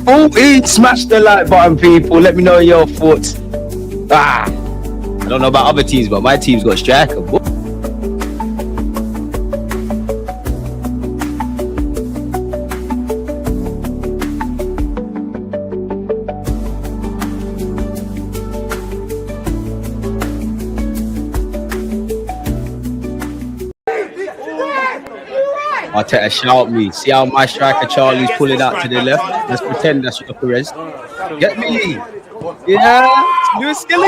14. Smash the like button, people. Let me know your thoughts. I don't know about other teams, but my team's got striker. Arteta shout me. See how my striker Charlie's pulling out to the left. Let's pretend that's Gyökeres. Get me. Yeah. Lewis Skelly.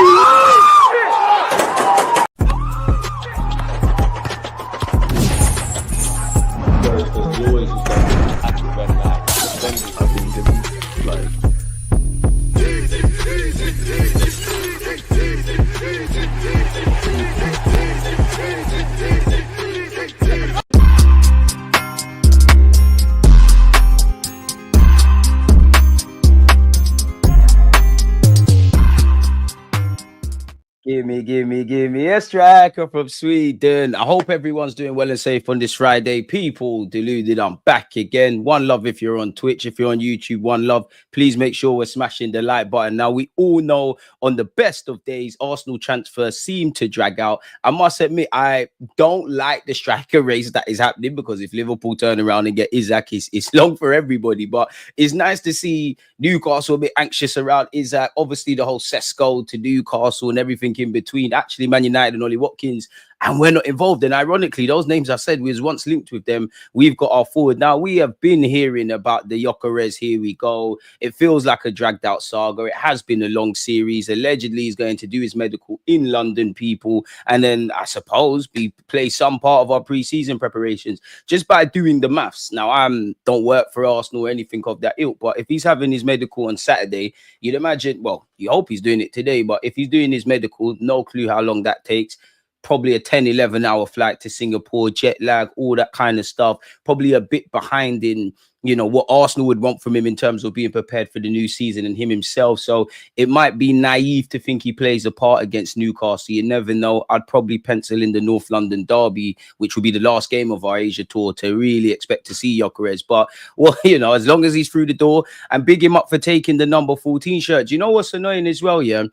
Give me a striker from Sweden. I hope everyone's doing well and safe on this Friday. People, Deluded, I'm back again. One love if you're on Twitch. If you're on YouTube, one love. Please make sure we're smashing the like button. Now, we all know on the best of days, Arsenal transfers seem to drag out. I must admit, I don't like the striker race that is happening, because if Liverpool turn around and get Isaac, it's long for everybody. But it's nice to see Newcastle a bit anxious around Isaac. Obviously, the whole Sesko to Newcastle and everything in between. Actually, Man United and Ollie Watkins, and we're not involved. And ironically, those names I said we was once linked with them. We've got our forward. Now, we have been hearing about the Gyökeres. Here we go. It feels like a dragged out saga. It has been a long series. Allegedly, he's going to do his medical in London, people. And then I suppose we play some part of our pre-season preparations just by doing the maths. Now, I don't work for Arsenal or anything of that ilk, but if he's having his medical on Saturday, you'd imagine, well, you hope he's doing it today, but if he's doing his medical, no clue how long that takes. Probably a 10-11 hour flight to Singapore, jet lag, all that kind of stuff. Probably a bit behind in, you know, what Arsenal would want from him in terms of being prepared for the new season and him himself. So it might be naive to think he plays a part against Newcastle. You never know. I'd probably pencil in the North London derby, which will be the last game of our Asia tour, to really expect to see Gyökeres. But, well, you know, as long as he's through the door, and big him up for taking the number 14 shirt. Do you know what's annoying as well, yeah?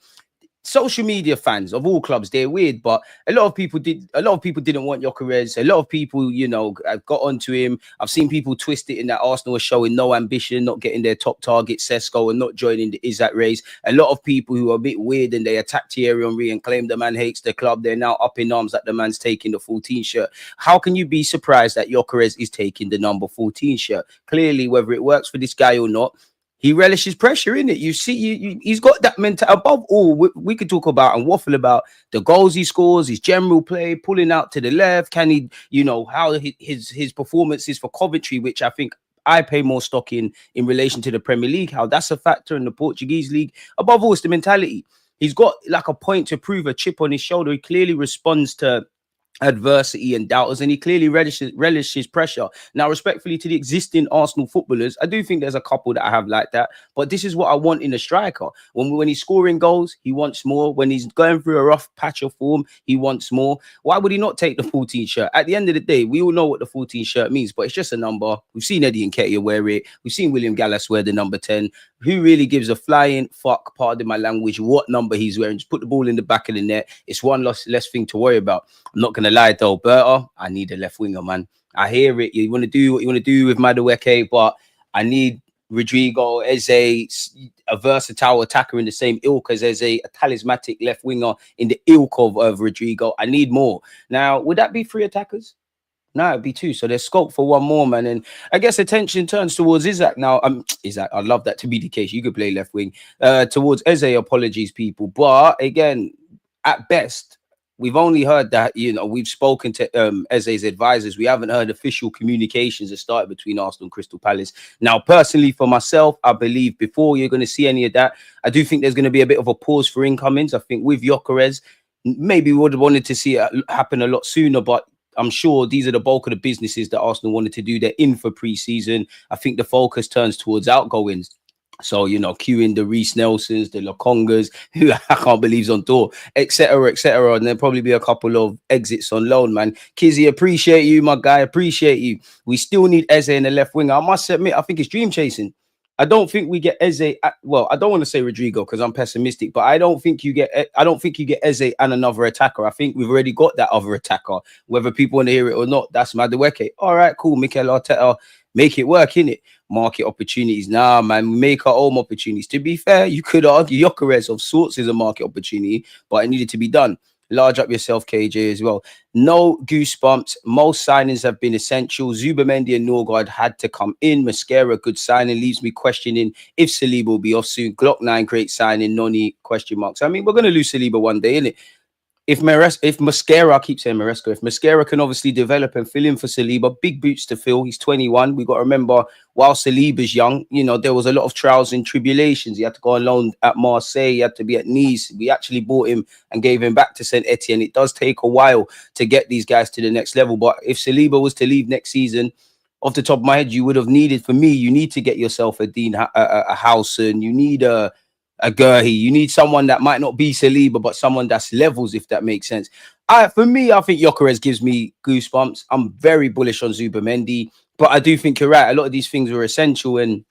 Social media fans of all clubs, they're weird, but a lot of people didn't want Gyökeres. A lot of people, you know, got onto him. I've seen people twist it in that Arsenal are showing no ambition, not getting their top target, Sesko, and not joining the Isaac race. A lot of people who are a bit weird and they attacked Thierry Henry and claim the man hates the club. They're now up in arms that the man's taking the 14 shirt. How can you be surprised that Gyökeres is taking the number 14 shirt? Clearly, whether it works for this guy or not, he relishes pressure, in it. You see, he's got that mental. Above all, we could talk about and waffle about the goals he scores, his general play, pulling out to the left. Can he, you know, how his performances for Coventry, which I think I pay more stock in relation to the Premier League, how that's a factor in the Portuguese league. Above all, it's the mentality. He's got like a point to prove, a chip on his shoulder. He clearly responds to adversity and doubters, and he clearly relishes pressure. Now, respectfully to the existing Arsenal footballers, I do think there's a couple that I have like that, but this is what I want in a striker. When he's scoring goals, he wants more. When he's going through a rough patch of form, he wants more. Why would he not take the 14 shirt? At the end of the day, we all know what the 14 shirt means, but it's just a number. We've seen Eddie Nketiah wear it. We've seen William Gallas wear the number 10. Who really gives a flying fuck, pardon my language, what number he's wearing? Just put the ball in the back of the net. It's one less thing to worry about. I'm not going to lie though, Berta, I need a left winger, man. I hear it. You want to do what you want to do with Madueke, but I need Rodrigo as a versatile attacker in the same ilk as a talismanic left winger in the ilk of Rodrigo. I need more. Now, would that be 3 attackers? No, it'd be 2. So there's scope for 1 more, man. And I guess attention turns towards Isaac now. Isaac, I'd love that to be the case. You could play left wing. Towards Eze, apologies, people. But again, at best, we've only heard that, you know, we've spoken to Eze's advisors. We haven't heard official communications that started between Arsenal and Crystal Palace. Now, personally, for myself, I believe before you're going to see any of that, I do think there's going to be a bit of a pause for incomings. I think with Gyökeres, maybe we would have wanted to see it happen a lot sooner, but I'm sure these are the bulk of the businesses that Arsenal wanted to do. They're in for pre-season. I think the focus turns towards outgoings. So, you know, queuing the Reece Nelsons, the Lokongas, who I can't believe's on tour, etc., etc. And there'll probably be a couple of exits on loan, man. Kizzy, appreciate you, my guy. Appreciate you. We still need Eze in the left winger. I must admit, I think it's dream chasing. I don't think we get Eze. Well, I don't want to say Rodrigo because I'm pessimistic, but I don't think you get. I don't think you get Eze and another attacker. I think we've already got that other attacker. Whether people want to hear it or not, that's Madueke. All right, cool. Mikel Arteta, make it work, innit? Market opportunities. Nah, man, make our own opportunities. To be fair, you could argue Gyökeres of sorts is a market opportunity, but it needed to be done. Large up yourself, KJ, as well. No goosebumps. Most signings have been essential. Zubimendi and Norgard had to come in. Mascara, good signing. Leaves me questioning if Saliba will be off soon. Glock 9, great signing. Noni, question marks. I mean, we're going to lose Saliba one day, innit? If Mascara, I keep saying Maresca, if Mascara can obviously develop and fill in for Saliba, big boots to fill. He's 21. We got to remember, while Saliba's young, you know, there was a lot of trials and tribulations. He had to go on loan at Marseille. He had to be at Nice. We actually bought him and gave him back to Saint Etienne. It does take a while to get these guys to the next level. But if Saliba was to leave next season, off the top of my head, you would have needed, for me, you need to get yourself a Dean, a Howson. You need a Gurhi. You need someone that might not be Saliba, but someone that's levels, if that makes sense. For me, I think Gyökeres gives me goosebumps. I'm very bullish on Zubimendi, but I do think you're right. A lot of these things are essential, and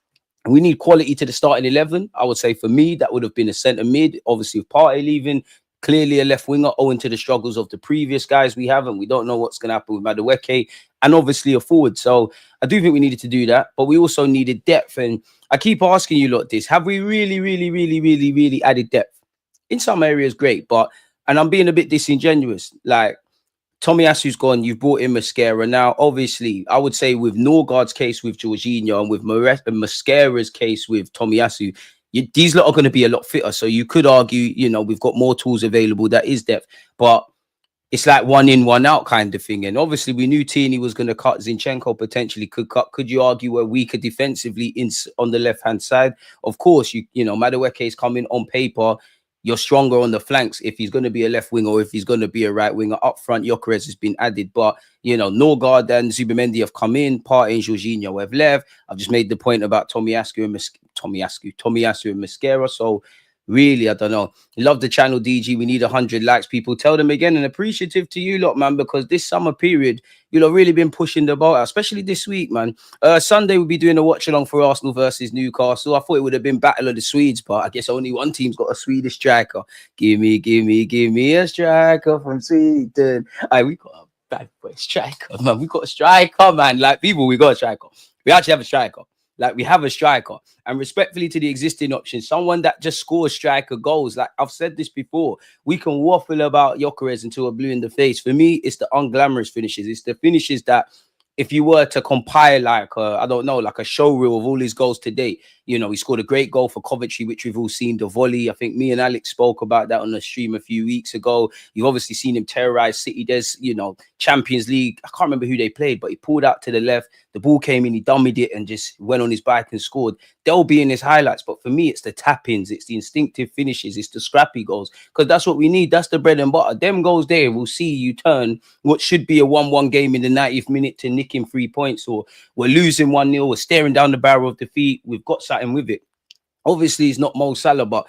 we need quality to the starting 11. I would say for me, that would have been a centre mid. Obviously, with Partey leaving, clearly a left winger owing to the struggles of the previous guys we have, and we don't know what's going to happen with Madueke, and obviously a forward. So I do think we needed to do that, but we also needed depth. And I keep asking you lot this: have we really added depth? In some areas, great, but, and I'm being a bit disingenuous, like Tomiyasu's gone, you've brought in Mascara. Now, obviously, I would say with Norgard's case with Jorginho and with Mascara's case with Tomiyasu, these lot are going to be a lot fitter. So you could argue, you know, we've got more tools available. That is depth, but it's like one in, one out kind of thing. And obviously, we knew Tierney was going to cut. Zinchenko potentially could cut. Could you argue we're weaker defensively on the left hand side? Of course, you know, Madueke is coming on paper. You're stronger on the flanks if he's going to be a left winger or if he's going to be a right winger. Up front, Gyökeres has been added. But, you know, Norgard and Zubimendi have come in. Partey and Jorginho have left. I've just made the point about Tomiyasu and Mascara. So, really, I don't know. Love the channel, DG. We need 100 likes, people. Tell them again, and appreciative to you lot, man, because this summer period, you know, really been pushing the ball out, especially this week, man. Sunday, we'll be doing a watch along for Arsenal versus Newcastle. I thought it would have been Battle of the Swedes, but I guess only one team's got a Swedish striker. Give me a striker from Sweden. We got a bad boy striker, man. We got a striker, man. Like, people, we got a striker. We actually have a striker. Like, we have a striker, and respectfully to the existing options, someone that just scores striker goals. Like I've said this before, we can waffle about Gyökeres until we're blue in the face. For me, it's the unglamorous finishes. It's the finishes that, if you were to compile like I don't know, like a show reel of all his goals today, you know, he scored a great goal for Coventry, which we've all seen, the volley. I think me and Alex spoke about that on the stream a few weeks ago. You've obviously seen him terrorize City. There's, you know, Champions League. I can't remember who they played, but he pulled out to the left. The ball came in, he dummied it and just went on his bike and scored. They'll be in his highlights. But for me, it's the tap-ins, it's the instinctive finishes, it's the scrappy goals, because that's what we need. That's the bread and butter. Them goals there will see you turn what should be a 1-1 game in the 90th minute to nicking 3 points, or we're losing 1-0, we're staring down the barrel of defeat. We've got something with it. Obviously, it's not Mo Salah,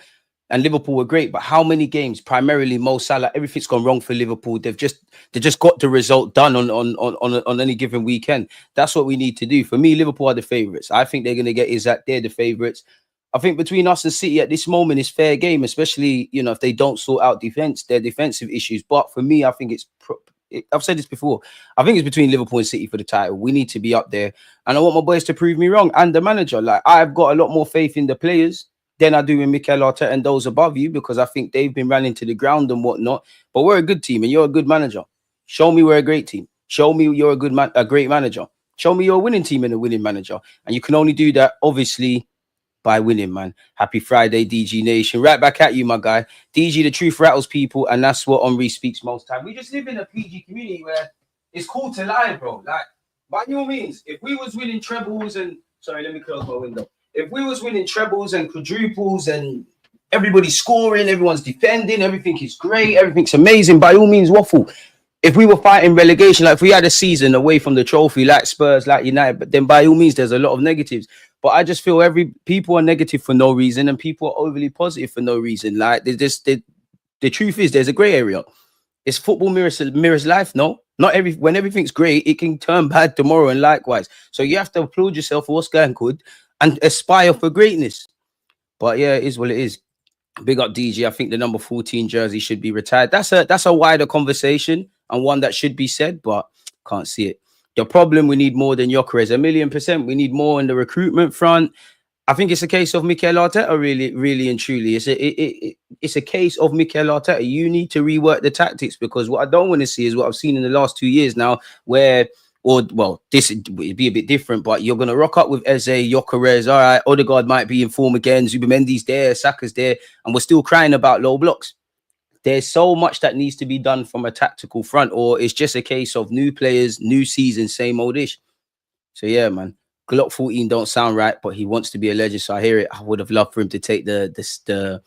and Liverpool were great, but how many games, primarily Mo Salah, everything's gone wrong for Liverpool. They just got the result done on any given weekend. That's what we need to do. For me, Liverpool are the favourites. I think they're going to get Isaac. They're the favourites. I think between us and City at this moment is fair game, especially, you know, if they don't sort out their defensive issues. But for me, I think I've said this before. I think it's between Liverpool and City for the title. We need to be up there. And I want my boys to prove me wrong. And the manager, like, I've got a lot more faith in the players than I do in Mikel Arteta and those above you, because I think they've been running to the ground and whatnot. But we're a good team and you're a good manager. Show me we're a great team. Show me you're a great manager. Show me you're a winning team and a winning manager. And you can only do that, obviously, by winning, man. Happy Friday, DG Nation. Right back at you, my guy. DG, the truth rattles people, and that's what Henri speaks most time. We just live in a PG community where it's cool to lie, bro. Like, by all means, if we was winning trebles and... Sorry, let me close my window. If we was winning trebles and quadruples and everybody's scoring, everyone's defending, everything is great, everything's amazing, by all means, waffle. If we were fighting relegation, like if we had a season away from the trophy, like Spurs, like United, but then by all means, there's a lot of negatives. But I just feel people are negative for no reason and people are overly positive for no reason. Like, the truth is, there's a grey area. It's football mirrors life, no? When everything's great, it can turn bad tomorrow and likewise. So you have to applaud yourself for what's going good and aspire for greatness. But yeah, it is what it is. Big up DG. I think the number 14 jersey should be retired. That's a wider conversation and one that should be said, but can't see it. The problem, we need more than Gyökeres. 1,000,000%. We need more on the recruitment front. I think it's a case of Mikel Arteta, really and truly. It's a case of Mikel Arteta. You need to rework the tactics, because what I don't want to see is what I've seen in the last 2 years now, where, or well, this would be a bit different, but you're going to rock up with Eze, Gyökeres, all right, Ødegaard might be in form again, Zubimendi's there, Saka's there, and we're still crying about low blocks. There's so much that needs to be done from a tactical front, or it's just a case of new players, new season, same old ish. So yeah, man. Glock 14 don't sound right, but he wants to be a legend, so I hear it. I would have loved for him to take the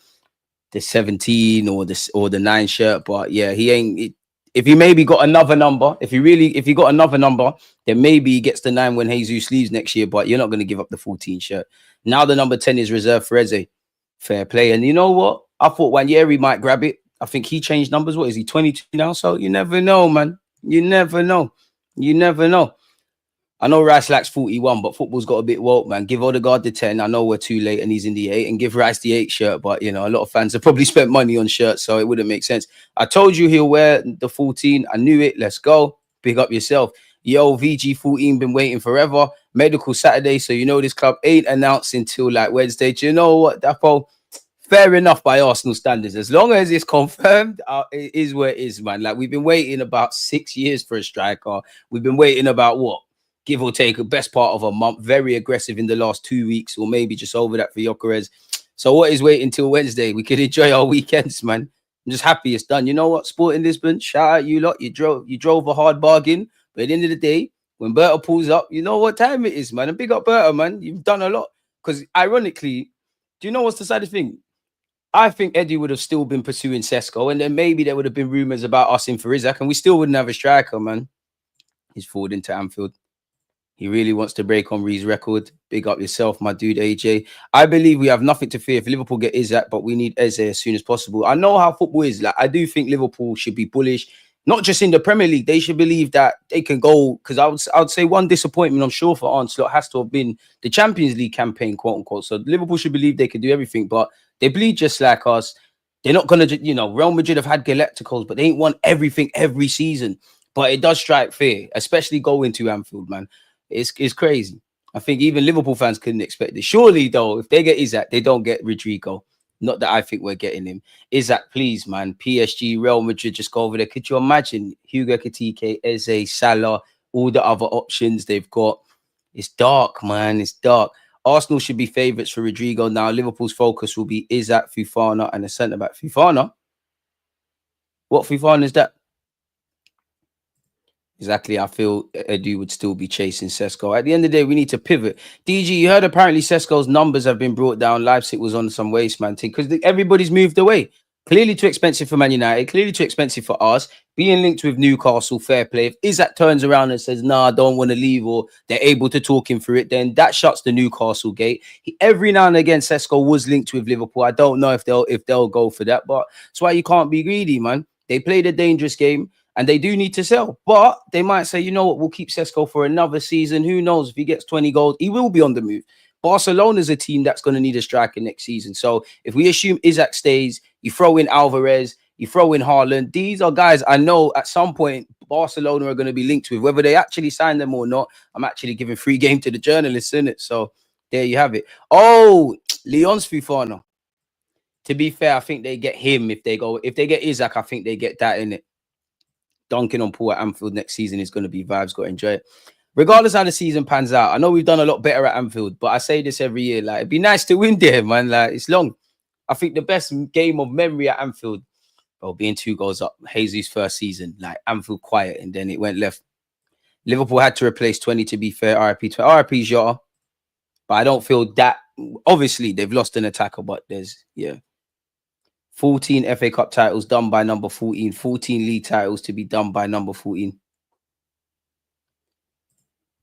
17 or the 9 shirt, but yeah, he ain't. If he maybe got another number, if he got another number, then maybe he gets the 9 when Jesus leaves next year. But you're not going to give up the 14 shirt. Now the number 10 is reserved for Eze. Fair play. And you know what? I thought Wanyeri might grab it. I think he changed numbers. What is he, 22 now? So you never know, man. You never know. You never know. I know Rice lacks 41, but football's got a bit woke, man. Give Ødegaard the 10. I know we're too late and he's in the 8, and give Rice the 8 shirt. But, you know, a lot of fans have probably spent money on shirts, so it wouldn't make sense. I told you he'll wear the 14. I knew it. Let's go. Big up yourself. Yo, VG14 been waiting forever. Medical Saturday, so you know this club ain't announced until like Wednesday. Do you know what, Dapo? Fair enough by Arsenal standards. As long as it's confirmed, it is where it is, man. Like, we've been waiting about 6 years for a striker. We've been waiting about what? Give or take a best part of a month. Very aggressive in the last 2 weeks, or maybe just over that for Gyökeres. So what is waiting till Wednesday? We could enjoy our weekends, man. I'm just happy it's done. You know what, Sporting Lisbon, shout out you lot. You drove a hard bargain, but at the end of the day, when Berta pulls up, you know what time it is, man. And big up Berta, man. You've done a lot. Because ironically, do you know what's the saddest thing? I think Eddie would have still been pursuing Sesko, and then maybe there would have been rumours about us in for Isaac, and we still wouldn't have a striker, man. He's forward into Anfield. He really wants to break Henry's record. Big up yourself, my dude, AJ. I believe we have nothing to fear if Liverpool get Isaac, but we need Eze as soon as possible. I know how football is. Like, I do think Liverpool should be bullish, not just in the Premier League. They should believe that they can go, because I would say one disappointment, I'm sure, for Arne Slot has to have been the Champions League campaign, quote unquote. So Liverpool should believe they can do everything, but they bleed just like us. They're not going to, you know, Real Madrid have had Galacticos, but they ain't won everything every season. But it does strike fear, especially going to Anfield, man. It's crazy. I think even Liverpool fans couldn't expect it. Surely, though, if they get Isaac, they don't get Rodrigo. Not that I think we're getting him. Isaac, please, man. PSG, Real Madrid, just go over there. Could you imagine Hugo Ekitike, Eze, Salah, all the other options they've got? It's dark, man. It's dark. Arsenal should be favourites for Rodrigo now. Liverpool's focus will be Isaac, Fofana, and a centre-back. Fofana? What Fofana is that? Exactly. I feel Edu would still be chasing Sesko. At the end of the day, we need to pivot. DG, you heard apparently Sesko's numbers have been brought down. Leipzig was on some waste, man, because everybody's moved away. Clearly too expensive for Man United. Clearly too expensive for us. Being linked with Newcastle, fair play. If Isaac turns around and says, nah, I don't want to leave, or they're able to talk him through it, then that shuts the Newcastle gate. Every now and again, Sesko was linked with Liverpool. I don't know if they'll go for that, but that's why you can't be greedy, man. They played a dangerous game. And they do need to sell, but they might say, you know what, we'll keep Sesko for another season. Who knows? If he gets 20 goals, he will be on the move. Barcelona's a team that's going to need a striker next season. So if we assume Isaac stays, you throw in Alvarez, you throw in Haaland. These are guys I know at some point Barcelona are going to be linked with. Whether they actually sign them or not, I'm actually giving free game to the journalists, in it. So there you have it. Oh, Lyon's Fofana. To be fair, I think they get him if they go. If they get Isaac, I think they get that, in it. Dunking on Paul at Anfield next season is going to be vibes. Got to enjoy it. Regardless how the season pans out, I know we've done a lot better at Anfield, but I say this every year. Like, it'd be nice to win there, man. Like, it's long. I think the best game of memory at Anfield, well, being 2 goals up, Jesus' first season, like Anfield quiet, and then it went left. Liverpool had to replace 20, to be fair. RIP Jota. But I don't feel that. Obviously, they've lost an attacker, but there's, yeah. 14 FA Cup titles done by number 14. 14 league titles to be done by number 14.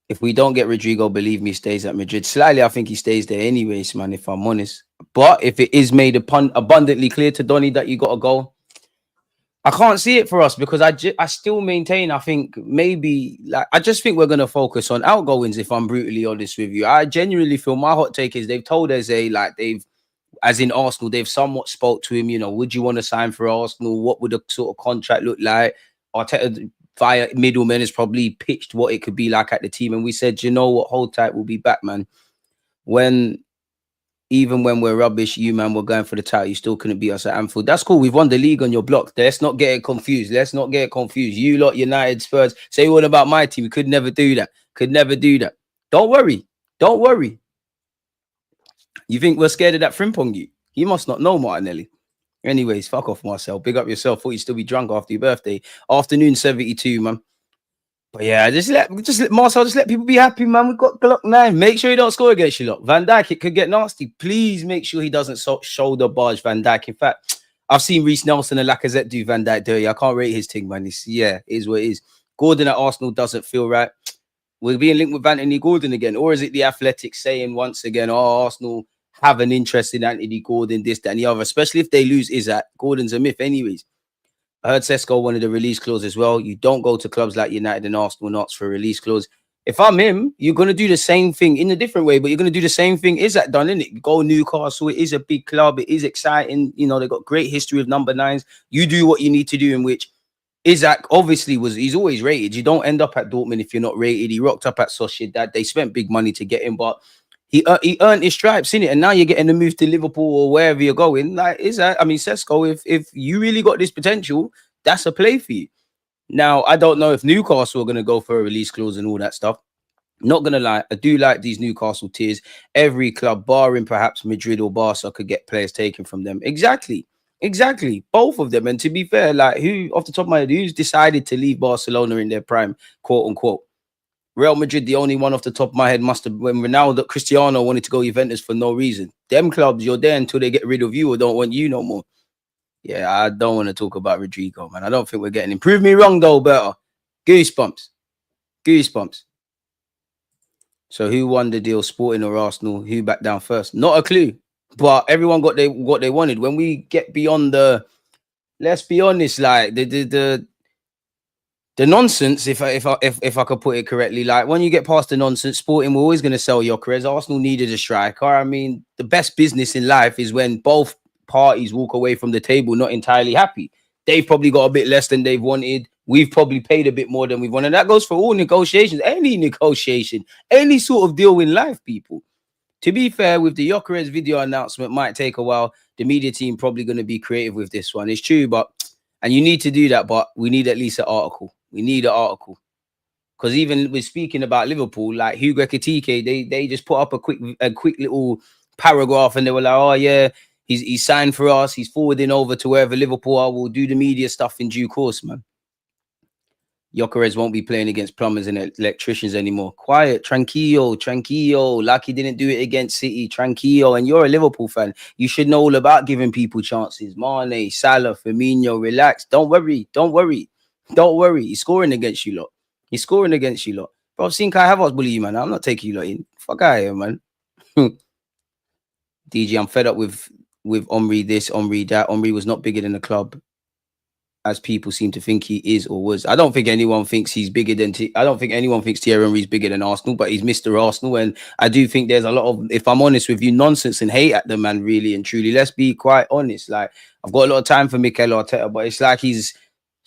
If we don't get Rodrigo, believe me, he stays at Madrid. Slightly, I think he stays there anyways, man, if I'm honest. But if it is made abundantly clear to Donny that you got to go, I can't see it for us because I still maintain. I think maybe like I just think we're gonna focus on outgoings. If I'm brutally honest with you, I genuinely feel my hot take is they've told Eze like they've, as in Arsenal, they've somewhat spoke to him. You know, would you want to sign for Arsenal? What would the sort of contract look like? Arteta via middlemen has probably pitched what it could be like at the team, and we said, you know what, hold tight, we'll be back, man. Even when we're rubbish, you man, we're going for the title. You still couldn't beat us at Anfield. That's cool. We've won the league on your block. Let's not get it confused. Let's not get it confused. You lot, United, Spurs, say what about my team? We could never do that. Could never do that. Don't worry. Don't worry. You think we're scared of that Frimpong? You must not know Martinelli. Anyways, fuck off, Marcel. Big up yourself. Thought you'd still be drunk after your birthday. Afternoon 72, man. But yeah, just let Marcel, just let people be happy, man. We've got Glock 9. Make sure you don't score against you lot. Van Dijk, it could get nasty. Please make sure he doesn't shoulder barge Van Dijk. In fact, I've seen Reece Nelson and Lacazette do Van Dijk dirty. I can't rate his thing, man. It is what it is. Gordon at Arsenal doesn't feel right. We're being linked with Anthony Gordon again. Or is it the Athletics saying once again, oh, Arsenal have an interest in Anthony Gordon, this, that, and the other, especially if they lose Isak. Gordon's a myth anyways. I heard Sesko wanted a release clause as well. You don't go to clubs like United and Arsenal not for a release clause. If I'm him, you're going to do the same thing in a different way, but you're going to do the same thing Isak done, isn't it? Go Newcastle. It is a big club. It is exciting. You know, they've got great history of number 9s. You do what you need to do, in which Isak obviously he's always rated. You don't end up at Dortmund if you're not rated. He rocked up at Sociedad. They spent big money to get him, but he earned his stripes, innit? And now you're getting a move to Liverpool or wherever you're going. Like, Sesko, if you really got this potential, that's a play for you. Now, I don't know if Newcastle are going to go for a release clause and all that stuff. Not going to lie, I do like these Newcastle tiers. Every club, barring perhaps Madrid or Barca, could get players taken from them. Exactly. Both of them. And to be fair, like, who, off the top of my head, who's decided to leave Barcelona in their prime, quote unquote? Real Madrid, the only one off the top of my head, must have, when Ronaldo, Cristiano wanted to go Juventus for no reason. Them clubs, you're there until they get rid of you or don't want you no more. Yeah, I don't want to talk about Rodrigo, man. I don't think we're getting him. Prove me wrong, though, better. Goosebumps. So who won the deal, Sporting or Arsenal? Who backed down first? Not a clue. But everyone got what they wanted. When we get beyond the, let's be honest, like the nonsense, if I could put it correctly, like when you get past the nonsense, Sporting we're always going to sell Gyökeres. Arsenal needed a striker. I mean, the best business in life is when both parties walk away from the table not entirely happy. They've probably got a bit less than they've wanted. We've probably paid a bit more than we've wanted. And that goes for all negotiations, any negotiation, any sort of deal in life, people. To be fair, with the Gyökeres video announcement, might take a while. The media team probably going to be creative with this one. It's true, and you need to do that, but we need at least an article. We need an article. Because even with speaking about Liverpool, like Hugo Ekitike, they just put up a quick little paragraph and they were like, oh yeah, he's signed for us. He's forwarding over to wherever Liverpool are. We'll do the media stuff in due course, man. Gyökeres won't be playing against plumbers and electricians anymore. Quiet, tranquillo. Like he didn't do it against City, tranquillo. And you're a Liverpool fan. You should know all about giving people chances. Mane, Salah, Firmino, relax. Don't worry. He's scoring against you lot. Bro, I've seen Kai Havertz bully you, man. I'm not taking you lot in. Fuck out of here, man. DG, I'm fed up with Omri this, Omri that. Omri was not bigger than the club as people seem to think he is or was. I don't think anyone thinks he's bigger than... I don't think anyone thinks Thierry Henry's bigger than Arsenal, but he's Mr. Arsenal. And I do think there's a lot of, if I'm honest with you, nonsense and hate at the man, really and truly. Let's be quite honest. Like, I've got a lot of time for Mikel Arteta, but it's like he's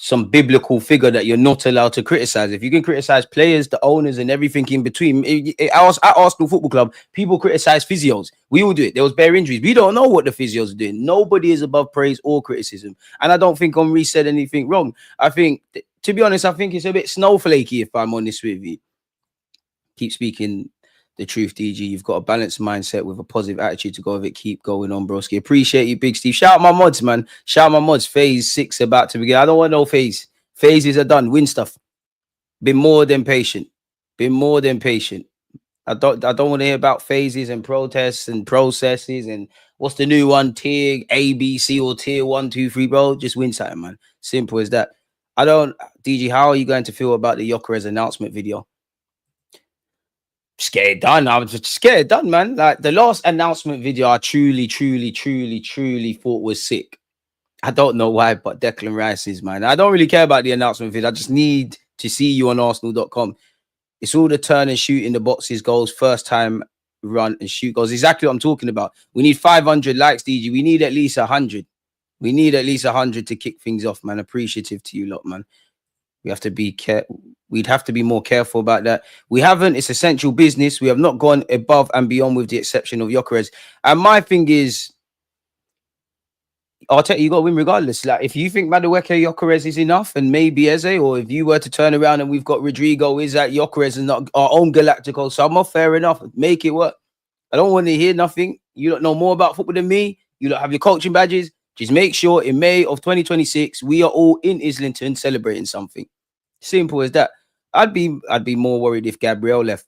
some biblical figure that you're not allowed to criticize. If you can criticize players, the owners, and everything in between. At Arsenal Football Club, people criticize physios. We all do it. There was bare injuries. We don't know what the physios are doing. Nobody is above praise or criticism. And I don't think Henry said anything wrong. I think, to be honest, I think it's a bit snowflakey, if I'm honest with you. Keep speaking the truth, DG. You've got a balanced mindset with a positive attitude to go with it. Keep going on, broski. Appreciate you, Big Steve. Shout out my mods, man. Shout out my mods. Phase 6 about to begin. I don't want no phase. Phases are done. Win stuff. Been more than patient. I don't want to hear about phases and protests and processes and what's the new one, tier A, B, C, or tier 1, 2, 3, bro. Just win something, man. Simple as that. DG, how are you going to feel about the Gyökeres announcement video? Just get it done. I was just get it done, man. Like the last announcement video, I truly thought was sick. I don't know why, but Declan Rice is, man. I don't really care about the announcement vid. I just need to see you on Arsenal.com. It's all the turn and shoot in the boxes goals, first time run and shoot goals. Exactly what I'm talking about. We need 500 likes, DG. We need at least 100. We need at least 100 to kick things off, man. Appreciative to you lot, man. We have to be We'd have to be more careful about that. We haven't. It's essential business. We have not gone above and beyond with the exception of Gyökeres. And my thing is, Arteta, you got to win regardless. Like, if you think Madueke Gyökeres is enough and maybe Eze, or if you were to turn around and we've got Rodrigo, is that Gyökeres and not our own Galactico summer, fair enough. Make it work. I don't want to hear nothing. You don't know more about football than me. You don't have your coaching badges. Just make sure in May of 2026, we are all in Islington celebrating something. Simple as that. I'd be more worried if Gabriel left.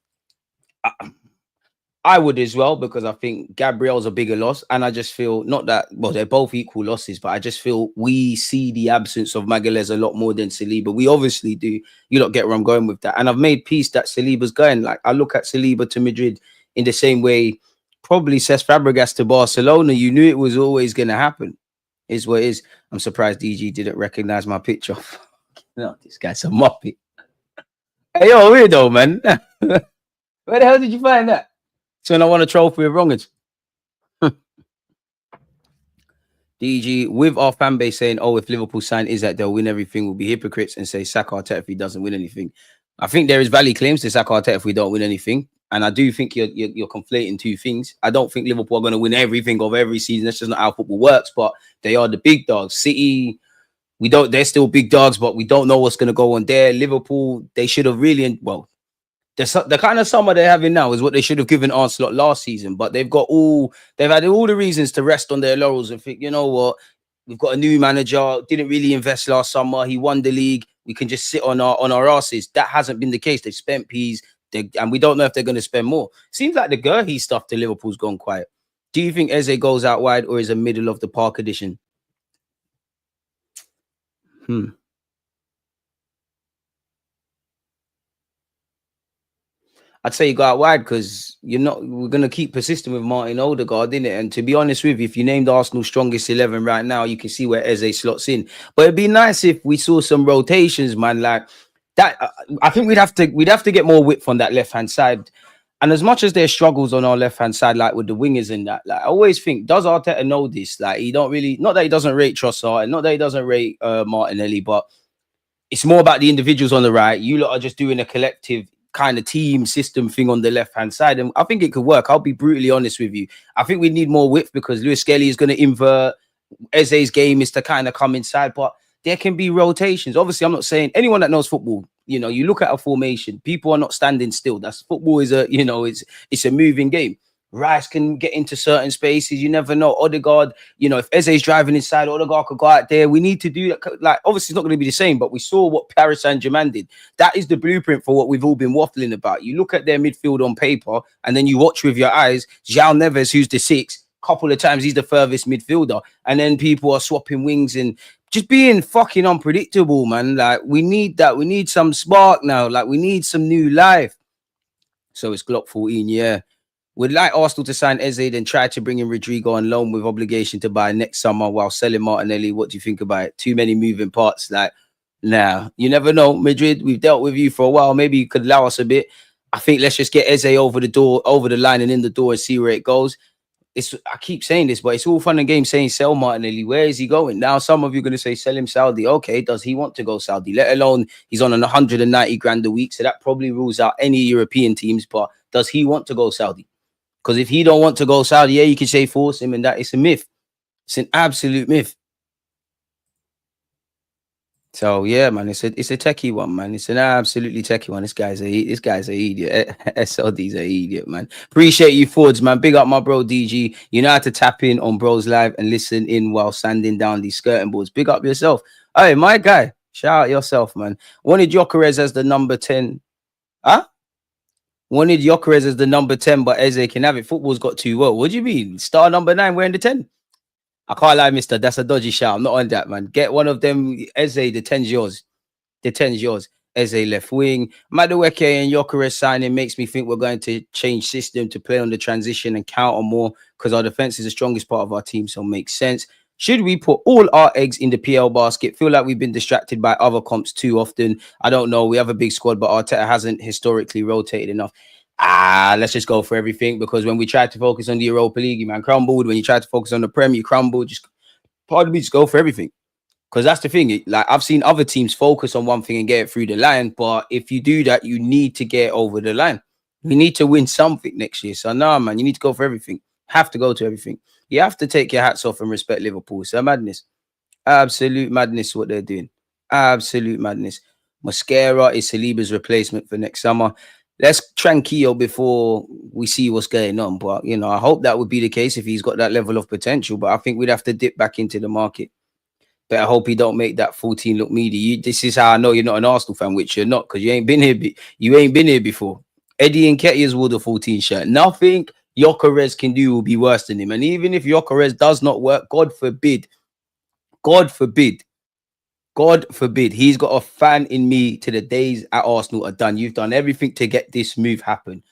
I would as well, because I think Gabriel's a bigger loss. And I just feel, not that, well, they're both equal losses, but I just feel we see the absence of Magalhaes a lot more than Saliba. We obviously do. You don't get where I'm going with that. And I've made peace that Saliba's going. Like, I look at Saliba to Madrid in the same way, probably Cesc Fabregas to Barcelona. You knew it was always going to happen. Is what it is. I'm surprised DG didn't recognize my picture. No, this guy's a muppet. Hey, yo, weirdo, man. Where the hell did you find that? So I want a trophy of wrongers. DG, with our fan base saying, oh, if Liverpool sign Isak, they'll win everything, we'll be hypocrites and say Saka Arteta if he doesn't win anything. I think there is valid claims to Saka Arteta if we don't win anything. And I do think you're conflating two things. I don't think Liverpool are going to win everything of every season. That's just not how football works. But they are the big dogs. City, they're still big dogs, but we don't know what's going to go on there. Liverpool, they should have really, well, the kind of summer they're having now is what they should have given Arsenal last season. But they've had all the reasons to rest on their laurels and think, you know what, we've got a new manager, didn't really invest last summer. He won the league. We can just sit on our asses. That hasn't been the case. They've spent peas. And we don't know if they're going to spend more. Seems like the Gurhey stuff to Liverpool's gone quiet. Do you think Eze goes out wide or is a middle of the park edition? I'd say you go out wide because we're going to keep persisting with Martin Ødegaard, innit? And to be honest with you, if you named Arsenal's strongest 11 right now, you can see where Eze slots in. But it'd be nice if we saw some rotations, man. Like that, I think we'd have to get more width on that left-hand side. And as much as there's struggles on our left-hand side, like with the wingers and that, like I always think, does Arteta know this? Like he don't really, not that he doesn't rate Trossard and not that he doesn't rate Martinelli, but it's more about the individuals on the right. You lot are just doing a collective kind of team system thing on the left-hand side. And I think it could work. I'll be brutally honest with you. I think we need more width because Lewis Skelly is going to invert. Eze's game is to kind of come inside, but there can be rotations. Obviously, I'm not saying anyone that knows football, you look at a formation, people are not standing still. That's football is it's a moving game. Rice can get into certain spaces. You never know. Ødegaard, if Eze's driving inside, Ødegaard could go out there. We need to do that. Like, obviously, it's not going to be the same, but we saw what Paris Saint-Germain did. That is the blueprint for what we've all been waffling about. You look at their midfield on paper, and then you watch with your eyes. João Neves, who's the 6, couple of times he's the furthest midfielder, and then people are swapping wings and just being fucking unpredictable, man. Like, we need that. We need some spark now. Like, we need some new life. So it's Glock 14, yeah. Would like Arsenal to sign Eze, then try to bring in Rodrigo on loan with obligation to buy next summer while selling Martinelli. What do you think about it? Too many moving parts. Like, nah, you never know. Madrid, we've dealt with you for a while. Maybe you could allow us a bit. I think let's just get Eze over the line and in the door and see where it goes. I keep saying this, but it's all fun and games saying sell Martinelli. Where is he going? Now, some of you are going to say sell him Saudi. Okay, does he want to go Saudi? Let alone he's on 190 grand a week. So that probably rules out any European teams. But does he want to go Saudi? Because if he don't want to go Saudi, yeah, you can say force him, and that it's a myth. It's an absolute myth. So yeah, man, it's a techie one, man. It's an absolutely techie one. This guy's an idiot. SLD's an idiot, man. Appreciate you, Fords, man. Big up my bro DG. You know how to tap in on Bros Live and listen in while sanding down these skirting boards. Big up yourself. Hey, my guy, shout out yourself, man. Wanted Gyökeres as the number 10. Huh? Wanted Gyökeres as the number 10, but Eze can have it. Football's got too well. What do you mean? Star number 9 wearing the 10? I can't lie, mister. That's a dodgy shout. I'm not on that, man. Get one of them. Eze, the 10's yours. The 10's yours. Eze left wing. Madueke and Gyökeres signing makes me think we're going to change system to play on the transition and counter more because our defense is the strongest part of our team, so makes sense. Should we put all our eggs in the PL basket? Feel like we've been distracted by other comps too often. I don't know. We have a big squad, but Arteta hasn't historically rotated enough. Let's just go for everything, because when we tried to focus on the Europa League, you man crumbled. When you tried to focus on the Prem, you crumbled. Just pardon me, just go for everything. Because that's the thing. Like, I've seen other teams focus on one thing and get it through the line. But if you do that, you need to get over the line. We need to win something next year. So, nah, man, you need to go for everything. Have to go to everything. You have to take your hats off and respect Liverpool. It's a madness. Absolute madness what they're doing. Absolute madness. Mosquera is Saliba's replacement for next summer. Let's tranquillo before we see what's going on. But, you know, I hope that would be the case if he's got that level of potential. But I think we'd have to dip back into the market. But I hope he don't make that 14 look meaty. This is how I know you're not an Arsenal fan, which you're not, because you ain't been here. You ain't been here before. Eddie Nketiah's wore the 14 shirt. Nothing Gyökeres can do will be worse than him. And even if Gyökeres does not work, God forbid, he's got a fan in me to the days at Arsenal are done. You've done everything to get this move happen.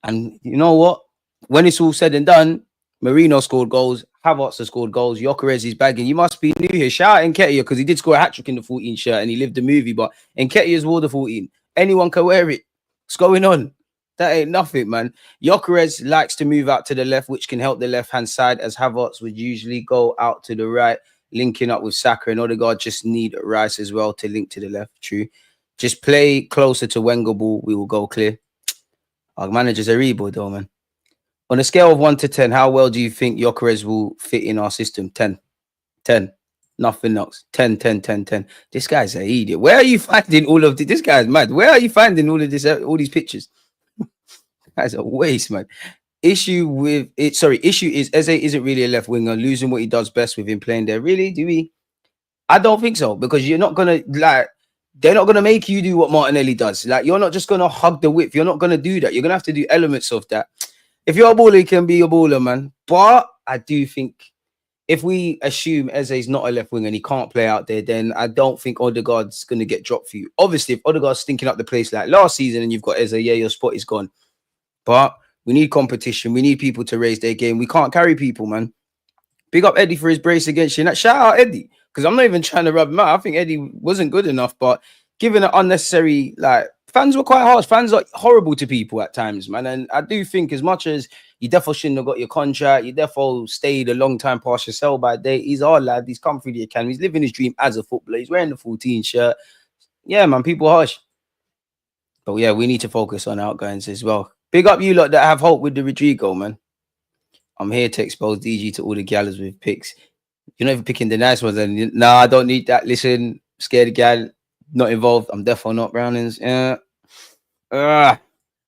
And you know what? When it's all said and done, Marino scored goals, Havertz has scored goals, Gyökeres is bagging. You must be new here. Shout out Nketiah, because he did score a hat-trick in the 14 shirt and he lived the movie, but Nketiah's wore the 14. Anyone can wear it. What's going on? That ain't nothing, man. Gyökeres likes to move out to the left, which can help the left-hand side, as Havertz would usually go out to the right, linking up with Saka, and Ødegaard just need Rice as well to link to the left. True. Just play closer to Wenger ball. We will go clear. Our manager's a reboot, though, man. On a scale of 1 to 10, how well do you think Gyökeres will fit in our system? 10. 10. Nothing else. 10, 10, 10, 10. This guy's an idiot. Where are you finding all of this? This guy's mad. Where are you finding all of this? All these pictures? That's a waste, man. Issue is Eze isn't really a left winger, losing what he does best with him playing there. Really? Do we? I don't think so, because you're not gonna they're not gonna make you do what Martinelli does. Like, you're not just gonna hug the whip. You're not gonna do that. You're gonna have to do elements of that. If you're a baller, you can be a baller, man. But I do think if we assume Eze's not a left winger and he can't play out there, then I don't think Ødegaard's gonna get dropped for you. Obviously, if Ødegaard's stinking up the place like last season and you've got Eze, yeah, your spot is gone. But we need competition. We need people to raise their game. We can't carry people, man. Big up Eddie for his brace against you. Shout out Eddie, because I'm not even trying to rub him out. I think Eddie wasn't good enough, but given an unnecessary, fans were quite harsh. Fans are horrible to people at times, man. And I do think, as much as you definitely shouldn't have got your contract, you definitely stayed a long time past your sell by date. He's our lad. He's come through the academy. He's living his dream as a footballer. He's wearing the 14 shirt. Yeah, man, people harsh. But yeah, we need to focus on outgoings as well. Big up you lot that have hope with the Rodrigo, man. I'm here to expose DG to all the gallers with picks. You're not even picking the nice ones. And nah, I don't need that. Listen, scared gal, not involved. I'm definitely not Brownings. Yeah.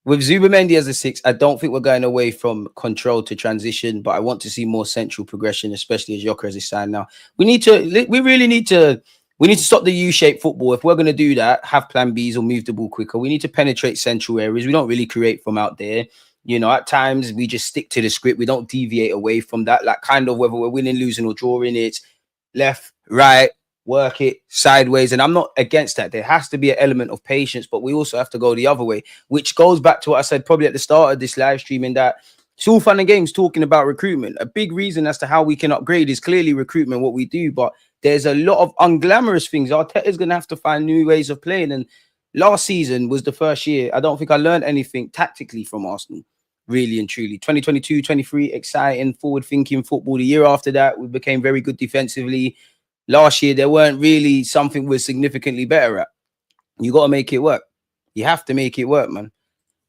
With Zubimendi as a 6, I don't think we're going away from control to transition, but I want to see more central progression, especially as Gyökeres is signed now. We really need to stop the U-shaped football. If we're going to do that, have plan Bs or move the ball quicker. We need to penetrate central areas. We don't really create from out there. You know, at times we just stick to the script. We don't deviate away from that. Like, kind of whether we're winning, losing, or drawing, it's left, right, work it, sideways. And I'm not against that. There has to be an element of patience, but we also have to go the other way, which goes back to what I said probably at the start of this live stream, in that it's all fun and games talking about recruitment. A big reason as to how we can upgrade is clearly recruitment, what we do, but there's a lot of unglamorous things. Arteta's going to have to find new ways of playing. And last season was the first year I don't think I learned anything tactically from Arsenal, really and truly. 2022-23, exciting, forward-thinking football. The year after that, we became very good defensively. Last year, there weren't really something we're significantly better at. You got to make it work. You have to make it work, man.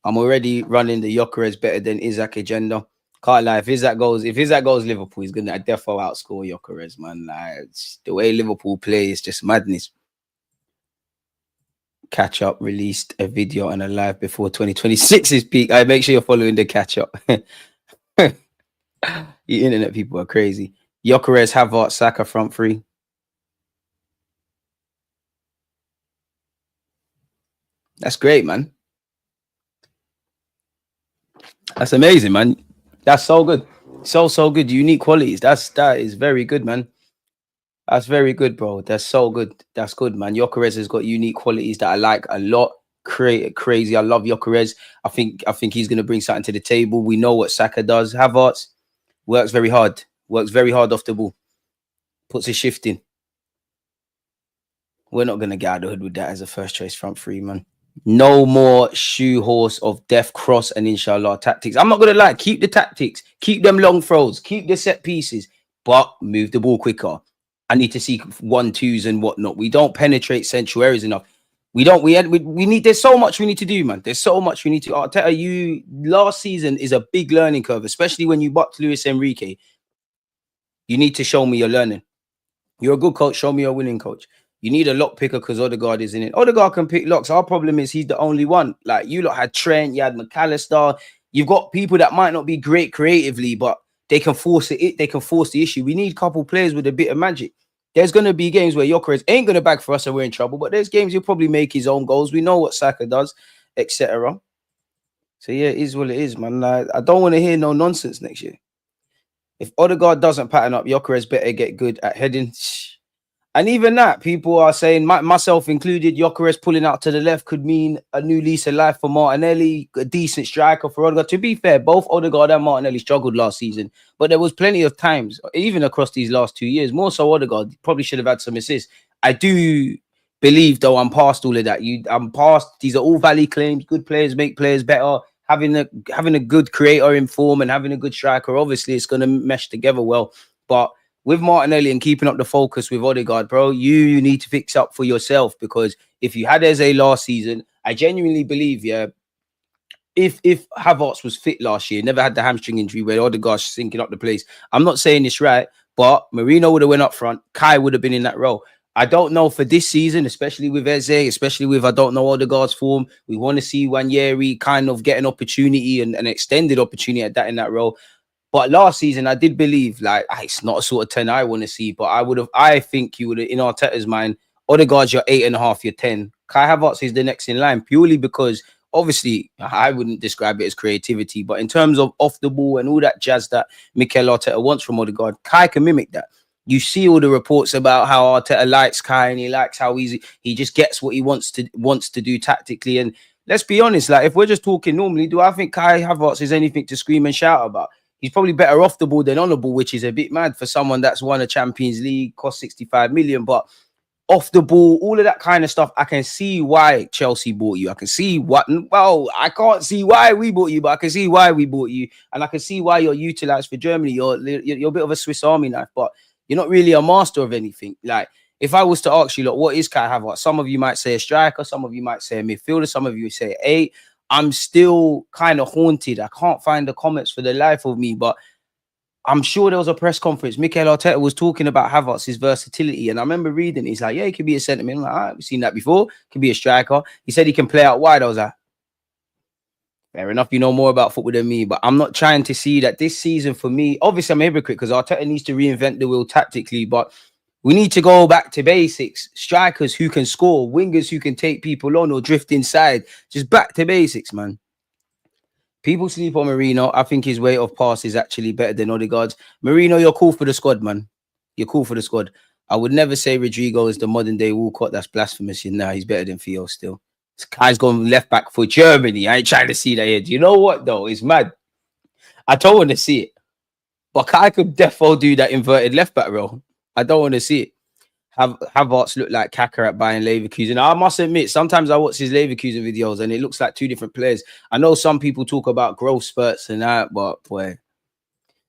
I'm already running the Gyökeres better than Isak agenda. Can't lie. If Isak goes Liverpool, he's going to definitely outscore Gyökeres, man. Like, the way Liverpool play is just madness. Catch Up released a video and a live before 2026's peak. I make sure you're following the Catch Up. You internet people are crazy. Gyökeres, Havertz, Saka front three. That's great, man. That's amazing, man. That's so good. So good. Unique qualities. That is very good, man. That's very good, bro. That's so good. That's good, man. Gyökeres has got unique qualities that I like a lot. Crazy. I love Gyökeres. I think he's going to bring something to the table. We know what Saka does. Havertz works very hard. Works very hard off the ball. puts a shift in. We're not going to get out of the hood with that as a first choice front three, man. No more shoe horse of death, cross, and inshallah tactics. I'm not going to lie. Keep the tactics. Keep them long throws. Keep the set pieces. But move the ball quicker. I need to see 1-2s and whatnot. We don't penetrate central areas enough. We need. There's so much we need to do, man. There's so much we need to. Arteta, last season is a big learning curve, especially when you bucked Luis Enrique. You need to show me you're learning. You're a good coach. Show me you're a winning coach. You need a lock picker because Ødegaard is in it. Ødegaard can pick locks. Our problem is he's the only one. Like, you lot had Trent, you had McAllister. You've got people that might not be great creatively, but they can force it. They can force the issue. We need a couple players with a bit of magic. There's going to be games where Gyökeres ain't going to bag for us and we're in trouble, but there's games he'll probably make his own goals. We know what Saka does, etc. So, yeah, it is what it is, man. I don't want to hear no nonsense next year. If Ødegaard doesn't pattern up, Gyökeres better get good at heading. And even that, people are saying, myself included, Gyökeres pulling out to the left could mean a new lease of life for Martinelli, a decent striker for Ødegaard. To be fair, both Ødegaard and Martinelli struggled last season, but there was plenty of times, even across these last 2 years, more so Ødegaard probably should have had some assists. I do believe, though, I'm past all of that. I'm past, these are all valid claims. Good players make players better. Having a good creator in form and having a good striker, obviously, it's going to mesh together well. But with Martinelli and keeping up the focus with Ødegaard, bro, you need to fix up for yourself, because if you had Eze last season, I genuinely believe, yeah, if Havertz was fit last year, never had the hamstring injury where Ødegaard's sinking up the place, I'm not saying this right, but Marino would have went up front. Kai would have been in that role. I don't know for this season, especially with Eze, especially with, I don't know, Ødegaard's form. We want to see Wanyeri kind of get an opportunity and an extended opportunity at that in that role. But last season, I did believe, like, it's not a sort of 10 I want to see, but I think you would have, in Arteta's mind, Ødegaard's your 8.5, your 10. Kai Havertz is the next in line, purely because, obviously, I wouldn't describe it as creativity, but in terms of off the ball and all that jazz that Mikel Arteta wants from Ødegaard, Kai can mimic that. You see all the reports about how Arteta likes Kai and he likes how easy he just gets what he wants to do tactically. And let's be honest, like, if we're just talking normally, do I think Kai Havertz is anything to scream and shout about? He's probably better off the ball than on the ball, which is a bit mad for someone that's won a Champions League, cost 65 million. But off the ball, all of that kind of stuff, I can see why Chelsea bought you. I can see what, well, I can't see why we bought you, but I can see why we bought you. And I can see why you're utilized for Germany. You're a bit of a Swiss Army knife, but you're not really a master of anything. Like, if I was to ask you, look, what is Kai Havertz? Some of you might say a striker, some of you might say a midfielder, some of you say 8. I'm still kind of haunted. I can't find the comments for the life of me, but I'm sure there was a press conference. Mikel Arteta was talking about Havertz's versatility, and I remember reading, he's like, yeah, he could be a centre-mid. I'm like, all right, we've seen that before. Could be a striker. He said he can play out wide. I was like, fair enough, you know more about football than me, but I'm not trying to see that this season for me. Obviously, I'm a hypocrite because Arteta needs to reinvent the wheel tactically, but we need to go back to basics. Strikers who can score, wingers who can take people on or drift inside. Just back to basics, man. People sleep on Marino. I think his weight of pass is actually better than Ødegaard's. Marino, you're cool for the squad, man. You're cool for the squad. I would never say Rodrigo is the modern day Walcott. That's blasphemous. Nah, he's better than Theo still. This guy's gone left back for Germany. I ain't trying to see that here. Do you know what, though? It's mad. I don't want to see it. But Kai could defo do that inverted left back role. I don't want to see it. Havertz look like Kaka at Bayern Leverkusen. I must admit, sometimes I watch his Leverkusen videos and it looks like two different players. I know some people talk about growth spurts and that, but boy,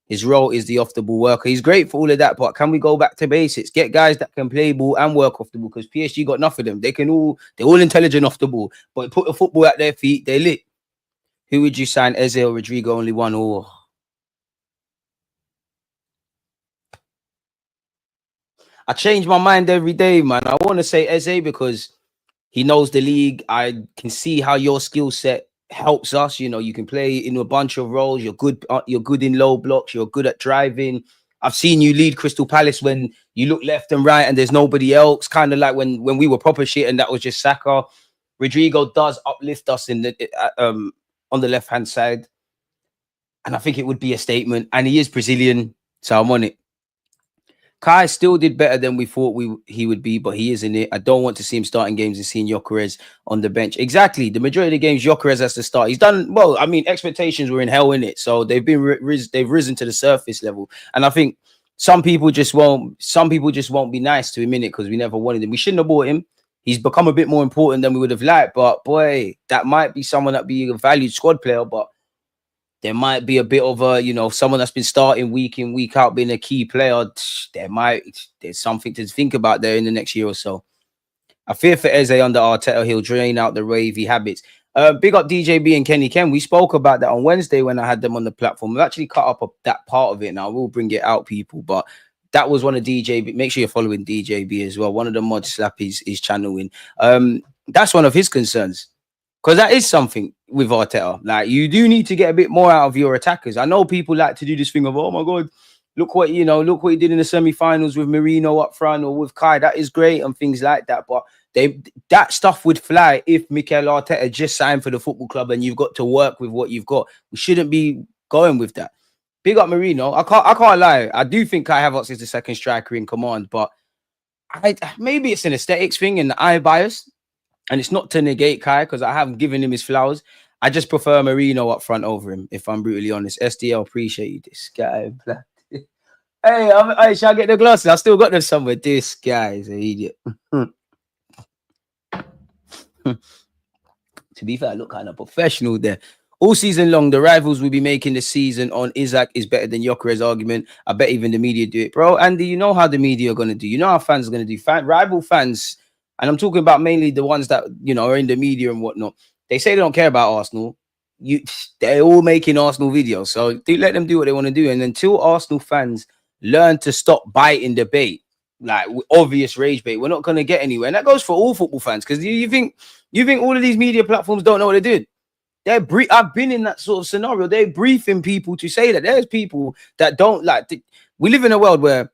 his role is the off-the-ball worker. He's great for all of that, but can we go back to basics? Get guys that can play ball and work off the ball, because PSG got enough of them. They're all intelligent off the ball, but put the football at their feet, they're lit. Who would you sign, Eze or Rodrigo? Only one. Oh. I change my mind every day, man. I want to say Eze because he knows the league. I can see how your skill set helps us. You know, you can play in a bunch of roles. You're good in low blocks. You're good at driving. I've seen you lead Crystal Palace when you look left and right and there's nobody else. Kind of like when we were proper shit and that was just Saka. Rodrigo does uplift us in the on the left hand side, and I think it would be a statement. And he is Brazilian, so I'm on it. Kai still did better than we thought he would be, but he isn't it. I don't want to see him starting games and seeing Gyökeres on the bench. Exactly. The majority of the games, Gyökeres has to start. He's done well. I mean, expectations were in hell in it, so they've risen to the surface level. And I think some people just won't be nice to him in it because we never wanted him. We shouldn't have bought him. He's become a bit more important than we would have liked. But boy, that might be someone that be a valued squad player, but there might be a bit of a, you know, someone that's been starting week in, week out, being a key player. There's something to think about there in the next year or so. I fear for Eze under Arteta, he'll drain out the ravey habits. Big up DJB and Kenny Ken. We spoke about that on Wednesday when I had them on the platform. We've actually cut up that part of it now. We'll bring it out, people. But that was one of DJB. Make sure you're following DJB as well. One of the mods slap his channel in. That's one of his concerns. Because that is something with Arteta. Like, you do need to get a bit more out of your attackers. I know people like to do this thing of, oh my God, look what he did in the semi-finals with Marino up front or with Kai. That is great and things like that. But that stuff would fly if Mikel Arteta just signed for the football club and you've got to work with what you've got. We shouldn't be going with that. Big up Marino. I can't lie. I do think Kai Havertz is the second striker in command, but maybe it's an aesthetics thing and eye bias. And it's not to negate Kai because I haven't given him his flowers. I just prefer Marino up front over him, if I'm brutally honest. SDL, appreciate you. This guy. Hey, shall I get the glasses? I still got them somewhere. This guy is an idiot. To be fair, I look kind of professional there. All season long, the rivals will be making the season on Isak is better than Gyökeres argument. I bet even the media do it. Bro, Andy, you know how the media are going to do. You know how fans are going to do. Rival fans, and I'm talking about mainly the ones that, you know, are in the media and whatnot. They say they don't care about Arsenal. They're all making Arsenal videos. So do let them do what they want to do. And until Arsenal fans learn to stop biting the bait, like obvious rage bait, we're not going to get anywhere. And that goes for all football fans. Because you think all of these media platforms don't know what they did? I've been in that sort of scenario. They're briefing people to say that there's people that don't like. We live in a world where,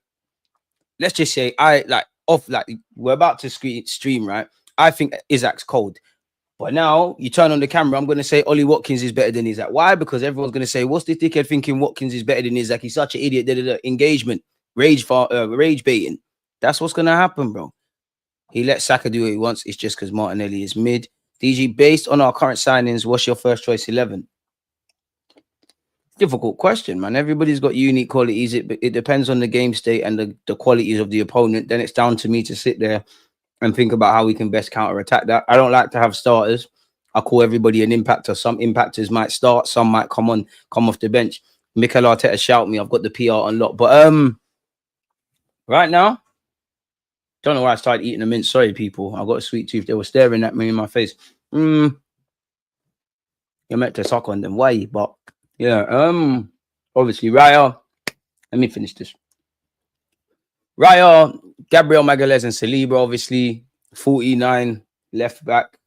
let's just say, we're about to stream, right? I think Isak's cold. But now you turn on the camera, I'm going to say Ollie Watkins is better than Isak. Why? Because everyone's going to say, what's this dickhead thinking Watkins is better than Isak? He's such an idiot. Engagement, rage baiting. That's what's going to happen, bro. He let Saka do what he wants. It's just because Martinelli is mid. DG, based on our current signings, what's your first choice 11? Difficult question, man. Everybody's got unique qualities. It depends on the game state and the qualities of the opponent. Then it's down to me to sit there and think about how we can best counter-attack that. I don't like to have starters. I call everybody an impactor. Some impactors might start, some might come off the bench. Mikel Arteta shout me. I've got the PR unlocked. But right now, don't know why I started eating a mint. Sorry, people. I got a sweet tooth. They were staring at me in my face. You meant to suck on them. Why? But yeah, obviously Raya. Let me finish this. Raya, Gabriel Magalhaes and Saliba, obviously 49 left back.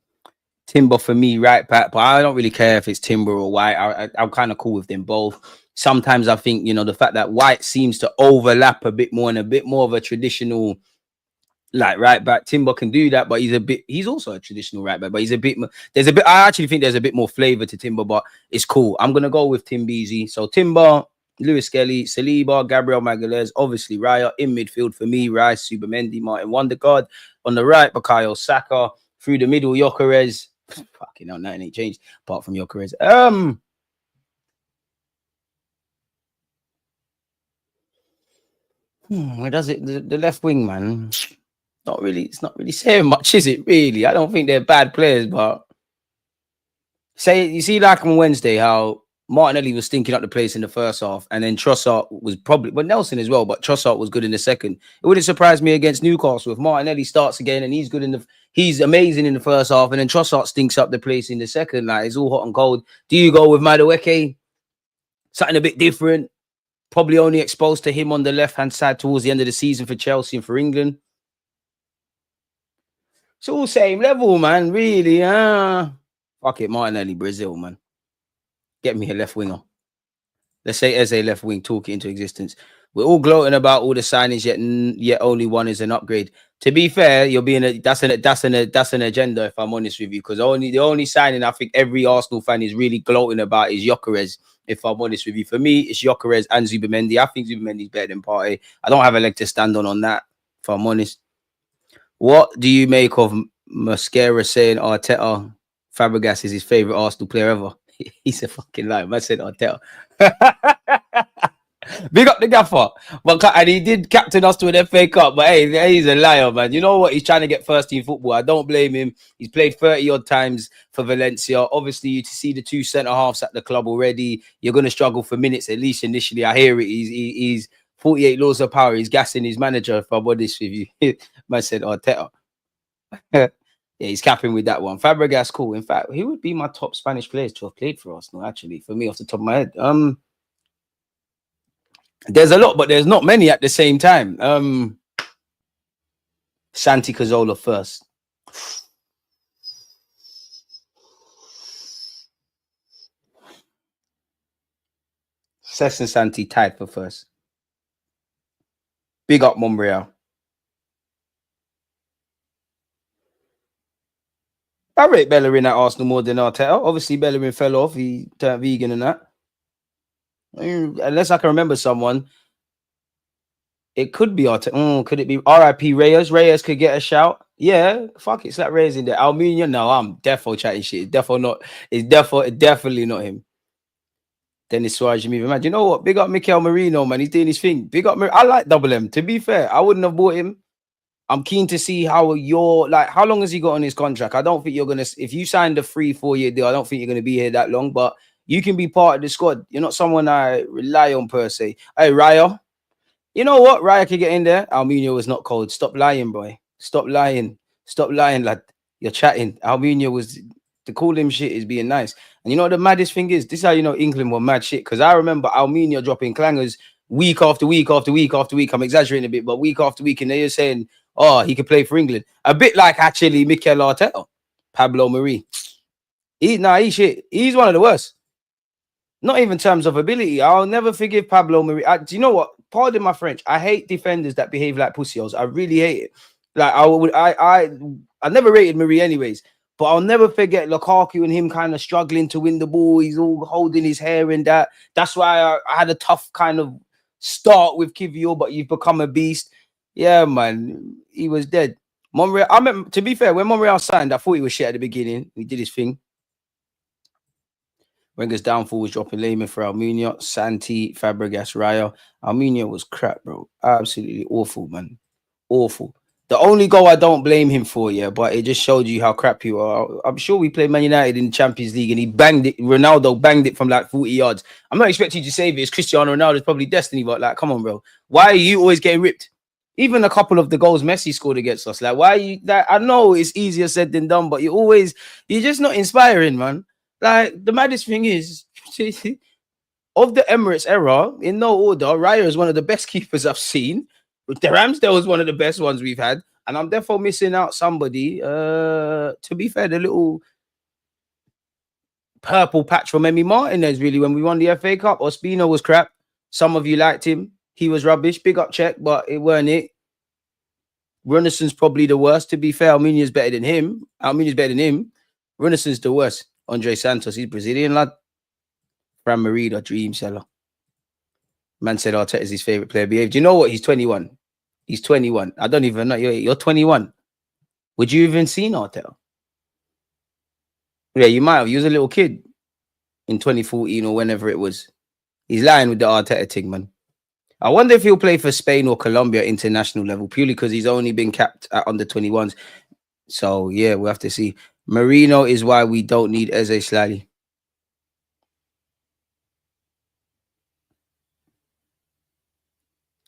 Timber for me, right back. But I don't really care if it's Timber or White. I'm kind of cool with them both. Sometimes I think, you know, the fact that White seems to overlap a bit more and a bit more of a traditional like right back. Timber can do that, but he's also a traditional right back, but I actually think there's a bit more flavor to Timber, but it's cool. I'm going to go with Tim Beasy. So Timber, Lewis Kelly, Saliba, Gabriel Magalhaes, obviously Raya in midfield for me, Rice, Zubimendi, Martin Wondergaard. On the right, Bukayo Saka. Through the middle, Gyökeres. Fucking hell, nothing ain't changed apart from Gyökeres. Where does it? The left wing, man. It's not really saying much, is it? Really, I don't think they're bad players, but you see, like on Wednesday, how Martinelli was stinking up the place in the first half, and then Trossard was but Nelson as well, but Trossard was good in the second. It wouldn't surprise me against Newcastle if Martinelli starts again and he's amazing in the first half, and then Trossard stinks up the place in the second. Like, it's all hot and cold. Do you go with Madueke? Something a bit different. Probably only exposed to him on the left-hand side towards the end of the season for Chelsea and for England. It's all same level, man. Really, fuck it, Martinelli, Brazil, man. Get me a left winger. Let's say Eze left wing, talk it into existence. We're all gloating about all the signings, yet only one is an upgrade. To be fair, that's an agenda, if I'm honest with you, because the only signing I think every Arsenal fan is really gloating about is Gyökeres. If I'm honest with you, for me, it's Gyökeres and Zubimendi. I think Zubimendi is better than Partey. I don't have a leg to stand on that, if I'm honest. What do you make of Mascara saying Arteta Fabregas is his favorite Arsenal player ever? He's a fucking liar. I said Arteta. Big up the gaffer. And he did captain us to an FA Cup. But hey, he's a liar, man. You know what? He's trying to get first team football. I don't blame him. He's played 30 odd times for Valencia. Obviously, you see the two centre halves at the club already. You're going to struggle for minutes, at least initially. I hear it. He's 48 laws of power. He's gassing his manager, if I'm honest with you. Man said Arteta. Yeah, he's capping with that one. Fabregas, cool. In fact, he would be my top Spanish players to have played for Arsenal, actually, for me, off the top of my head. There's a lot, but there's not many at the same time. Santi Cazorla first. Cesc and Santi tied for first. Big up Monreal. I rate Bellerin at Arsenal more than Arteta. Obviously, Bellerin fell off. He turned vegan and that. Unless I can remember someone. It could be Arteta. Could it be RIP Reyes? Reyes could get a shout. Yeah, fuck it. Slap Reyes in there. Almunia, no, I'm defo chatting shit. It's defo not. It's definitely not him. Dennis Suarez, man. You know what? Big up Mikel Merino, man. He's doing his thing. Big up. I like Double M. To be fair, I wouldn't have bought him. I'm keen to see how how long has he got on his contract? I don't think you're gonna. If you signed a 3-4 year deal, I don't think you're gonna be here that long. But you can be part of the squad. You're not someone I rely on per se. Hey, Raya. You know what? Raya could get in there. Almunia was not cold. Stop lying, boy. Stop lying. Stop lying, lad. You're chatting. Almunia was, to call him shit is being nice. And you know what the maddest thing is? This is how you know England were mad shit. Because I remember Almunia dropping clangers week after week after week after week. I'm exaggerating a bit, but week after week. And they're saying, oh, he could play for England. A bit like actually Mikel Arteta. Pablo Mari. He's shit. He's one of the worst. Not even in terms of ability. I'll never forgive Pablo Mari. Do you know what? Pardon my French. I hate defenders that behave like pussios. I really hate it. Like I never rated Mari anyways, but I'll never forget Lukaku and him kind of struggling to win the ball. He's all holding his hair and that. That's why I had a tough kind of start with Kivior, but you've become a beast. Yeah, man. He was dead. Monreal. I mean, to be fair, when Monreal signed, I thought he was shit at the beginning. He did his thing. Wenger's downfall was dropping Lehman for Almunia, Santi, Fabregas, Raya. Almunia was crap, bro. Absolutely awful, man. Awful. The only goal I don't blame him for, yeah, but it just showed you how crap you are. I'm sure we played Man United in the Champions League and he banged it. Ronaldo banged it from like 40 yards. I'm not expecting you to save it. It's Cristiano Ronaldo's probably destiny, but like, come on, bro. Why are you always getting ripped? Even a couple of the goals Messi scored against us. Like, why are you that? I know it's easier said than done, but you're just not inspiring, man. Like, the maddest thing is, of the Emirates era, in no order, Raya is one of the best keepers I've seen. The Ramsdale was one of the best ones we've had. And I'm therefore missing out somebody. To be fair, the little purple patch from Emi Martinez, really, when we won the FA Cup. Ospina was crap. Some of you liked him. He was rubbish. Big up check, but it weren't it. Runnisson's probably the worst. To be fair, Almunia's better than him. Runnisson's the worst. Andre Santos, he's Brazilian, lad. Fran Merida, dream seller. Man said Arteta is his favourite player. Behave. Do you know what? He's 21. He's 21. I don't even know. You're 21. Would you even seen Arteta? Yeah, you might have. You was a little kid in 2014 or whenever it was. He's lying with the Arteta thing, man. I wonder if he'll play for Spain or Colombia international level, purely because he's only been capped at under 21s. So, yeah, we'll have to see. Marino is why we don't need Eze slightly.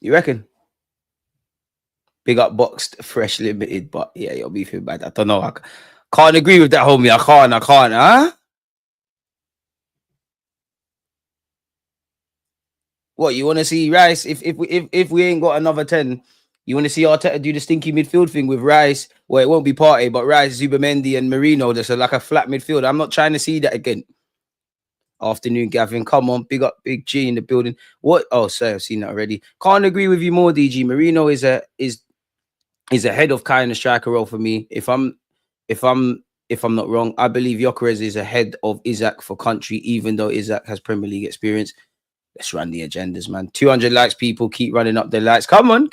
You reckon? Big up Boxed Fresh Limited, but yeah, you're beefing bad. I don't know. I can't agree with that, homie. I can't, huh? What, you want to see Rice? If we ain't got another 10, you want to see Arteta do the stinky midfield thing with Rice? Well, it won't be Partey, but Rice, Zubimendi, and Marino. Just like a flat midfield. I'm not trying to see that again. Afternoon, Gavin. Come on, big up, Big G in the building. What? Oh, sorry, I've seen that already. Can't agree with you more, DG. Marino is a head of kind of striker role for me. If I'm not wrong, I believe Gyökeres is ahead of Isaac for country, even though Isaac has Premier League experience. Let's run the agendas, man. 200 likes, people keep running up their likes. Come on.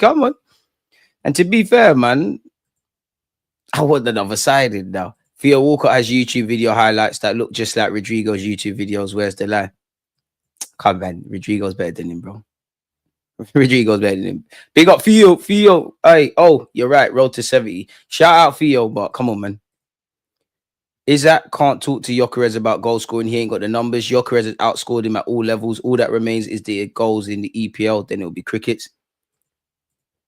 And to be fair, man, I want another sided now. Theo Walcott has YouTube video highlights that look just like Rodrigo's YouTube videos. Where's the lie? Come on, Rodrigo's better than him, bro. Rodrigo's better than him. Big up Theo. Hey, oh, you're right. Road to 70. Shout out Theo, but come on, man. Isaac can't talk to Gyökeres about goal scoring. He ain't got the numbers. Gyökeres has outscored him at all levels. All that remains is the goals in the EPL. Then it'll be crickets.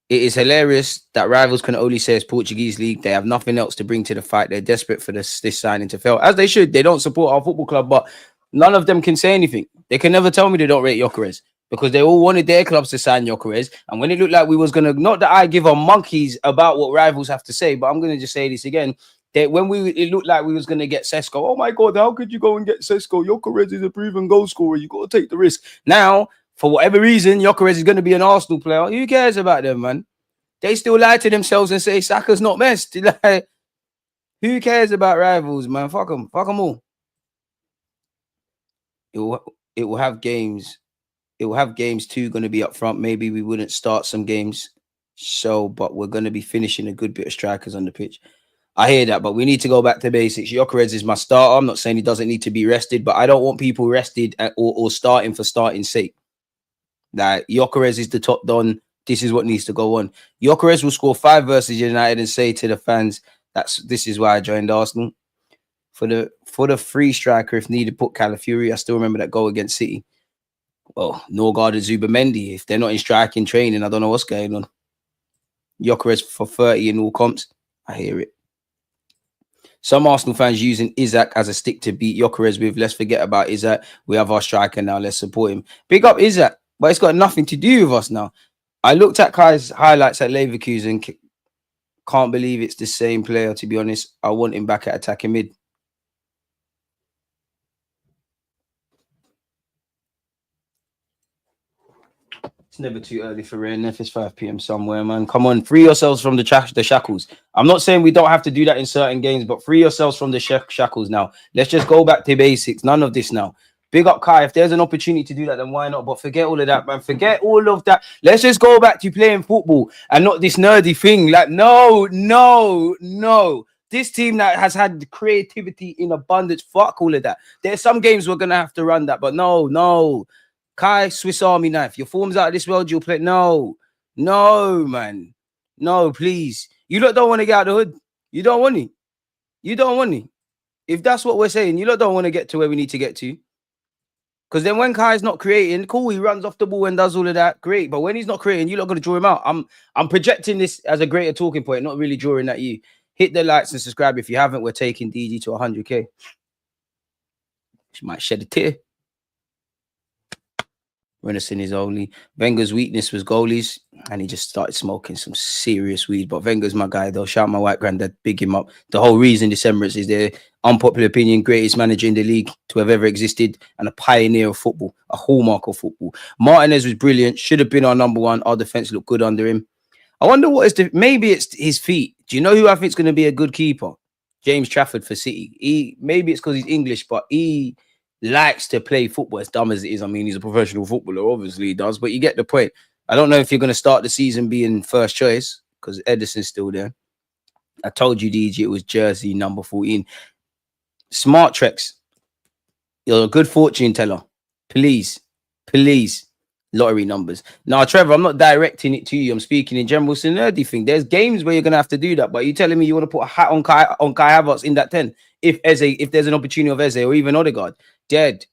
It is hilarious that rivals can only say it's Portuguese league. They have nothing else to bring to the fight. They're desperate for this signing to fail, as they should. They don't support our football club, but none of them can say anything. They can never tell me they don't rate Gyökeres because they all wanted their clubs to sign Gyökeres. And when it looked like we was going to, not that I give a monkeys about what rivals have to say, but I'm going to just say this again. That when it looked like we was going to get Sesko, oh my God, how could you go and get Sesko? Gyökeres is a proven goal scorer. You got to take the risk. Now, for whatever reason, Gyökeres is going to be an Arsenal player. Who cares about them, man? They still lie to themselves and say Saka's not best. Like, who cares about rivals, man? Fuck them. Fuck them all. It will have games. It will have games too going to be up front. Maybe we wouldn't start some games. But we're going to be finishing a good bit of strikers on the pitch. I hear that, but we need to go back to basics. Gyökeres is my starter. I'm not saying he doesn't need to be rested, but I don't want people rested or starting for starting sake. Like, Gyökeres is the top don. This is what needs to go on. Gyökeres will score 5 versus United and say to the fans, this is why I joined Arsenal. For the free striker, if needed, put Calafiori. I still remember that goal against City. Well, Norgard and Zubimendi. If they're not in striking training, I don't know what's going on. Gyökeres for 30 in all comps. I hear it. Some Arsenal fans using Isaac as a stick to beat Gyökeres with. Let's forget about Isaac. We have our striker now. Let's support him. Big up Isaac, but it's got nothing to do with us now. I looked at Kai's highlights at Leverkusen. Can't believe it's the same player, to be honest. I want him back at attacking mid. It's never too early for rain. If it's 5 p.m. somewhere, man. Come on, free yourselves from the shackles. I'm not saying we don't have to do that in certain games, but free yourselves from the shackles now. Let's just go back to basics. None of this now. Big up Kai. If there's an opportunity to do that, then why not? But forget all of that, man. Forget all of that. Let's just go back to playing football and not this nerdy thing. Like, no. This team that has had creativity in abundance, fuck all of that. There's some games we're going to have to run that, but no. Kai, Swiss Army knife. Your form's out of this world, you'll play. No, man. No, please. You lot don't want to get out of the hood. You don't want it. If that's what we're saying, you lot don't want to get to where we need to get to. Because then when Kai's not creating, cool, he runs off the ball and does all of that. Great. But when he's not creating, you're not going to draw him out. I'm projecting this as a greater talking point, not really drawing at you. Hit the likes and subscribe. If you haven't, we're taking DG to 100K. She might shed a tear. Renison is only. Wenger's weakness was goalies, and he just started smoking some serious weed. But Wenger's my guy, though. Shout out my white granddad, big him up. The whole reason this Emirates is their unpopular opinion, greatest manager in the league to have ever existed, and a pioneer of football, a hallmark of football. Martinez was brilliant, should have been our number one. Our defense looked good under him. I wonder what is maybe it's his feet. Do you know who I think is going to be a good keeper? James Trafford for City. Maybe it's because he's English, but he likes to play football, as dumb as it is. I mean, he's a professional footballer, obviously he does, but you get the point. I don't know if you're going to start the season being first choice because Edison's still there. I told you, DG, it was jersey number 14. Smart Treks, you're a good fortune teller. Please. Lottery numbers. Now, Trevor, I'm not directing it to you. I'm speaking in general. It's a nerdy thing. There's games where you're going to have to do that, but you're telling me you want to put a hat on Kai Havertz in that 10 if there's an opportunity of Eze or even Ødegaard. Dead.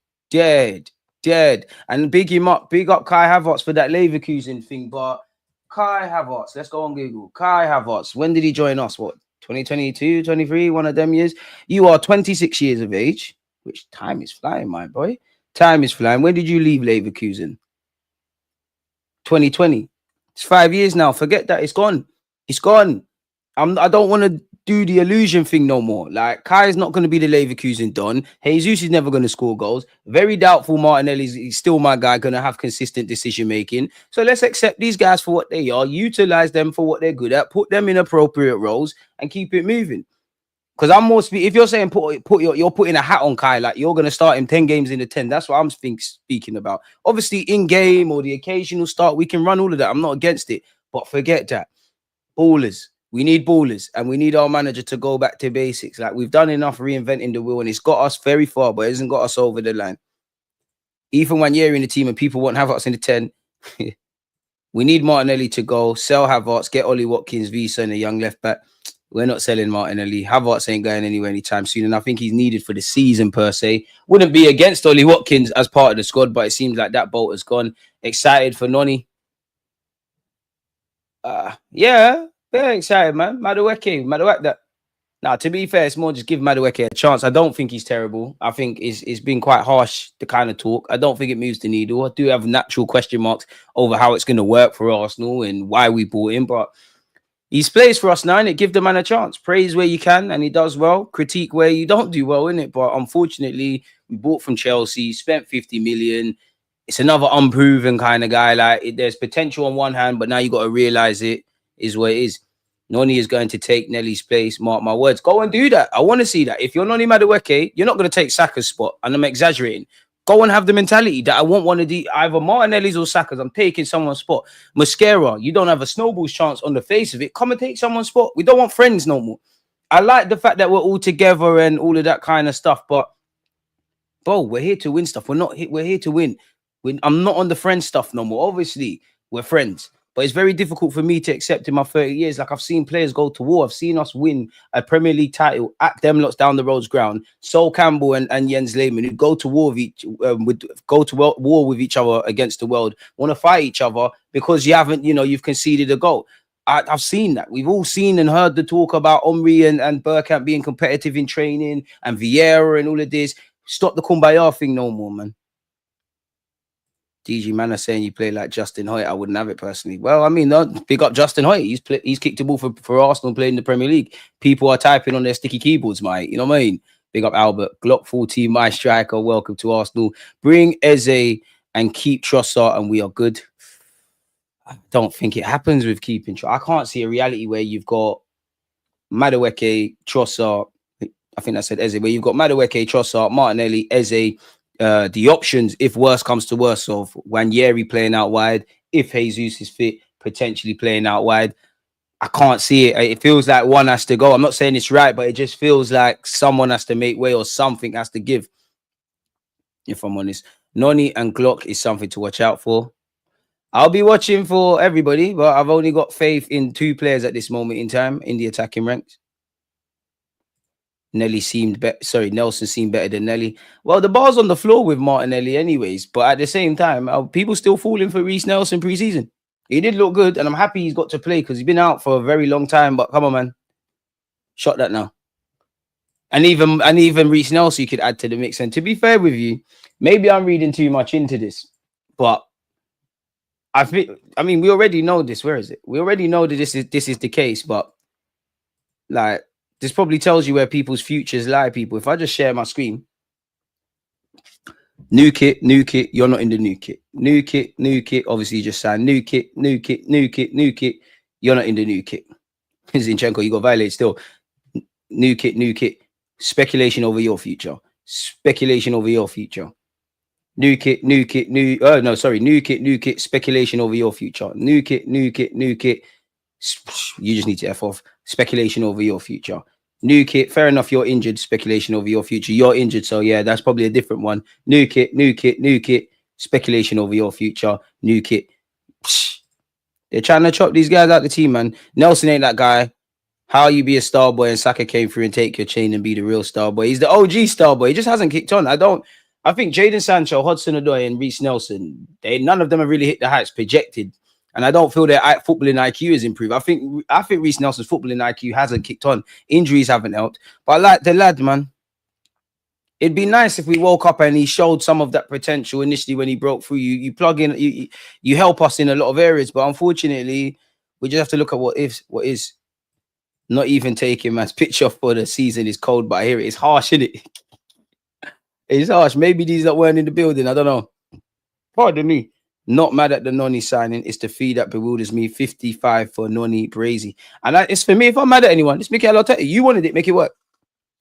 And big up Kai Havertz for that Leverkusen thing. But Kai Havertz, let's go on Google. Kai Havertz, when did he join us? What, 2022, 23, one of them years? You are 26 years of age, which time is flying, my boy. Time is flying. When did you leave Leverkusen? 2020. It's 5 years now. Forget that. It's gone. I don't want to do the illusion thing no more. Like, Kai is not going to be the Leverkusen Don. Jesus is never going to score goals. Very doubtful Martinelli's still my guy, going to have consistent decision making. So let's accept these guys for what they are, utilize them for what they're good at, put them in appropriate roles, and keep it moving. Because I'm more if you're saying you're putting a hat on Kai, like you're going to start him 10 games in the 10. That's what I'm speaking about. Obviously, in game or the occasional start, we can run all of that. I'm not against it, but forget that. Ballers. We need ballers, and we need our manager to go back to basics. Like, we've done enough reinventing the wheel, and it's got us very far, but it hasn't got us over the line. Even when you're in the team and people won't have us in the 10, We need Martinelli to go. Sell Havertz. Get Ollie Watkins, Visa, and a young left back. We're not selling Martinelli. Havertz ain't going anywhere anytime soon, and I think he's needed for the season per se. Wouldn't be against Ollie Watkins as part of the squad, but it seems like that boat has gone. Excited for Noni. Yeah, very excited, man. Madueke, that. Now, to be fair, it's more just give Madueke a chance. I don't think he's terrible. I think it's been quite harsh, the kind of talk. I don't think it moves the needle. I do have natural question marks over how it's going to work for Arsenal and why we bought him, but he's plays for us now, innit? Give the man a chance. Praise where you can, and he does well. Critique where you don't do well, innit? But unfortunately, we bought from Chelsea, spent 50 million. It's another unproven kind of guy. Like, there's potential on one hand, but now you got to realize it is what it is. Noni is going to take Nelly's place. Mark my words. Go and do that. I want to see that. If you're Noni Madueke, you're not going to take Saka's spot. And I'm exaggerating. Go and have the mentality that I want one of the either Martinelli's or Saka's. I'm taking someone's spot. Mascara, you don't have a snowball's chance on the face of it. Come and take someone's spot. We don't want friends no more. I like the fact that we're all together and all of that kind of stuff. But, bro, we're here to win stuff. We're here to win. I'm not on the friend stuff no more. Obviously, we're friends. But it's very difficult for me to accept in my 30 years. Like, I've seen players go to war. I've seen us win a Premier League title at them lots down the road's ground. Sol Campbell and Jens Lehmann, who go to war with each other against the world, want to fight each other because you haven't, you've conceded a goal. I've seen that. We've all seen and heard the talk about Omri and Bergkamp being competitive in training and Vieira and all of this. Stop the kumbaya thing no more, man. DG man are saying you play like Justin Hoyte. I wouldn't have it personally. Well, I mean, big up Justin Hoyte. He's kicked the ball for Arsenal playing in the Premier League. People are typing on their sticky keyboards, mate. You know what I mean? Big up Albert. Glock 14, my striker. Welcome to Arsenal. Bring Eze and keep Trossard and we are good. I don't think it happens with keeping Trossard. I can't see a reality where you've got Madueke, Trossard. I think I said Eze. Where you've got Madueke, Trossard, Martinelli, Eze. The options, if worse comes to worse, of Wanyeri playing out wide, if Jesus is fit, potentially playing out wide. I can't see it. It feels like one has to go. I'm not saying it's right, but it just feels like someone has to make way or something has to give. If I'm honest, Noni and Glock is something to watch out for. I'll be watching for everybody, but I've only got faith in 2 players at this moment in time in the attacking ranks. Nelson seemed better than Nelly. Well, the bar's on the floor with Martinelli anyways, but at the same time, people still falling for Reece Nelson pre-season. He did look good, and I'm happy he's got to play because he's been out for a very long time, but come on, man. Shot that now. And even Reece Nelson you could add to the mix. And to be fair with you, maybe I'm reading too much into this, but I mean, we already know this. Where is it? We already know that this is the case, but like, this probably tells you where people's futures lie, people. If I just share my screen, new kit, you're not in the new kit. New kit, obviously you just signed new kit, you're not in the new kit. Zinchenko, you got violated still. New kit, speculation over your future. Speculation over your future. New kit, new kit, speculation over your future. New kit. You just need to F off. Speculation over your future. New kit, fair enough, you're injured. Speculation over your future. You're injured, so yeah, that's probably a different one. New kit. Speculation over your future. New kit. They're trying to chop these guys out the team, man. Nelson ain't that guy. How you be a star boy and Saka came through and take your chain and be the real star boy. He's the OG star boy. He just hasn't kicked on. I think Jadon Sancho, Hudson-Odoi, and Reece Nelson, none of them have really hit the heights projected. And I don't feel their footballing IQ has improved. I think Reece Nelson's footballing IQ hasn't kicked on. Injuries haven't helped. But I like the lad, man. It'd be nice if we woke up and he showed some of that potential initially when he broke through. You plug in, you help us in a lot of areas. But unfortunately, we just have to look at what is. Not even taking man's picture for the season is cold, but I hear it. It's harsh, isn't it? It's harsh. Maybe these that weren't in the building. I don't know. Pardon me. Not mad at the Noni signing. It's the fee that bewilders me. 55 for Noni Brazy. And it's for me, if I'm mad at anyone, it's Mikel Arteta. You wanted it, make it work.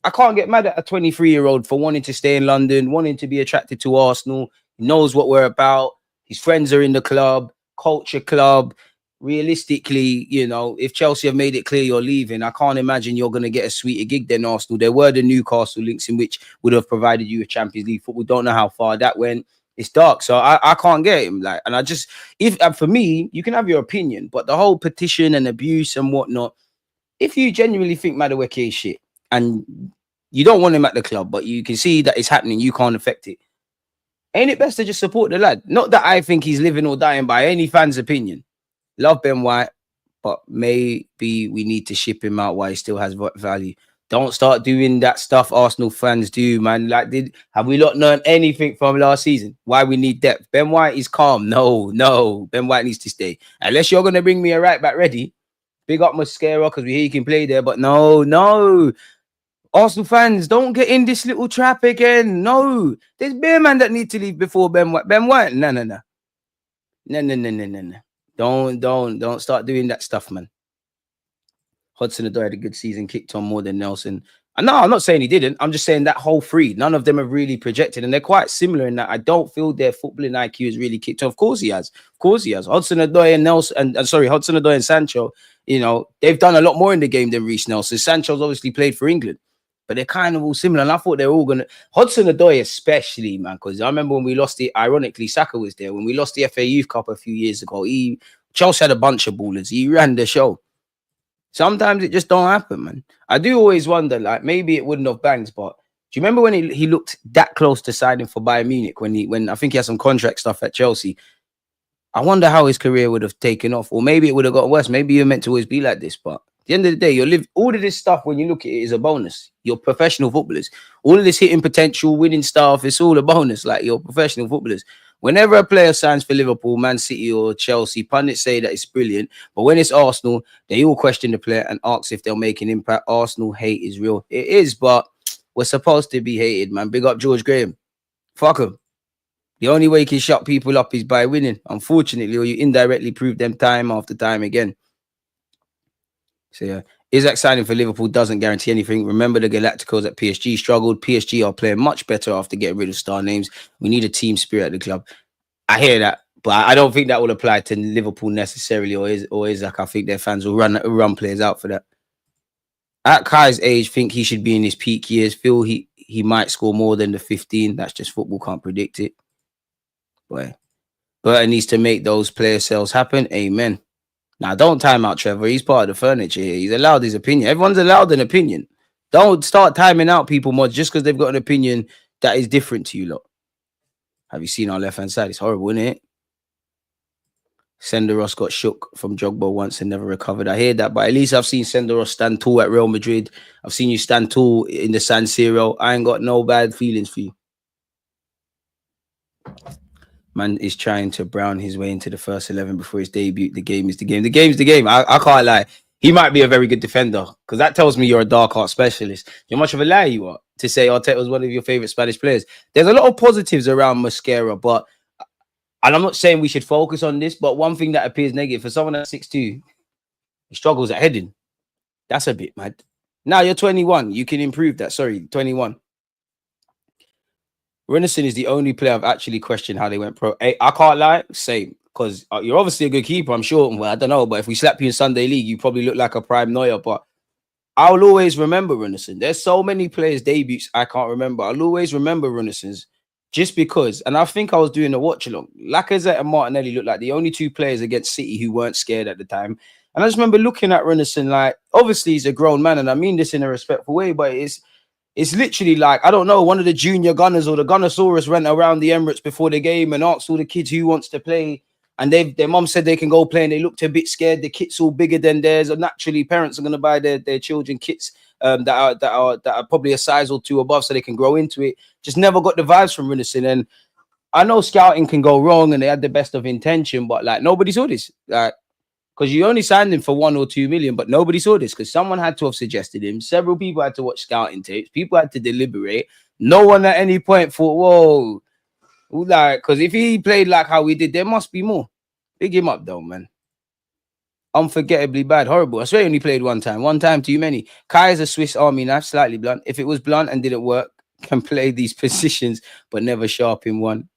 I can't get mad at a 23-year-old for wanting to stay in London, wanting to be attracted to Arsenal. He knows what we're about. His friends are in the club, culture club. Realistically, if Chelsea have made it clear you're leaving, I can't imagine you're going to get a sweeter gig than Arsenal. There were the Newcastle links in which would have provided you with Champions League football. Don't know how far that went. It's dark. So I can't get him. Like, and I just, if for me, you can have your opinion, but the whole petition and abuse and whatnot, if you genuinely think Madueke is shit and you don't want him at the club, but you can see that it's happening, you can't affect it. Ain't it best to just support the lad? Not that I think he's living or dying by any fan's opinion. Love Ben White, but maybe we need to ship him out while he still has value. Don't start doing that stuff Arsenal fans do, man. Like, have we not learned anything from last season? Why we need depth? Ben White is calm. No. Ben White needs to stay. Unless you're going to bring me a right back ready. Big up Mosquera because we hear he can play there. But no. Arsenal fans, don't get in this little trap again. No. There's bare man that need to leave before Ben White. Ben White? No. Don't start doing that stuff, man. Hudson-Odoi had a good season, kicked on more than Nelson. And no, I'm not saying he didn't. I'm just saying that whole three, none of them have really projected. And they're quite similar in that I don't feel their footballing IQ has really kicked on. Of course he has. Hudson-Odoi and Nelson, Hudson-Odoi and Sancho, you know, they've done a lot more in the game than Reece Nelson. Sancho's obviously played for England, but they're kind of all similar. And I thought they're all going to... Hudson-Odoi especially, man, because I remember when we lost it, ironically, Saka was there. When we lost the FA Youth Cup a few years ago, Chelsea had a bunch of ballers. He ran the show. Sometimes it just don't happen, man. I do always wonder, like, maybe it wouldn't have banged, but do you remember when he looked that close to signing for Bayern Munich when I think he had some contract stuff at Chelsea? I wonder how his career would have taken off, or maybe it would have got worse. Maybe you're meant to always be like this, but at the end of the day, all of this stuff, when you look at it, is a bonus. You're professional footballers. All of this hitting potential, winning stuff, it's all a bonus. Like, you're professional footballers. Whenever a player signs for Liverpool, Man City or Chelsea, pundits say that it's brilliant. But when it's Arsenal, they all question the player and ask if they'll make an impact. Arsenal hate is real. It is, but we're supposed to be hated, man. Big up George Graham. Fuck him. The only way you can shut people up is by winning, unfortunately, or you indirectly prove them time after time again. So, yeah. Isaac signing for Liverpool doesn't guarantee anything. Remember, the Galacticos at PSG struggled. PSG are playing much better after getting rid of star names. We need a team spirit at the club. I hear that, but I don't think that will apply to Liverpool necessarily, or Isaac. I think their fans will run players out for that. At Kai's age, think he should be in his peak years. Feel he might score more than the 15. That's just football, can't predict it. Boy, Burton needs to make those player sales happen. Amen. Now, don't time out Trevor. He's part of the furniture here. He's allowed his opinion. Everyone's allowed an opinion. Don't start timing out people more just because they've got an opinion that is different to you lot. Have you seen our left-hand side? It's horrible, isn't it? Senderos got shook from Drogba once and never recovered. I hear that, but at least I've seen Senderos stand tall at Real Madrid. I've seen you stand tall in the San Siro. I ain't got no bad feelings for you. Man is trying to brown his way into the first 11 before his debut. The game is the game. The game's the game. I can't lie. He might be a very good defender because that tells me you're a dark art specialist. You're much of a liar you are to say Arteta was one of your favorite Spanish players. There's a lot of positives around Mosquera, but and I'm not saying we should focus on this, but one thing that appears negative for someone at 6'2", he struggles at heading. That's a bit mad. Now you're 21. You can improve that. Sorry, 21. Renison is the only player I've actually questioned how they went pro. Hey, I can't lie, same. Because you're obviously a good keeper, I'm sure. Well, I don't know, but if we slap you in Sunday League, you probably look like a prime Neuer. But I'll always remember Renison. There's so many players' debuts I can't remember. I'll always remember Renison's just because. And I think I was doing a watch-along. Lacazette and Martinelli looked like the only two players against City who weren't scared at the time. And I just remember looking at Renison like, obviously he's a grown man, and I mean this in a respectful way, but it's literally like, I don't know, one of the junior gunners or the Gunnosaurus went around the Emirates before the game and asked all the kids who wants to play. And their mom said they can go play and they looked a bit scared. The kit's all bigger than theirs. And naturally, parents are going to buy their children kits that are probably a size or two above so they can grow into it. Just never got the vibes from Renison. And I know scouting can go wrong and they had the best of intention, but like nobody saw this. Like, because you only signed him for 1 or 2 million, but nobody saw this because someone had to have suggested him. Several people had to watch scouting tapes. People had to deliberate. No one at any point thought, whoa. Like, because if he played like how we did, there must be more. Big him up, though, man. Unforgettably bad. Horrible. I swear he only played one time. One time too many. Kai is a Swiss Army knife, slightly blunt. If it was blunt and didn't work, can play these positions, but never sharp in one.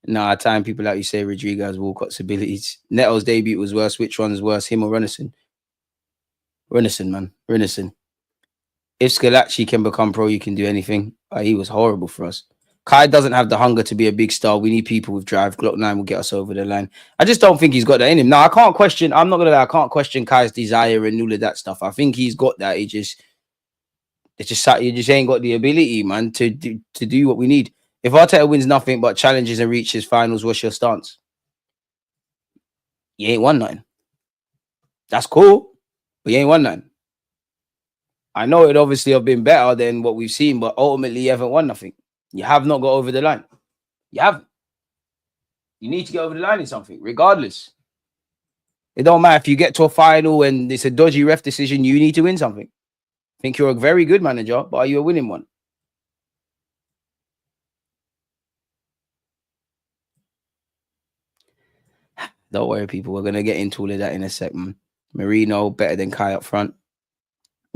Nah, time people like you say Rodriguez, Walcott's abilities. Neto's debut was worse. Which one's worse, him or Renison? Renison, man. Renison. If Scalacci can become pro, you can do anything. He was horrible for us. Kai doesn't have the hunger to be a big star. We need people with drive. Glock 9 will get us over the line. I just don't think he's got that in him. Now, I can't question, I'm not going to lie, I can't question Kai's desire and all of that stuff. I think he's got that. You just ain't got the ability, man, to do what we need. If Arteta wins nothing but challenges and reaches finals, what's your stance? You ain't won nothing. That's cool, but you ain't won nothing. I know it obviously have been better than what we've seen, but ultimately you haven't won nothing. You have not got over the line. You haven't. You need to get over the line in something, regardless. It don't matter if you get to a final and it's a dodgy ref decision, you need to win something. I think you're a very good manager, but are you a winning one? Don't worry, people. We're going to get into all of that in a second. Marino, better than Kai up front.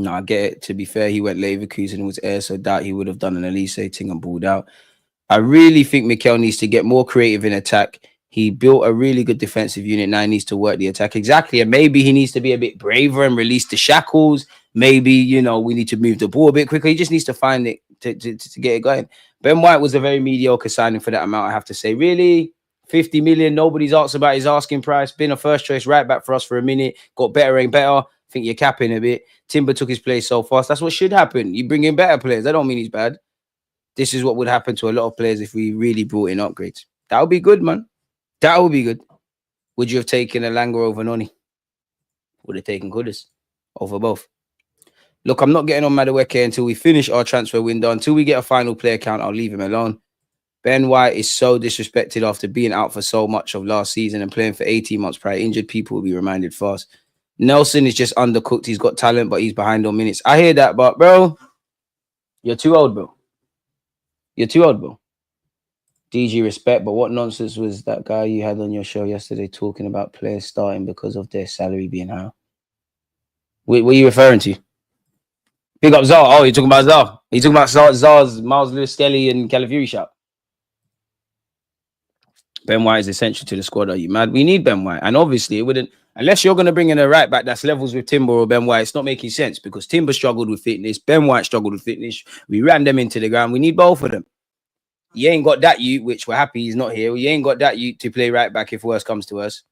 No, I get it. To be fair, he went Leverkusen and was air, so doubt he would have done an Elise thing and balled out. I really think Mikel needs to get more creative in attack. He built a really good defensive unit. Now he needs to work the attack. Exactly. And maybe he needs to be a bit braver and release the shackles. Maybe, you know, we need to move the ball a bit quicker. He just needs to find it to get it going. Ben White was a very mediocre signing for that amount, I have to say. Really? 50 million. Nobody's asked about his asking price. Been a first choice right back for us for a minute. Got better and better. I think you're capping a bit. Timber took his place so fast. That's what should happen. You bring in better players. That don't mean he's bad. This is what would happen to a lot of players if we really brought in upgrades. That would be good, man. That would be good. Would you have taken Elanga over Noni? Would have taken Kudus over both. Look, I'm not getting on Madueke until we finish our transfer window. Until we get a final player count, I'll leave him alone. Ben White is so disrespected after being out for so much of last season and playing for 18 months prior. Injured people will be reminded fast. Nelson is just undercooked. He's got talent, but he's behind on minutes. I hear that, but bro, you're too old, bro. You're too old, bro. DG respect, but what nonsense was that guy you had on your show yesterday talking about players starting because of their salary being high? What are you referring to? Big up Zar. Oh, you're talking about Zar. You're talking about Zar's Miles Lewis Skelly and Calafiori shot. Ben White is essential to the squad. Are you mad? We need Ben White. And obviously, it wouldn't, unless you're going to bring in a right back that's levels with Timber or Ben White, it's not making sense because Timber struggled with fitness. Ben White struggled with fitness. We ran them into the ground. We need both of them. You ain't got that you, which we're happy he's not here. You ain't got that you to play right back if worse comes to us.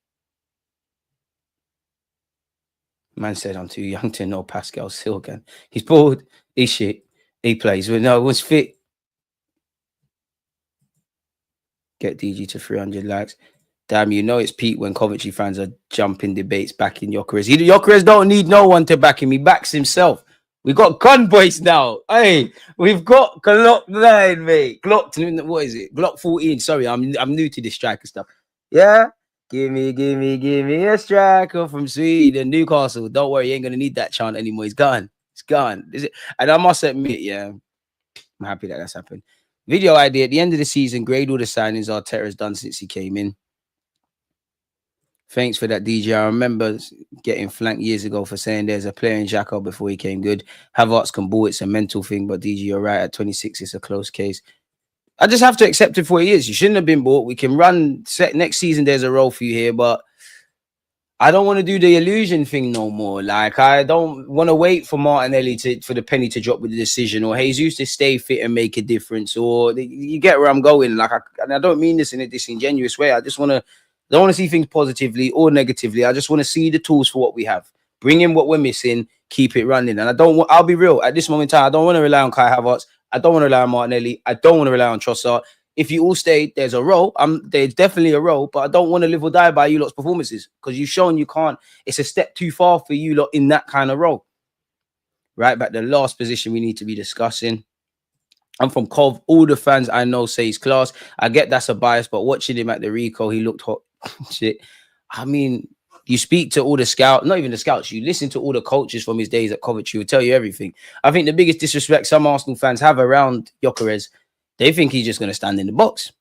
Man said I'm too young to know Pascal Silgan. He's bored. He's shit. He plays. But no, it was fit. Get DG to 300 likes. Damn, you know it's Pete when Coventry fans are jumping debates backing Gyökeres. Gyökeres don't need no one to back him. He backs himself. We got gun boys now. Hey, we've got Glock 9, mate. What is it? Glock 14. Sorry, I'm new to this striker stuff. Yeah? Give me a striker from Sweden, Newcastle. Don't worry, you ain't gonna need that chant anymore. He's gone. It's gone. Is it? And I must admit, yeah, I'm happy that that's happened. Video idea at the end of the season, grade all the signings Arteta's done since he came in. Thanks for that, DJ. I remember getting flanked years ago for saying there's a player in Xhaka before he came good. Havertz can ball, it's a mental thing, but DG, you're right. At 26, it's a close case. I just have to accept it for what he is. You shouldn't have been bought. We can run next season. There's a role for you here, but I don't want to do the illusion thing no more. Like, I don't want to wait for Martinelli for the penny to drop with the decision, or Jesus to stay fit and make a difference, or you get where I'm going. Like, and I don't mean this in a disingenuous way. I just want to. I don't want to see things positively or negatively. I just want to see the tools for what we have. Bring in what we're missing, keep it running. And I'll be real, at this moment in time, I don't want to rely on Kai Havertz. I don't want to rely on Martinelli. I don't want to rely on Trossard. If you all stay, there's a role. There's definitely a role, but I don't want to live or die by you lot's performances because you've shown you can't. It's a step too far for you lot in that kind of role. Right back, the last position we need to be discussing. I'm from Cov. All the fans I know say he's class. I get that's a bias, but watching him at the Rico, he looked hot. Shit. I mean, you speak to all the scouts, not even the scouts, you listen to all the coaches from his days at Coventry will tell you everything. I think the biggest disrespect some Arsenal fans have around Gyökeres, they think he's just going to stand in the box.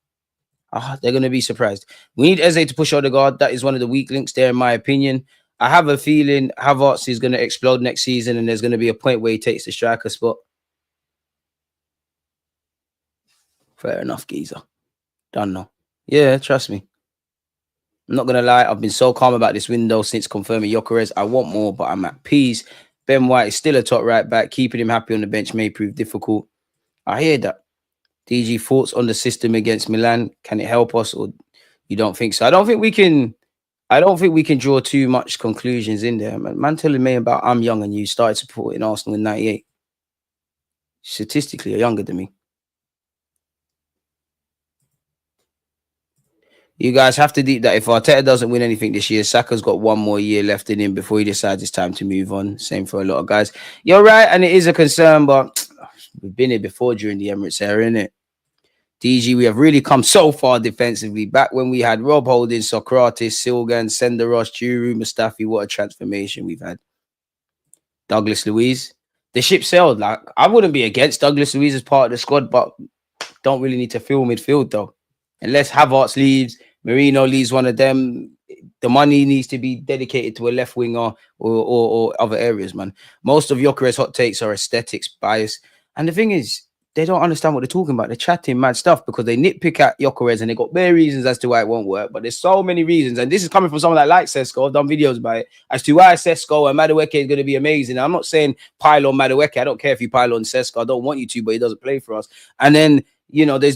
They're going to be surprised. We need Eze to push Ødegaard. That is one of the weak links there, in my opinion. I have a feeling Havertz is going to explode next season and there's going to be a point where he takes the striker spot. Fair enough, geezer. Don't know. Yeah, trust me. I'm not going to lie. I've been so calm about this window since confirming Gyökeres. I want more, but I'm at peace. Ben White is still a top right back. Keeping him happy on the bench may prove difficult. I hear that. DG, thoughts on the system against Milan? Can it help us, or you don't think so? I don't think we can draw too much conclusions in there, man. Man telling me about I'm young and you started supporting Arsenal in '98. Statistically, you're younger than me. You guys have to deep that if Arteta doesn't win anything this year, Saka's got one more year left in him before he decides it's time to move on. Same for a lot of guys. You're right, and it is a concern, but we've been here before during the Emirates era, innit? DG, we have really come so far defensively. Back when we had Rob Holding, Socrates, Silgan, Senderos, Juru, Mustafi, what a transformation we've had. Douglas Luiz, the ship sailed. Like, I wouldn't be against Douglas Luiz as part of the squad, but don't really need to fill midfield though. Unless Havertz leaves, Marino leaves one of them, the money needs to be dedicated to a left winger or other areas, man. Most of Gyökeres' hot takes are aesthetics bias. And the thing is, they don't understand what they're talking about. They're chatting mad stuff because they nitpick at Gyökeres and they got bare reasons as to why it won't work. But there's so many reasons. And this is coming from someone that likes Sesko. I've done videos about it as to why Sesko and Madueke is going to be amazing. I'm not saying pile on Madueke. I don't care if you pile on Sesko. I don't want you to, but he doesn't play for us. And then, you know, there's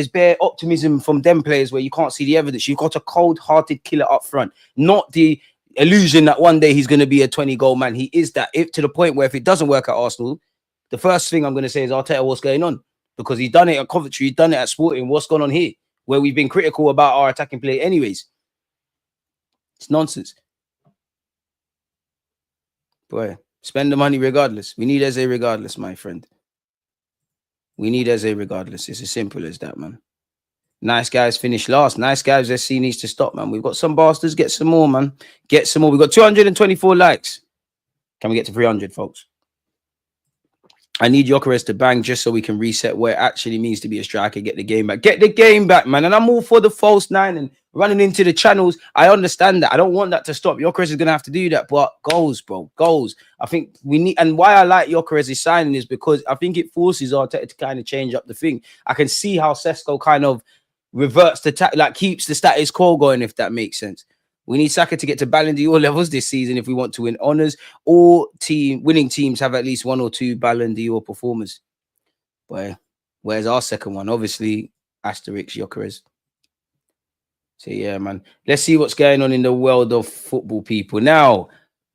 bare optimism from them players where you can't see the evidence. You've got a cold-hearted killer up front, not the illusion that one day he's going to be a 20-goal man. He is that, if to the point where if it doesn't work at Arsenal, the first thing I'm going to say is, Arteta, what's going on? Because he's done it at Coventry, he's done it at Sporting. What's going on here? Where we've been critical about our attacking play anyways. It's nonsense. Boy, spend the money regardless. We need Eze regardless, my friend. We need Eze regardless. It's as simple as that, man. Nice guys finish last. Nice guys SC needs to stop, man. We've got some bastards. Get some more, man. Get some more. We've got 224 likes. Can we get to 300, folks? I need Gyökeres to bang just so we can reset what it actually means to be a striker. Get the game back. Get the game back, man. And I'm all for the false nine and running into the channels. I understand that. I don't want that to stop. Gyökeres is going to have to do that. But goals, bro. Goals. I think we need... And why I like Gyökeres' signing is because I think it forces Arteta to kind of change up the thing. I can see how Sesko kind of reverts to... like, keeps the status quo going, if that makes sense. We need Saka to get to Ballon d'Or levels this season if we want to win honours. All winning teams have at least 1 or 2 Ballon d'Or performers. But where's our second one? Obviously, asterisk Gyökeres. So yeah, man. Let's see what's going on in the world of football, people. Now,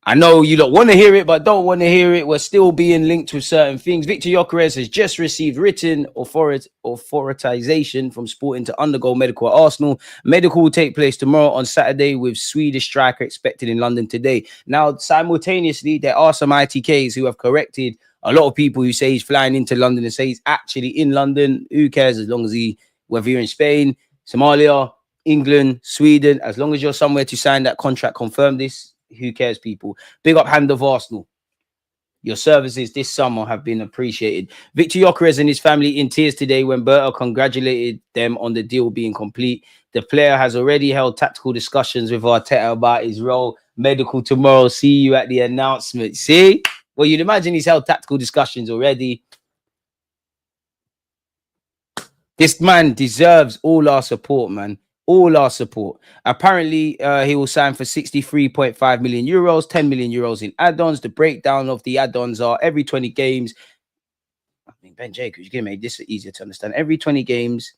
I know you don't want to hear it, but don't want to hear it. We're still being linked with certain things. Viktor Gyökeres has just received written authorization from Sporting to undergo medical at Arsenal. Medical will take place tomorrow on Saturday, with Swedish striker expected in London today. Now, simultaneously, there are some ITKs who have corrected a lot of people who say he's flying into London and say he's actually in London. Who cares, as long as whether you're in Spain, Somalia, England, Sweden, as long as you're somewhere to sign that contract, confirm this. Who cares, people? Big up hand of Arsenal. Your services this summer have been appreciated. Viktor Gyökeres and his family in tears today when Berta congratulated them on the deal being complete. The player has already held tactical discussions with Arteta about his role. Medical tomorrow. See you at the announcement. See? Well, you'd imagine he's held tactical discussions already. This man deserves all our support, man. All our support. Apparently, he will sign for 63.5 million euros, 10 million euros in add-ons. The breakdown of the add-ons are every 20 games. I mean, Ben Jacobs, you can make this easier to understand. Every 20 games,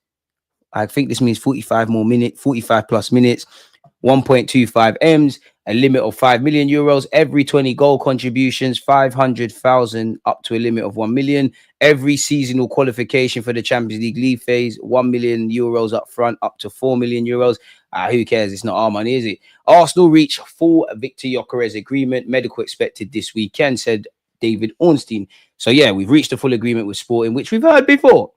I think this means 45 plus minutes, 1.25 M's, a limit of 5 million euros. Every 20 goal contributions, 500,000 up to a limit of 1 million. Every seasonal qualification for the Champions League phase, 1 million euros up front, up to 4 million euros. Who cares? It's not our money, is it? Arsenal reach full Viktor Gyökeres agreement. Medical expected this weekend, said David Ornstein. So yeah, we've reached a full agreement with Sporting, which we've heard before.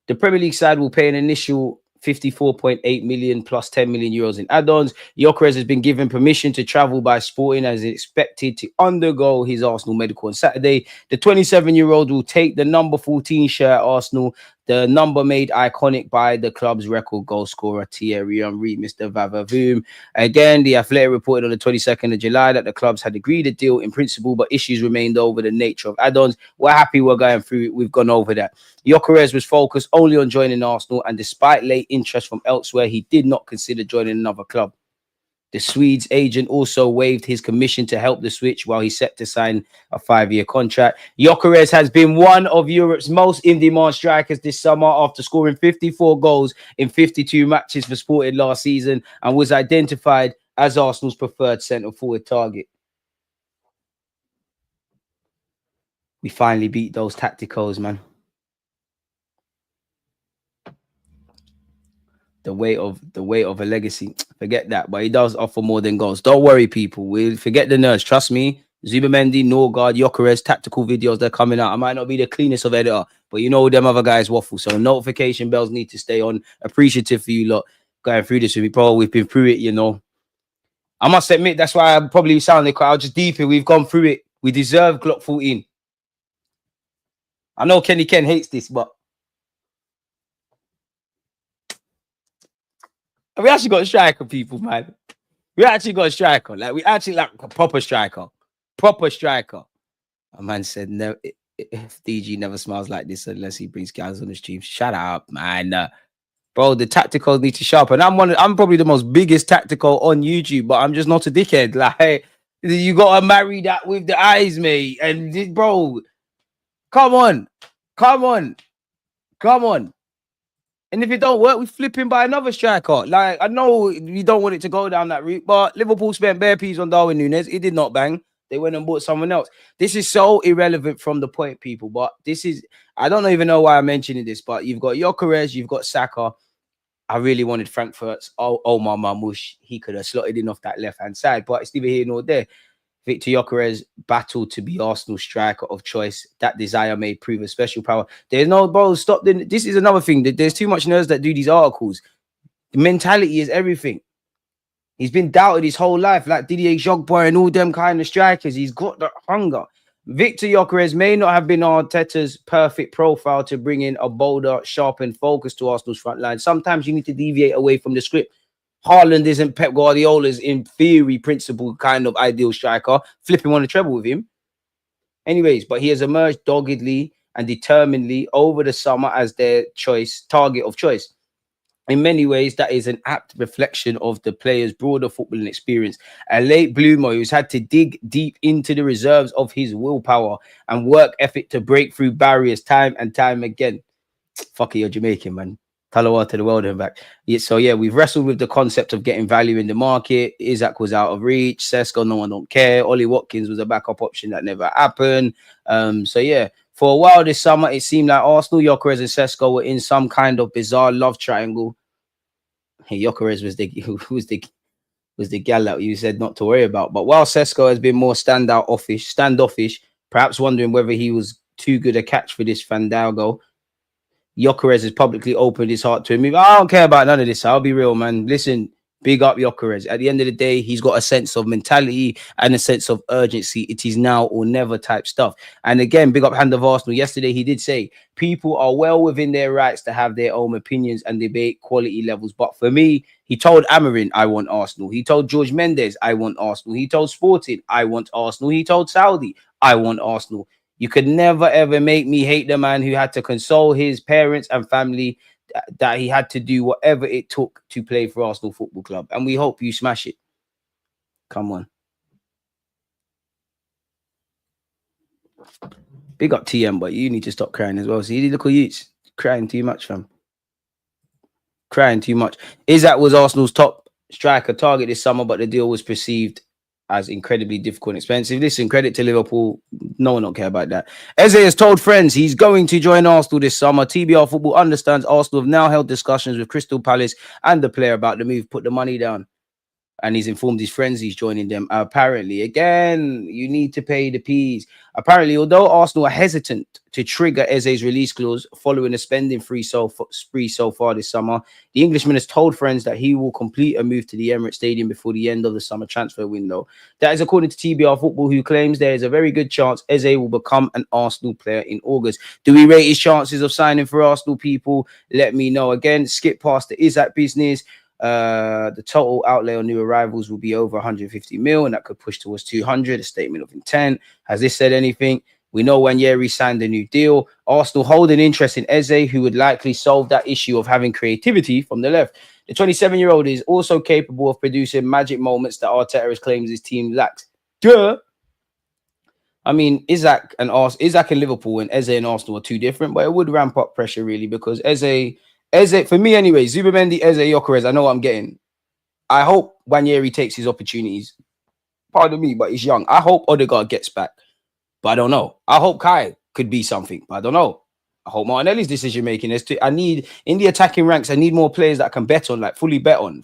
The Premier League side will pay an initial 54.8 million plus 10 million euros in add-ons. Gyökeres has been given permission to travel by Sporting as expected to undergo his Arsenal medical on Saturday. The 27-year-old will take the number 14 shirt at Arsenal, the number made iconic by the club's record goal scorer Thierry Henry, Mr. Vavavoom. Again, the Athletic reported on the 22nd of July that the clubs had agreed a deal in principle, but issues remained over the nature of add-ons. We're happy we're going through it. We've gone over that. Gyökeres was focused only on joining Arsenal, and despite late interest from elsewhere, he did not consider joining another club. The Swede's agent also waived his commission to help the switch while he's set to sign a 5-year contract. Gyökeres has been one of Europe's most in-demand strikers this summer after scoring 54 goals in 52 matches for Sporting last season and was identified as Arsenal's preferred centre-forward target. We finally beat those tacticals, man. The weight of a legacy. Forget that, but he does offer more than goals. Don't worry, people. We'll forget the nerds. Trust me. Zubimendi, Norgard, Gyökeres, tactical videos, they're coming out. I might not be the cleanest of editor, but you know them other guys waffle. So notification bells need to stay on. Appreciative for you lot going through this with me, bro. We've been through it, you know. I must admit, that's why I probably sounded quite. I'll just deep it. We've gone through it. We deserve Glock 14. I know Kenny Ken hates this, but we actually got a striker, people, man. We actually got a striker. Like, we actually like a proper striker. Proper striker. A man said, no, if DG never smiles like this unless he brings guys on the stream. Shut up, man. Bro, the tacticals need to sharpen. I'm probably the most biggest tactical on YouTube, but I'm just not a dickhead. Like, you gotta marry that with the eyes, mate. And bro, come on. And if it don't work, we flip him by another striker. Like, I know you don't want it to go down that route, but Liverpool spent bare peas on Darwin Núñez. It did not bang. They went and bought someone else. This is so irrelevant from the point, people. But this is, I don't even know why I'm mentioning this, but you've got Gyökeres, you've got Saka. I really wanted Frankfurt's Omar Marmoush. He could have slotted in off that left-hand side, but it's neither here nor there. Viktor Gyökeres battled to be Arsenal's striker of choice. That desire may prove a special power. There's no, bro, stop. This is another thing. There's too much nerds that do these articles. The mentality is everything. He's been doubted his whole life, like Didier Drogba and all them kind of strikers. He's got the hunger. Viktor Gyökeres may not have been Arteta's perfect profile to bring in a bolder, sharpened focus to Arsenal's front line. Sometimes you need to deviate away from the script. Haaland isn't Pep Guardiola's, in theory, principle kind of ideal striker. Flipping on a treble with him. Anyways, but he has emerged doggedly and determinedly over the summer as their target of choice. In many ways, that is an apt reflection of the player's broader footballing experience. A late bloomer who's had to dig deep into the reserves of his willpower and work ethic to break through barriers time and time again. Fuck it, you're Jamaican, man. Talawa to the world and back. Yeah, so yeah, we've wrestled with the concept of getting value in the market. Isaac was out of reach. Sesko, no one don't care. Ollie Watkins was a backup option that never happened. So yeah, for a while this summer, it seemed like Arsenal, Gyökeres, and Sesko were in some kind of bizarre love triangle. Hey, Gyökeres was the gal that you said not to worry about. But while Sesko has been more standoffish, perhaps wondering whether he was too good a catch for this Fandango, Gyökeres has publicly opened his heart to him. I don't care about none of this. I'll be real, man. Listen, big up Gyökeres. At the end of the day, he's got a sense of mentality and a sense of urgency. It is now or never type stuff. And again, big up Hand of Arsenal. Yesterday, he did say people are well within their rights to have their own opinions and debate quality levels. But for me, he told Amarin, I want Arsenal. He told George Mendes, I want Arsenal. He told Sporting, I want Arsenal. He told Saudi, I want Arsenal. You could never, ever make me hate the man who had to console his parents and family, that he had to do whatever it took to play for Arsenal Football Club. And we hope you smash it. Come on. Big up TM, but you need to stop crying as well. See, you look at you crying too much, fam. Crying too much. Isaac was Arsenal's top striker target this summer, but the deal was perceived as incredibly difficult and expensive. Listen, credit to Liverpool. No one don't care about that. Eze has told friends he's going to join Arsenal this summer. TBR Football understands Arsenal have now held discussions with Crystal Palace and the player about the move. Put the money down. And he's informed his friends he's joining them. Apparently, again, you need to pay the P's. Apparently, although Arsenal are hesitant to trigger Eze's release clause following a spending spree so far this summer, the Englishman has told friends that he will complete a move to the Emirates Stadium before the end of the summer transfer window. That is according to TBR Football, who claims there is a very good chance Eze will become an Arsenal player in August. Do we rate his chances of signing for Arsenal, people? Let me know. Again, skip past the Isaac business. The total outlay on new arrivals will be over 150 mil, and that could push towards 200. A statement of intent. Has this said anything? We know Wanyeri signed a new deal. Arsenal hold an interest in Eze, who would likely solve that issue of having creativity from the left. The 27-year-old is also capable of producing magic moments that Arteta claims his team lacks. Duh. I mean, Isaac and Liverpool and Eze and Arsenal are too different, but it would ramp up pressure really because Eze, for me anyway, Zubimendi, Eze, Gyökeres, I know what I'm getting. I hope Wanyeri takes his opportunities. Pardon me, but he's young. I hope Ødegaard gets back, but I don't know. I hope Kai could be something, but I don't know. I hope Martinelli's decision making is I need in the attacking ranks. I need more players that I can bet on, like fully bet on.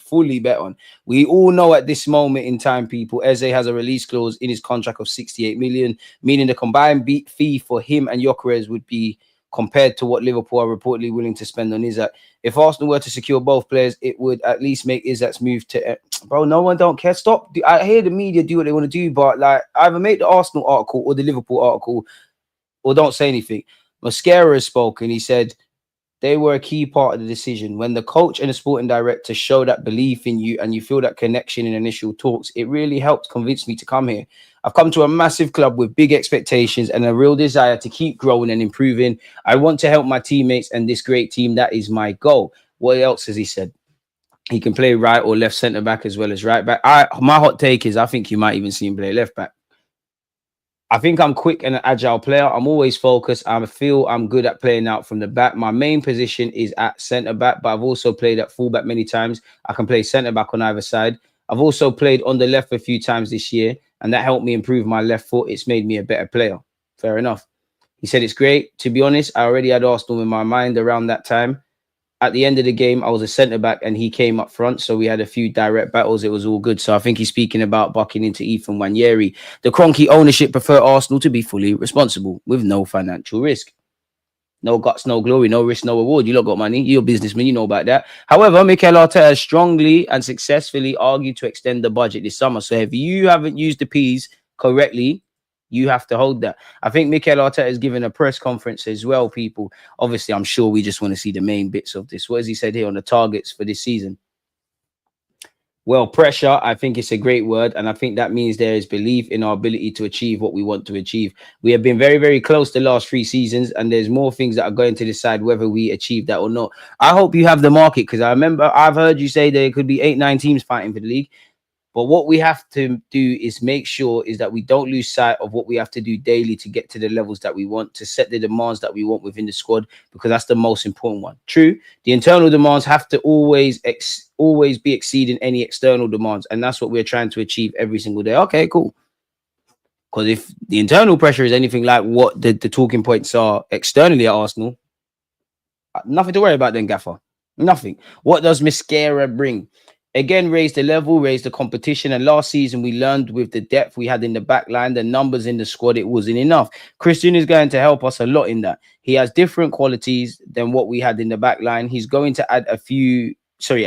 We all know at this moment in time, people, Eze has a release clause in his contract of 68 million, meaning the combined fee for him and Gyökeres would be compared to what Liverpool are reportedly willing to spend on Isaac. If Arsenal were to secure both players, it would at least make Isaac's move to... Bro, no one don't care. Stop. I hear the media do what they want to do, but like either make the Arsenal article or the Liverpool article or don't say anything. Mascara has spoken. He said they were a key part of the decision. When the coach and the sporting director show that belief in you and you feel that connection in initial talks, it really helped convince me to come here. I've come to a massive club with big expectations and a real desire to keep growing and improving. I want to help my teammates and this great team. That is my goal. What else has he said? He can play right or left centre back as well as right back. My hot take is I think you might even see him play left back. I think I'm quick and an agile player. I'm always focused. I feel I'm good at playing out from the back. My main position is at centre back, but I've also played at full back many times. I can play centre back on either side. I've also played on the left a few times this year, and that helped me improve my left foot. It's made me a better player. Fair enough. He said it's great. To be honest, I already had Arsenal in my mind around that time. At the end of the game, I was a centre-back and he came up front. So we had a few direct battles. It was all good. So I think he's speaking about bucking into Ethan Wanyeri. The Kroenke ownership prefer Arsenal to be fully responsible with no financial risk. No guts, no glory, no risk, no reward. You lot got money. You're a businessman. You know about that. However, Mikel Arteta strongly and successfully argued to extend the budget this summer. So if you haven't used the P's correctly, you have to hold that. I think Mikel Arteta has given a press conference as well, people. Obviously, I'm sure we just want to see the main bits of this. What has he said here on the targets for this season? Well, pressure, I think it's a great word. And I think that means there is belief in our ability to achieve what we want to achieve. We have been very, very close the last 3 seasons. And there's more things that are going to decide whether we achieve that or not. I hope you have the market because I remember I've heard you say there could be 8-9 teams fighting for the league. But what we have to do is make sure is that we don't lose sight of what we have to do daily to get to the levels that we want, to set the demands that we want within the squad, because that's the most important one. True, the internal demands have to always be exceeding any external demands. And that's what we're trying to achieve every single day. Okay, cool. Because if the internal pressure is anything like what the talking points are externally at Arsenal, nothing to worry about then, Gaffer. Nothing. What does Mascara bring? Again, raise the level, raise the competition. And last season, we learned with the depth we had in the back line, the numbers in the squad, it wasn't enough. Christian is going to help us a lot in that. He has different qualities than what we had in the back line. He's going to add a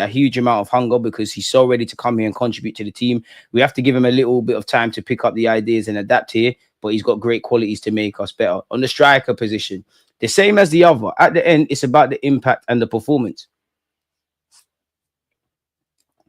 huge amount of hunger because he's so ready to come here and contribute to the team. We have to give him a little bit of time to pick up the ideas and adapt here, but he's got great qualities to make us better. On the striker position, the same as the other. At the end, it's about the impact and the performance.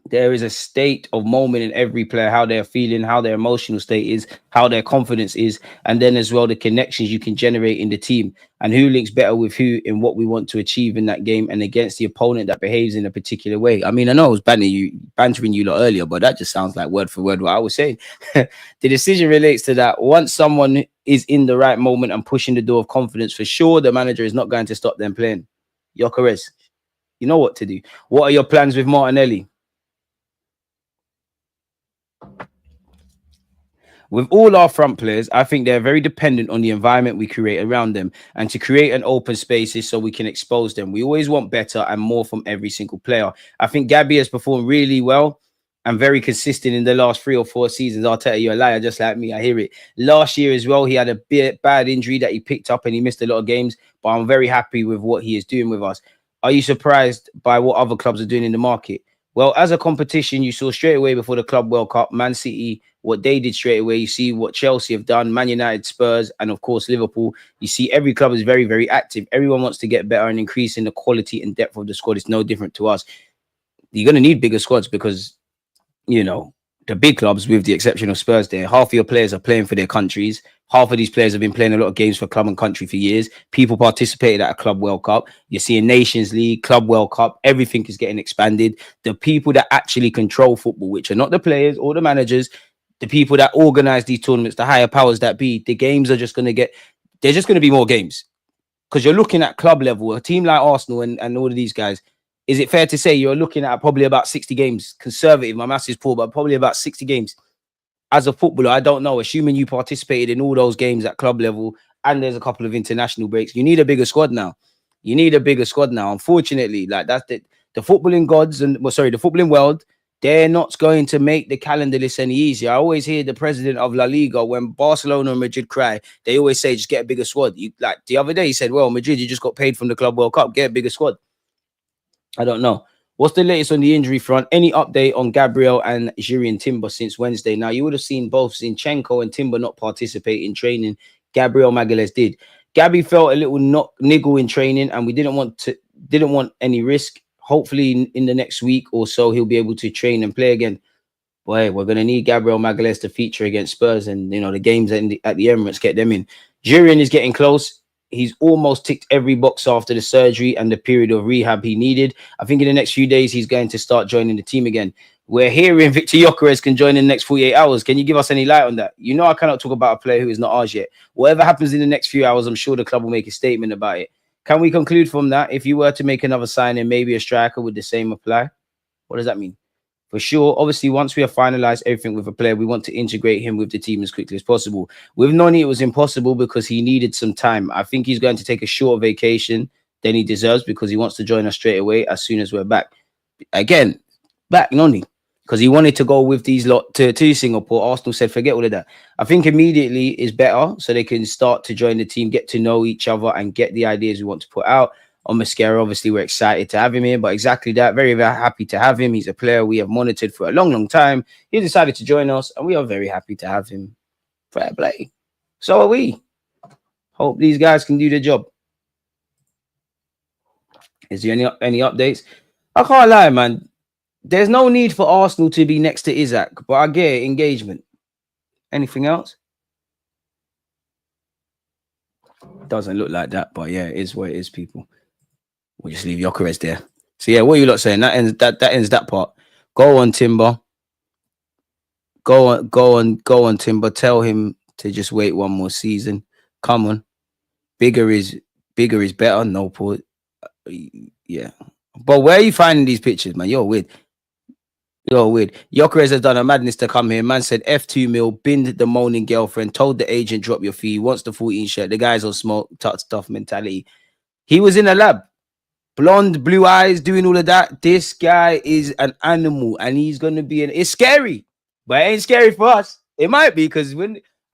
There is a state of moment in every player, how they're feeling, how their emotional state is, how their confidence is, and then as well the connections you can generate in the team and who links better with who in what we want to achieve in that game and against the opponent that behaves in a particular way. I mean, I know I was bantering you lot earlier, but that just sounds like word for word what I was saying. The decision relates to that. Once someone is in the right moment and pushing the door of confidence, for sure, the manager is not going to stop them playing. Gyökeres, you know what to do. What are your plans with Martinelli? With all our front players, I think they're very dependent on the environment we create around them and to create an open spaces so we can expose them. We always want better and more from every single player. I think Gabby has performed really well and very consistent in the last 3 or 4 seasons. I'll tell you a liar, just like me. I hear it. Last year as well, he had a bad injury that he picked up and he missed a lot of games, but I'm very happy with what he is doing with us. Are you surprised by what other clubs are doing in the market? Well, as a competition, you saw straight away before the Club World Cup, Man City, what they did straight away. You see what Chelsea have done, Man United, Spurs, and of course, Liverpool. You see every club is very, very active. Everyone wants to get better and increase in the quality and depth of the squad. It's no different to us. You're going to need bigger squads because, you know, the big clubs, with the exception of Spurs, there, half of your players are playing for their countries. Half of these players have been playing a lot of games for club and country for years. People participated at a Club World Cup. You're seeing Nations League, Club World Cup. Everything is getting expanded. The people that actually control football, which are not the players or the managers, the people that organize these tournaments, the higher powers that be, the games are just going to get, there's just going to be more games. Because you're looking at club level, a team like Arsenal and all of these guys, is it fair to say you're looking at probably about 60 games? Conservative, my maths is poor, but probably about 60 games. As a footballer, I don't know, assuming you participated in all those games at club level and there's a couple of international breaks, you need a bigger squad now. You need a bigger squad now. Unfortunately, like that's the footballing gods and, well, sorry, the footballing world, they're not going to make the calendar list any easier. I always hear the president of La Liga, when Barcelona and Madrid cry, they always say, just get a bigger squad. You, like the other day, he said, well, Madrid, you just got paid from the Club World Cup, get a bigger squad. I don't know. What's the latest on the injury front? Any update on Gabriel and Jurriën Timber since Wednesday? Now, you would have seen both Zinchenko and Timber not participate in training. Gabriel Magalhaes did. Gabby felt a little niggle in training, and we didn't want any risk. Hopefully, in the next week or so, he'll be able to train and play again. Boy, we're going to need Gabriel Magalhaes to feature against Spurs, and the games at the Emirates, get them in. Jurriën is getting close. He's almost ticked every box after the surgery and the period of rehab he needed. I think in the next few days, he's going to start joining the team again. We're hearing Viktor Gyökeres can join in the next 48 hours. Can you give us any light on that? I cannot talk about a player who is not ours yet. Whatever happens in the next few hours, I'm sure the club will make a statement about it. Can we conclude from that? If you were to make another signing, maybe a striker, would the same apply? What does that mean? For sure, obviously, once we have finalized everything with a player, we want to integrate him with the team as quickly as possible. With Noni, it was impossible because he needed some time. I think he's going to take a short vacation than he deserves because he wants to join us straight away as soon as we're back. Again, back Noni, because he wanted to go with these lot to Singapore. Arsenal said, forget all of that. I think immediately is better so they can start to join the team, get to know each other and get the ideas we want to put out. On Mascara, obviously, we're excited to have him here, but exactly that, very, very happy to have him. He's a player we have monitored for a long, long time. He decided to join us, and we are very happy to have him. Fair play. So are we. Hope these guys can do the job. Is there any updates? I can't lie, man. There's no need for Arsenal to be next to Isaac, but I get engagement. Anything else? Doesn't look like that, but yeah, it is what it is, people. We'll just leave Gyökeres there. So yeah, what are you lot saying? That ends that part. Go on, Timber. Go on, Timber. Tell him to just wait one more season. Come on. Bigger is better. No put. Yeah. But where are you finding these pictures, man? You're weird. Gyökeres has done a madness to come here. Man said F2 mil, binned the moaning girlfriend, told the agent drop your fee, wants the 14 shirt. The guy's on smoke, tough mentality. He was in a lab. Blonde, blue eyes, doing all of that. This guy is an animal, and he's going to be it's scary, but it ain't scary for us. It might be, because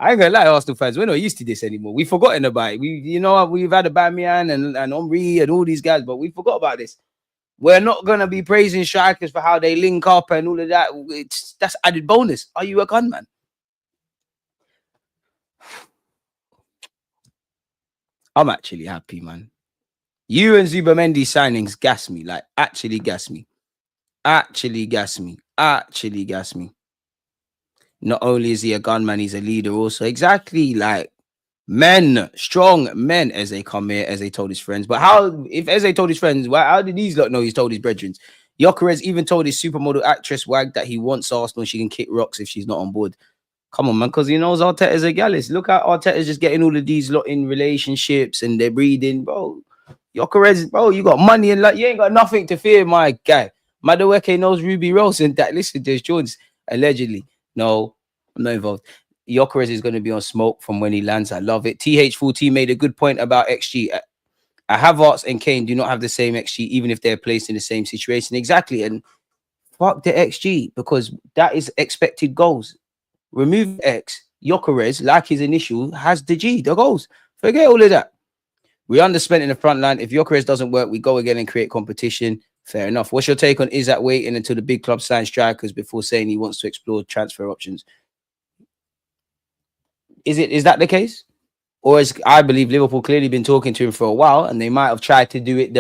I ain't gonna lie, Arsenal fans, we're not used to this anymore. We've forgotten about it. We've had a Aubameyang and Henry and all these guys, but we forgot about this. We're not gonna be praising strikers for how they link up and all of that. That's added bonus. Are you a gunman? I'm actually happy, man. You and Zubimendi signings gas me, like actually gas me. Not only is he a gunman, he's a leader also. Exactly, like men, strong men, as they come here, as they told his friends. But if Eze told his friends, how did these lot know he's told his brethren? Gyökeres even told his supermodel actress Wag that he wants Arsenal and she can kick rocks if she's not on board. Come on, man, because he knows Arteta's a gallus. Look how Arteta's just getting all of these lot in relationships and they're breeding, bro. Gyökeres, bro, you got money and you ain't got nothing to fear, my guy. Madueke knows Ruby Rose and that. Listen, there's Jones, allegedly. No, I'm not involved. Gyökeres is going to be on smoke from when he lands. I love it. TH14 made a good point about XG. Havertz and Kane do not have the same XG, even if they're placed in the same situation. Exactly. And fuck the XG, because that is expected goals. Remove X. Gyökeres, like his initial, has the G, the goals. Forget all of that. We underspent in the front line. If Gyökeres doesn't work, we go again and create competition. Fair enough. What's your take on Isaac waiting until the big club sign strikers before saying he wants to explore transfer options? Is that the case? Or is, I believe Liverpool clearly been talking to him for a while and they might have tried to do it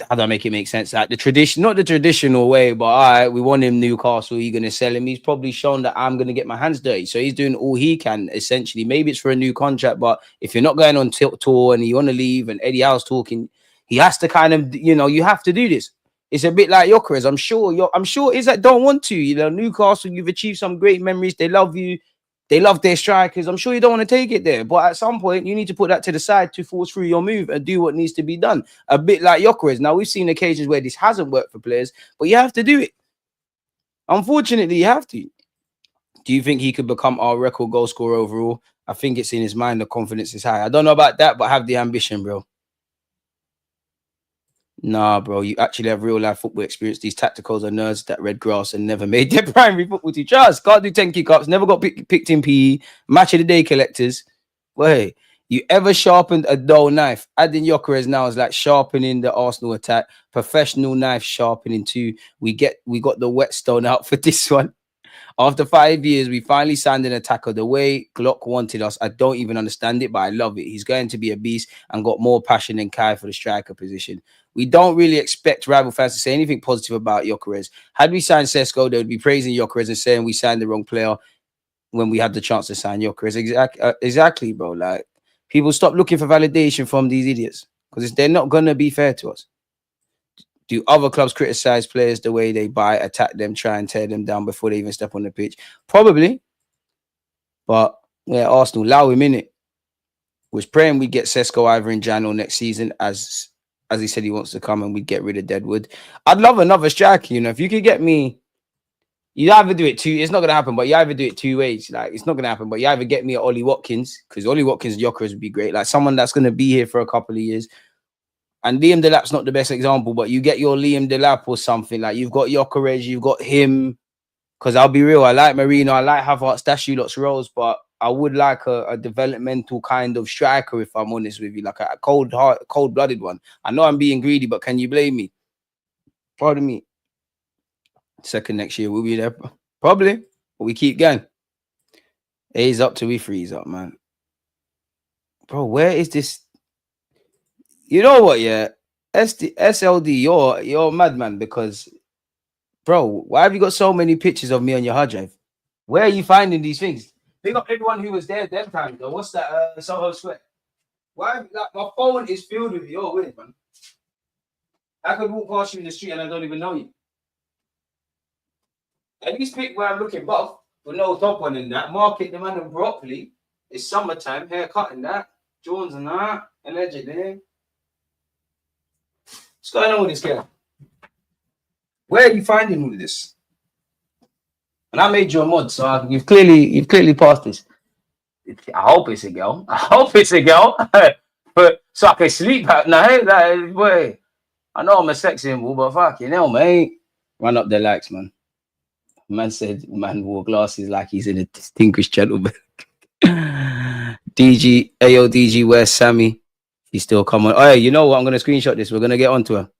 how do I make it make sense? Like the tradition, not the traditional way, but all right, we want him Newcastle. You're gonna sell him. He's probably shown that I'm gonna get my hands dirty. So he's doing all he can. Essentially, maybe it's for a new contract, but if you're not going on tour and you want to leave, and Eddie Howe's talking, he has to kind of, you have to do this. It's a bit like Gyökeres. I'm sure is that don't want to. Newcastle, you've achieved some great memories. They love you. They love their strikers. I'm sure you don't want to take it there. But at some point, you need to put that to the side to force through your move and do what needs to be done. A bit like Gyökeres. Now, we've seen occasions where this hasn't worked for players, but you have to do it. Unfortunately, you have to. Do you think he could become our record goal scorer overall? I think it's in his mind. The confidence is high. I don't know about that, but have the ambition, bro. Nah, bro, you actually have real life football experience. These tacticals are nerds that read grass and never made their primary football team. Trust, can't do 10 kick-ups, never got picked in PE, match of the day collectors. Wait, you ever sharpened a dull knife? Adding Gyökeres now is like sharpening the Arsenal attack. Professional knife sharpening too. We got the whetstone out for this one. After 5 years, we finally signed an attacker the way Glock wanted us. I don't even understand it, but I love it. He's going to be a beast and got more passion than Kai for the striker position. We don't really expect rival fans to say anything positive about Gyökeres. Had we signed Sesko, they would be praising Gyökeres and saying we signed the wrong player when we had the chance to sign Gyökeres. Exactly, bro. Like, people stop looking for validation from these idiots because they're not going to be fair to us. Do other clubs criticize players the way they buy, attack them, try and tear them down before they even step on the pitch? Probably. But yeah, Arsenal, allow him in it. Was praying we get Sesko either in Jan or next season, as he said he wants to come, and we get rid of Deadwood. I'd love another striker, if you could get me, you either do it it's not going to happen, but you either do it two ways. Like, it's not going to happen, but you either get me a Ollie Watkins, because Ollie Watkins and Gyökeres would be great. Like, someone that's going to be here for a couple of years. And Liam Delap's not the best example, but you get your Liam Delap or something. Like, you've got Gyökeres, you've got him. Because I'll be real, I like Marino, I like Havertz, that's you lot's roles, but I would like a developmental kind of striker, if I'm honest with you, like a cold-blooded one. I know I'm being greedy, but can you blame me? Pardon me. Second next year, we'll be there. Probably, but we keep going. A's up till we freeze up, man. Bro, where is this? You know what, yeah? SLD, you're a madman because, bro, why have you got so many pictures of me on your hard drive? Where are you finding these things? Pick up everyone who was there at that time, though. What's that? Soho Square. Why? Like, my phone is filled with your weird, man. I could walk past you in the street and I don't even know you. At least pick where I'm looking buff with no top on in that. Market the man properly. It's summertime, haircut and that. Jones and that. Allegedly. What's going on with this guy? Where are you finding all of this? And I made you a mod, so you've clearly passed this. I hope it's a girl. But so I can sleep at night. That way. I know I'm a sex symbol, but fucking hell, mate. Run up the likes, man. Man said man wore glasses like he's in a distinguished gentleman. DG, where's Sammy? He's still coming. Oh, hey, you know what? I'm gonna screenshot this. We're gonna get onto her.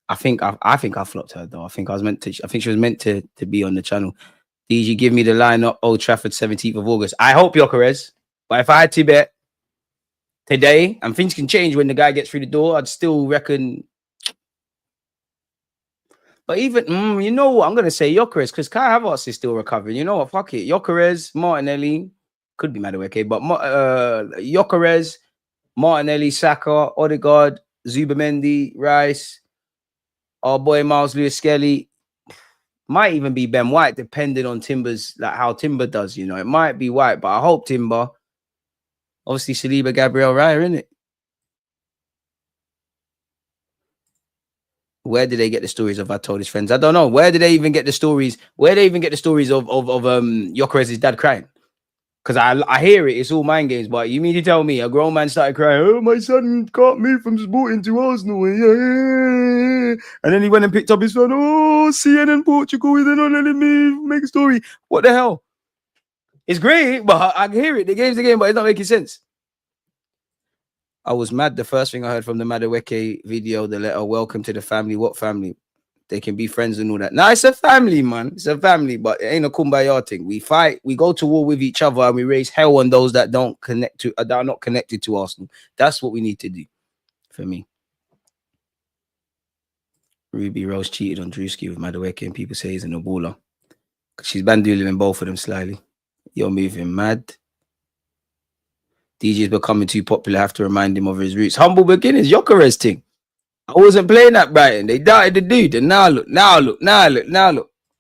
I think I flopped her though. I think she was meant to be on the channel. DG, give me the lineup. Old Trafford, 17th of August. I hope Gyökeres. But if I had to bet today, and things can change when the guy gets through the door, I'd still reckon. But even, you know what? I'm going to say Gyökeres because Kai Havertz is still recovering. You know what? Fuck it. Gyökeres, Martinelli, could be Madueke, but Gyökeres, Martinelli, Saka, Ødegaard, Zubimendi, Rice, our boy Miles Lewis-Skelly. Might even be Ben White, depending on Timber's, like how Timber does, It might be White, but I hope Timber. Obviously, Saliba, Gabriel Raya, innit? Where did they get the stories of I told his friends? I don't know. Where did they even get the stories? Where did they even get the stories of Gyökeres' dad crying? Because I hear it. It's all mind games. But you mean to tell me a grown man started crying, oh, my son can't move from Sporting to Arsenal. And then he went and picked up his phone. Oh, CNN Portugal, they're not letting me make a story. What the hell? It's great, but I hear it. The game's the game, but it's not making sense. I was mad. The first thing I heard from the Madueke video, the letter, welcome to the family. What family? They can be friends and all that. Now, it's a family, man. It's a family, but it ain't a kumbaya thing. We fight, we go to war with each other, and we raise hell on those that don't connect to, that are not connected to Arsenal. That's what we need to do, for me. Ruby Rose cheated on Drewski with Madueke and people say he's in a baller. She's bandoodling both of them slightly. You're moving mad. DJ's becoming too popular. I have to remind him of his roots. Humble beginnings, Gyökeres thing. I wasn't playing at Brighton. They doubted the dude. And now look.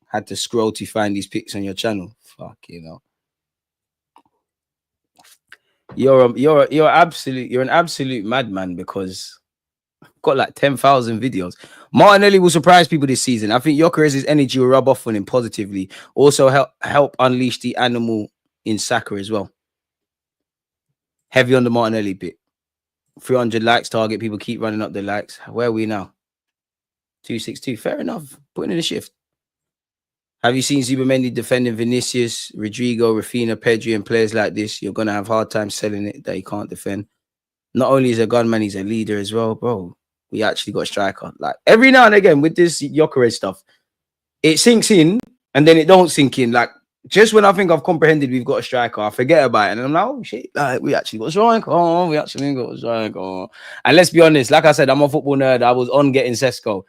Had to scroll to find these pics on your channel. Fuck, you know. You're an absolute madman because got like 10,000 videos. Martinelli will surprise people this season. I think Gyökeres' energy will rub off on him positively. Also help unleash the animal in Saka as well. Heavy on the Martinelli bit. 300 likes target. People keep running up the likes. Where are we now? 262. Fair enough. Putting in a shift. Have you seen Zubimendi defending Vinicius, Rodrigo, Rafinha, Pedri, and players like this? You're going to have hard time selling it that he can't defend. Not only is a gunman, he's a leader as well, bro. We actually got a striker. Like every now and again with this Gyökeres stuff, it sinks in and then it don't sink in. Like just when I think I've comprehended we've got a striker, I forget about it. And I'm like, oh shit, like we actually got a striker. Oh, we actually got a striker. And let's be honest, like I said, I'm a football nerd. I was on getting Sesko.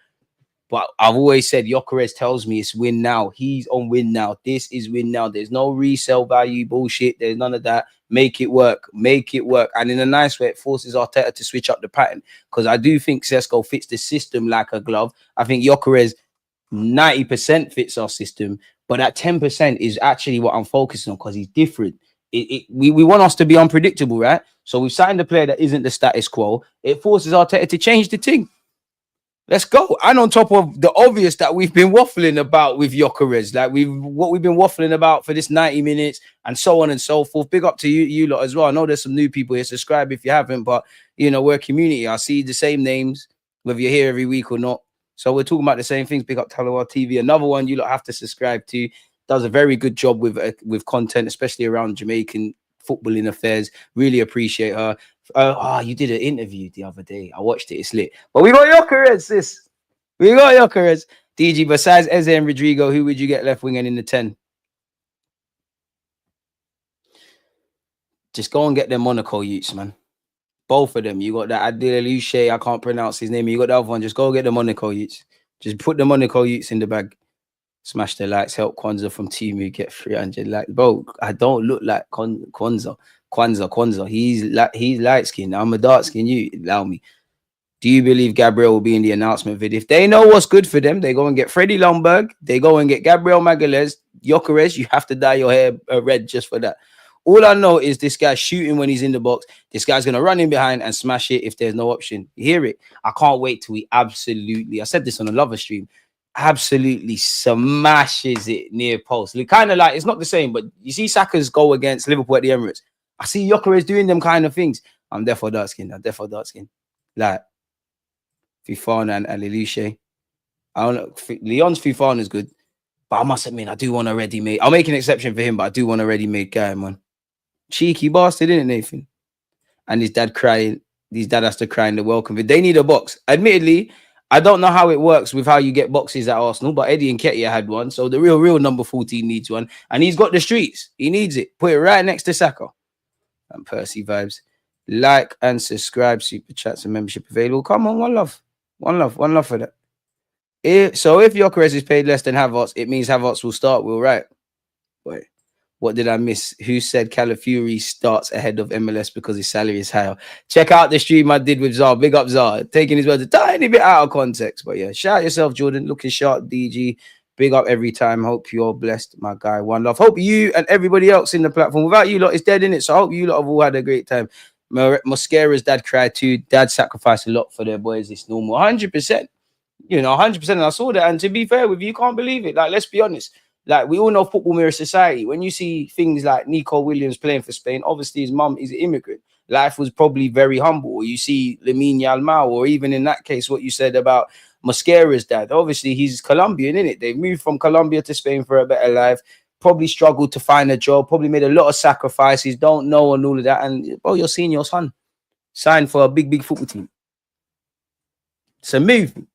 But I've always said Gyökeres tells me it's win now. He's on win now. This is win now. There's no resale value bullshit. There's none of that. Make it work. Make it work. And in a nice way, it forces Arteta to switch up the pattern. Because I do think Sesko fits the system like a glove. I think Gyökeres 90% fits our system. But that 10% is actually what I'm focusing on because he's different. We want us to be unpredictable, right? So we've signed a player that isn't the status quo. It forces Arteta to change the thing. Let's go. And on top of the obvious that we've been waffling about with Gyökeres, like what we've been waffling about for this 90 minutes and so on and so forth. Big up to you lot as well. I know there's some new people here. Subscribe if you haven't, but you know, we're a community. I see the same names, whether you're here every week or not. So we're talking about the same things. Big up Talawar TV. Another one you lot have to subscribe to. Does a very good job with content, especially around Jamaican footballing affairs. Really appreciate her. You did an interview the other day. I watched it. It's lit. But we got Gyökeres, sis. We got Gyökeres. DG, besides Eze and Rodrigo, who would you get left winging in the 10? Just go and get them Monaco youths, man. Both of them. You got that Deluded, I can't pronounce his name. You got the other one. Just go get the Monaco youths. Just put the Monaco youths in the bag. Smash the likes. Help Kwanzaa from Timu get 300 likes. Bro, I don't look like Kwanzaa. He's light skinned. I'm a dark skin. You allow me. Do you believe Gabriel will be in the announcement video? If they know what's good for them, they go and get Freddie Lundberg. They go and get Gabriel Magalhaes. Gyökeres, you have to dye your hair red just for that. All I know is this guy's shooting when he's in the box. This guy's going to run in behind and smash it if there's no option. You hear it? I can't wait till he absolutely, I said this on a Lover stream, absolutely smashes it near post. Kind of like, it's not the same, but you see Saka's goal against Liverpool at the Emirates. I see Gyökeres doing them kind of things. I'm there for dark skin. Like Fifana and Lelouch. I don't know. Leon's Fifana is good, but I must admit, I do want a ready-made. I'll make an exception for him, but I do want a ready-made guy, man. Cheeky bastard, isn't it, Nathan? And his dad crying. His dad has to cry in the welcome. They need a box. Admittedly, I don't know how it works with how you get boxes at Arsenal, but Eddie Nketiah had one. So the real number 14 needs one. And he's got the streets. He needs it. Put it right next to Saka. And Percy vibes. Like and subscribe. Super chats and membership available. Come on, one love for that. So if Gyökeres is paid less than Havertz, it means Havertz will start. Will right? Wait, what did I miss? Who said Calafiori starts ahead of MLS because his salary is higher? Check out the stream I did with Zar. Big up Zar. Taking his words a tiny bit out of context, but yeah, shout yourself, Jordan. Looking sharp, DG. Big up every time. Hope you're blessed, my guy. One love. Hope you and everybody else in the platform. Without you lot, it's dead in it. So I hope you lot have all had a great time. Mosquera's dad cried too. Dad sacrificed a lot for their boys. It's normal. 100%. You know, 100%. And I saw that. And to be fair with you, you can't believe it. Like, let's be honest. Like, we all know football mirrors society. When you see things like Nico Williams playing for Spain, obviously his mum is an immigrant. Life was probably very humble. Or you see Lamine Yamal, or even in that case, what you said about Mosquera's dad. Obviously, he's Colombian, innit? They moved from Colombia to Spain for a better life. Probably struggled to find a job. Probably made a lot of sacrifices. Don't know and all of that. And, oh, you're seeing your son signed for a big football team. It's a movie.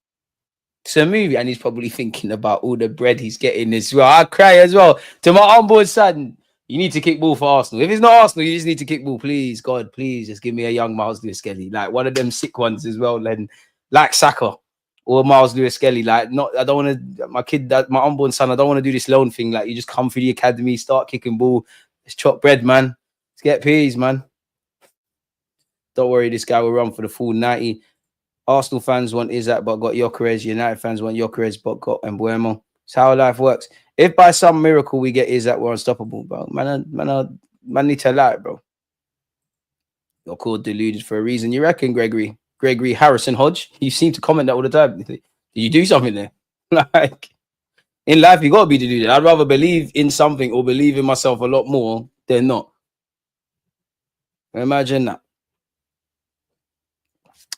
It's a movie. And he's probably thinking about all the bread he's getting as well. I cry as well. To my unborn son, you need to kick ball for Arsenal. If it's not Arsenal, you just need to kick ball. Please, God, please, just give me a young Miles Lewis Kelly. Like one of them sick ones as well. Then, like Saka. or Miles Lewis Skelly. Like, not, I don't want to, my kid, my unborn son, I don't want to do this loan thing. Like, you just come through the academy, start kicking ball, let's chop bread, man. Let's get peas, man. Don't worry, this guy will run for the full 90. Arsenal fans want Isaac but got Gyökeres. United fans want Gyökeres but got Mbuemo. It's how life works. If by some miracle we get Isaac, we're unstoppable, bro. Man need to lie, bro. You're called deluded for a reason. You reckon, Gregory Harrison Hodge? You seem to comment that all the time. Did you do something there? Like, in life, you got to be deluded. I'd rather believe in something or believe in myself a lot more than not. Imagine that.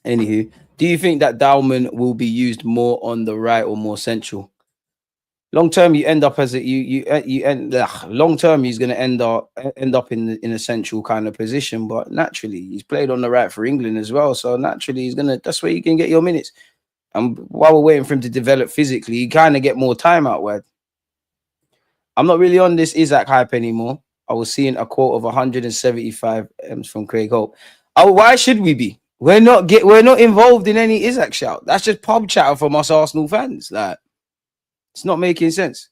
Anywho, do you think that Dalman will be used more on the right or more central? Long term, you end up as a long term. He's going to end up in a central kind of position. But naturally, he's played on the right for England as well. So naturally, he's gonna. That's where you can get your minutes. And while we're waiting for him to develop physically, you kind of get more time out wide. I'm not really on this Isaac hype anymore. I was seeing a quote of 175 M's from Craig Hope. Oh, why should we be? We're not involved in any Isaac shout. That's just pub chatter from us Arsenal fans. Like, it's not making sense.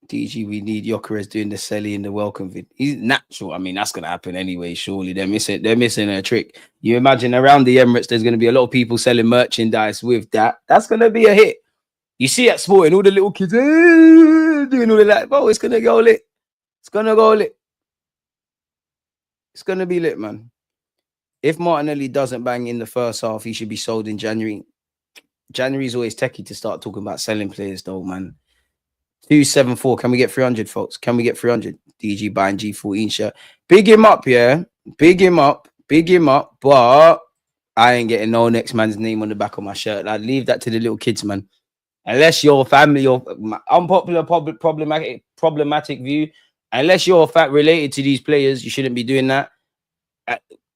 DG, we need Gyökeres doing the Selly in the welcome vid. He's natural. I mean, that's gonna happen anyway. Surely they're missing a trick. You imagine around the Emirates, there's gonna be a lot of people selling merchandise with that. That's gonna be a hit. You see at Sporting, all the little kids doing all of that. Bro, it's gonna go lit. It's gonna go lit. It's gonna be lit, man. If Martinelli doesn't bang in the first half, he should be sold in January. January is always techie to start talking about selling players, though, man. 274. Can we get 300, folks? Can we get 300? DG buying G14 shirt. Big him up, yeah. Big him up. Big him up. But I ain't getting no next man's name on the back of my shirt. I'd leave that to the little kids, man. Unless your family, your unpopular, problematic view. Unless you're related to these players, you shouldn't be doing that.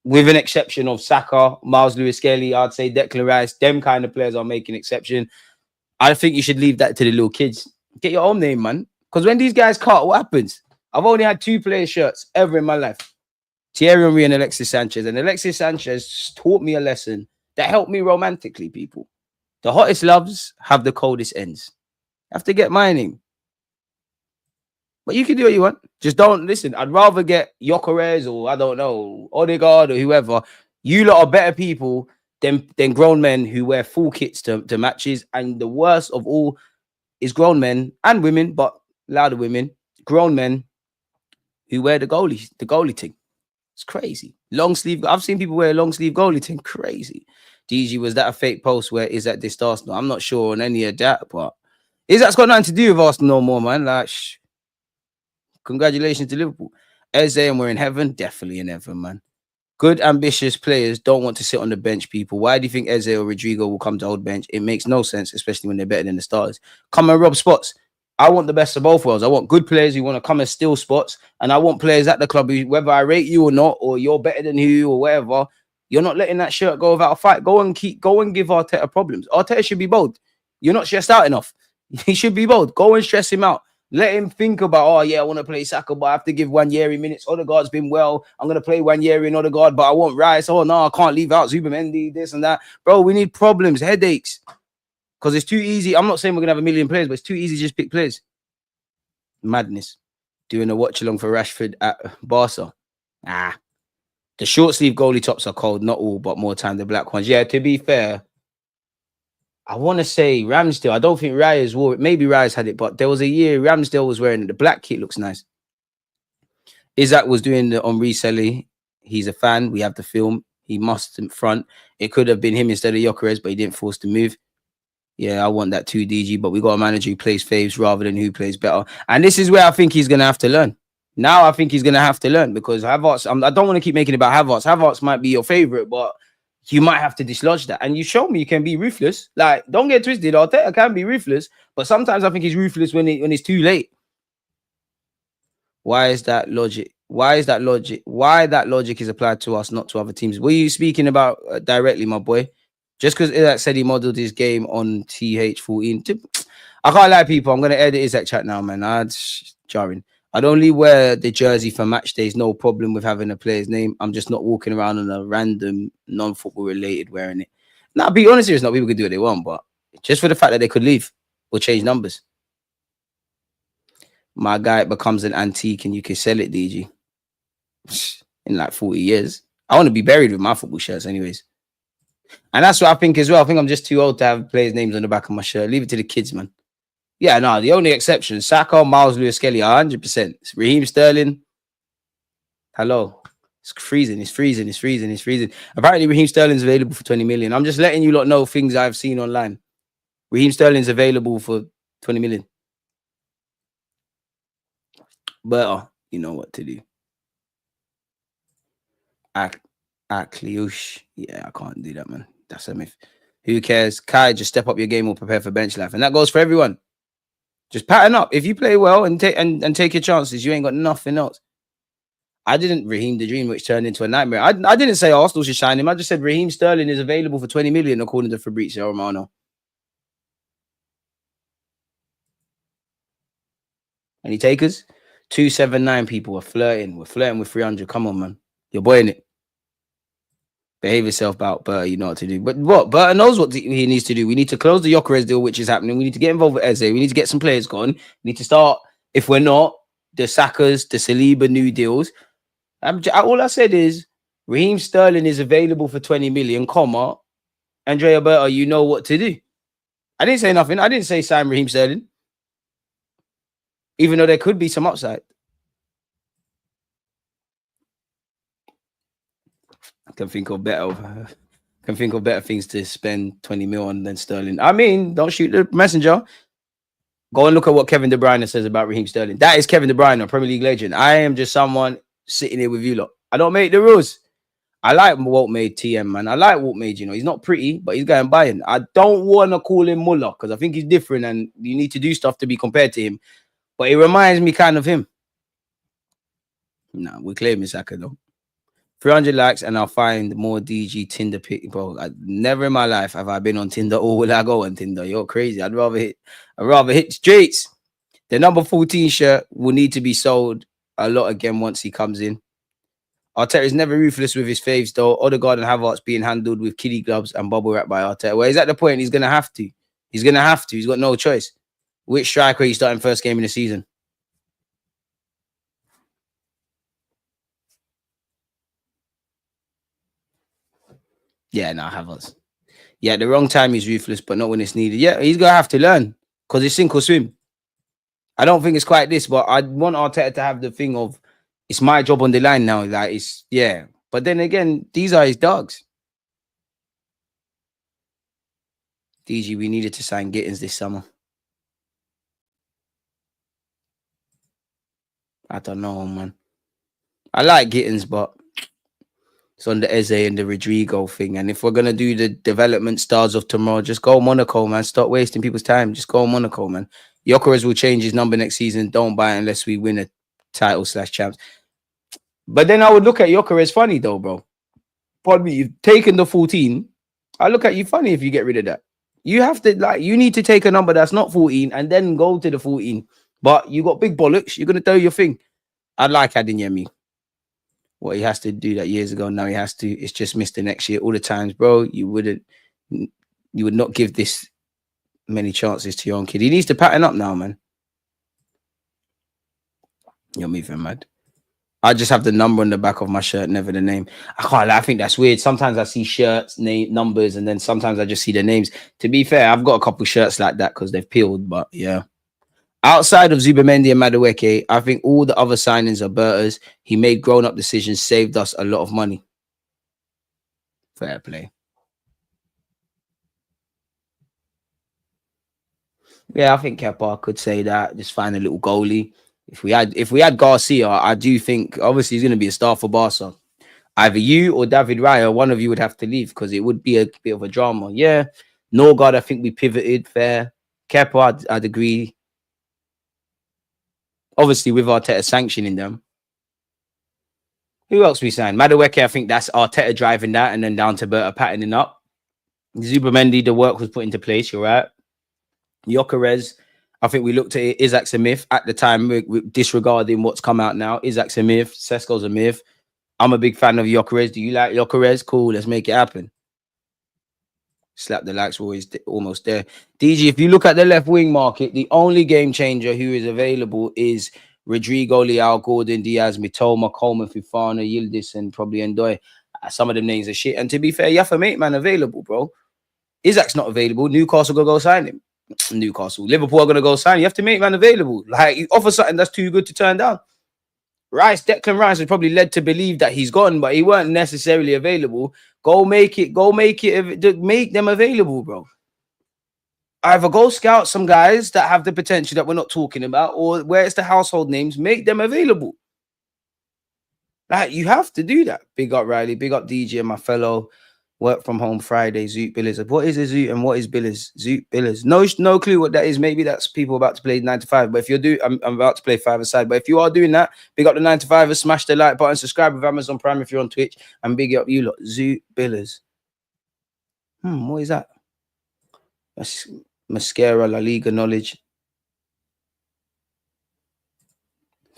With an exception of Saka, Miles Lewis Skelly, I'd say Declan Rice, them kind of players are making exception. I think you should leave that to the little kids. Get your own name, man. Because when these guys cut, what happens? I've only had 2 player shirts ever in my life. Thierry Henry and Alexis Sanchez. And Alexis Sanchez taught me a lesson that helped me romantically, people. The hottest loves have the coldest ends. I have to get my name. But you can do what you want. Just don't listen. I'd rather get Gyökeres or I don't know, Ødegaard or whoever. You lot are better people than grown men who wear full kits to matches. And the worst of all is grown men and women, but louder women, grown men who wear the goalie thing. It's crazy. Long sleeve. I've seen people wear a long sleeve goalie thing. Crazy. DG, was that a fake post where is that this Arsenal? I'm not sure on any of that, but is that's got nothing to do with Arsenal no more, man. Like, congratulations to Liverpool. Eze and we're in heaven. Definitely in heaven, man. Good, ambitious players don't want to sit on the bench, people. Why do you think Eze or Rodrigo will come to old bench? It makes no sense, especially when they're better than the starters. Come and rob spots. I want the best of both worlds. I want good players who want to come and steal spots, and I want players at the club who, whether I rate you or not, or you're better than who or whatever, you're not letting that shirt go without a fight. Go and give Arteta problems. Arteta should be bold. You're not stressed out enough. He should be bold. Go and stress him out. Let him think about, oh, yeah, I want to play Saka, but I have to give Wanyeri minutes. Ødegaard's been well. I'm going to play Wanyeri and Ødegaard, but I want Rice. Oh, no, I can't leave out Zubimendi, this and that. Bro, we need problems, headaches. Because it's too easy. I'm not saying we're going to have a million players, but it's too easy to just pick players. Madness. Doing a watch-along for Rashford at Barca. The short-sleeve goalie tops are cold. Not all, but more time the black ones. Yeah, to be fair, I want to say Ramsdale. I don't think Reyes wore it. Maybe Reyes had it, but there was a year Ramsdale was wearing it. The black kit looks nice. Isaac was doing the on reselling. He's a fan. We have the film. He must in front. It could have been him instead of Gyökeres, but he didn't force the move. Yeah, I want that too, DG. But we got a manager who plays faves rather than who plays better. And this is where I think he's going to have to learn. Now I think he's going to have to learn because Havertz, I don't want to keep making it about Havertz. Havertz might be your favorite, but you might have to dislodge that. And you show me you can be ruthless. Like, don't get twisted. Arteta can be ruthless, but sometimes I think he's ruthless when it's too late. Why is that logic? Why that logic is applied to us, not to other teams? What are you speaking about directly, my boy? Just because Isaac said he modeled his game on TH14. I can't lie, people. I'm going to edit Isaac chat now, man. That's jarring. I'd only wear the jersey for match days. No problem with having a player's name. I'm just not walking around on a random non-football related wearing it. Now, be honest, it's not people can do what they want, but just for the fact that they could leave or change numbers. My guy becomes an antique and you can sell it, DG. In like 40 years. I want to be buried with my football shirts anyways. And that's what I think as well. I think I'm just too old to have players' names on the back of my shirt. Leave it to the kids, man. Yeah, no, the only exception, Saka, Miles Lewis-Kelly, 100%. Raheem Sterling, hello. It's freezing. Apparently, Raheem Sterling's available for 20 million. I'm just letting you lot know things I've seen online. Raheem Sterling's available for 20 million. But you know what to do. Kliush. Yeah, I can't do that, man. That's a myth. Who cares? Kai, just step up your game or prepare for bench life. And that goes for everyone. Just pattern up. If you play well and take your chances, you ain't got nothing else. I didn't Raheem the dream, which turned into a nightmare. I didn't say Arsenal should sign him. I just said Raheem Sterling is available for 20 million, according to Fabrizio Romano. Any takers? 279 people are flirting. We're flirting with 300. Come on, man. You're boying it. Behave yourself about Berta. You know what to do. But what? Berta knows what he needs to do. We need to close the Gyökeres deal, which is happening. We need to get involved with Eze. We need to get some players gone. We need to start, if we're not, the Sakas, the Saliba new deals. All I said is Raheem Sterling is available for 20 million, comma, Andrea Berta, you know what to do. I didn't say nothing. I didn't say sign Raheem Sterling. Even though there could be some upside. I can think of better things to spend 20 mil on than Sterling. I mean, don't shoot the messenger. Go and look at what Kevin De Bruyne says about Raheem Sterling. That is Kevin De Bruyne, a Premier League legend. I am just someone sitting here with you lot. I don't make the rules. I like Walt made TM, man. I like Walt made, you know. He's not pretty, but he's going buying. I don't want to call him Muller because I think he's different and you need to do stuff to be compared to him. But it reminds me kind of him. Nah, we're claiming Saka though. 300 likes and I'll find more DG Tinder pic. Bro, never in my life have I been on Tinder or will I go on Tinder. You're crazy. I'd rather hit streets. The number 14 shirt will need to be sold a lot again once he comes in. Arteta is never ruthless with his faves though. Ødegaard and Havertz being handled with kiddie gloves and bubble wrap by Arteta. Well, he's at the point he's gonna have to. He's got no choice. Which striker are you starting first game in the season? Yeah, no, Havertz. Yeah, at the wrong time he's ruthless, but not when it's needed. Yeah, he's gonna have to learn because it's sink or swim. I don't think it's quite this, but I want Arteta to have the thing of it's my job on the line now. Like it's but then again, these are his dogs. DG, we needed to sign Gittins this summer. I don't know, man. I like Gittins, but it's on the Eze and the Rodrigo thing. And if we're going to do the development stars of tomorrow, just go Monaco, man. Stop wasting people's time. Just go Monaco, man. Gyökeres will change his number next season. Don't buy it unless we win a title/champs. But then I would look at Gyökeres funny, though, bro. Pardon me, you've taken the 14. I look at you funny if you get rid of that. You have to, you need to take a number that's not 14 and then go to the 14. But you got big bollocks. You're going to do your thing. I'd like Adeyemi. What he has to do that years ago, now he has to. It's just missed the next year all the times, bro. You would not give this many chances to your own kid. He needs to pattern up now, man. You're moving mad. I just have the number on the back of my shirt, never the name. I think that's weird. Sometimes I see shirts, numbers, and then sometimes I just see the names. To be fair, I've got a couple shirts like that because they've peeled, but yeah. Outside of Zubimendi and Madueke, I think all the other signings are Berta's. He made grown-up decisions, saved us a lot of money. Fair play. Yeah, I think Kepa could say that. Just find a little goalie. If we had Garcia, I do think obviously he's going to be a star for Barca. Either you or David Raya, one of you would have to leave because it would be a bit of a drama. Yeah, Norgard, I think we pivoted. Fair. Kepa, I'd agree. Obviously, with Arteta sanctioning them. Who else we signed? Madueke, I think that's Arteta driving that and then down to Berta patterning up. Zubimendi, the work was put into place. You're right. Gyökeres, I think we looked at it. Isak's a myth at the time, we're disregarding what's come out now. Isak's a myth. Sesko's a myth. I'm a big fan of Gyökeres. Do you like Gyökeres? Cool, let's make it happen. Slap the likes, we're almost there. DG, if you look at the left wing market, the only game changer who is available is Rodrigo, Leao, Gordon, Diaz, Mitoma, Coleman, Fofana, Yildiz, and probably Ndoye. Some of them names are shit. And to be fair, you have to make man available, bro. Isak's not available. Newcastle gonna go sign him. Newcastle, Liverpool are gonna go sign him. You have to make man available. Like, you offer something that's too good to turn down. Rice, Declan Rice is probably led to believe that he's gone, but he weren't necessarily available. Go make it. Make them available, bro. Either go scout some guys that have the potential that we're not talking about, or where it's the household names, make them available. Like, you have to do that. Big up Riley, big up DJ, my fellow. Work from home Friday, Zoot Billers. What is a Zoot and what is Billers? Zoot Billers. No clue what that is. Maybe that's people about to play 9 to 5. But if you're I'm about to play 5-a-side. But if you are doing that, big up the 9 to 5ers, smash the like button, subscribe with Amazon Prime if you're on Twitch, and big up you lot. Zoot Billers. What is that? That's Mascara, La Liga knowledge.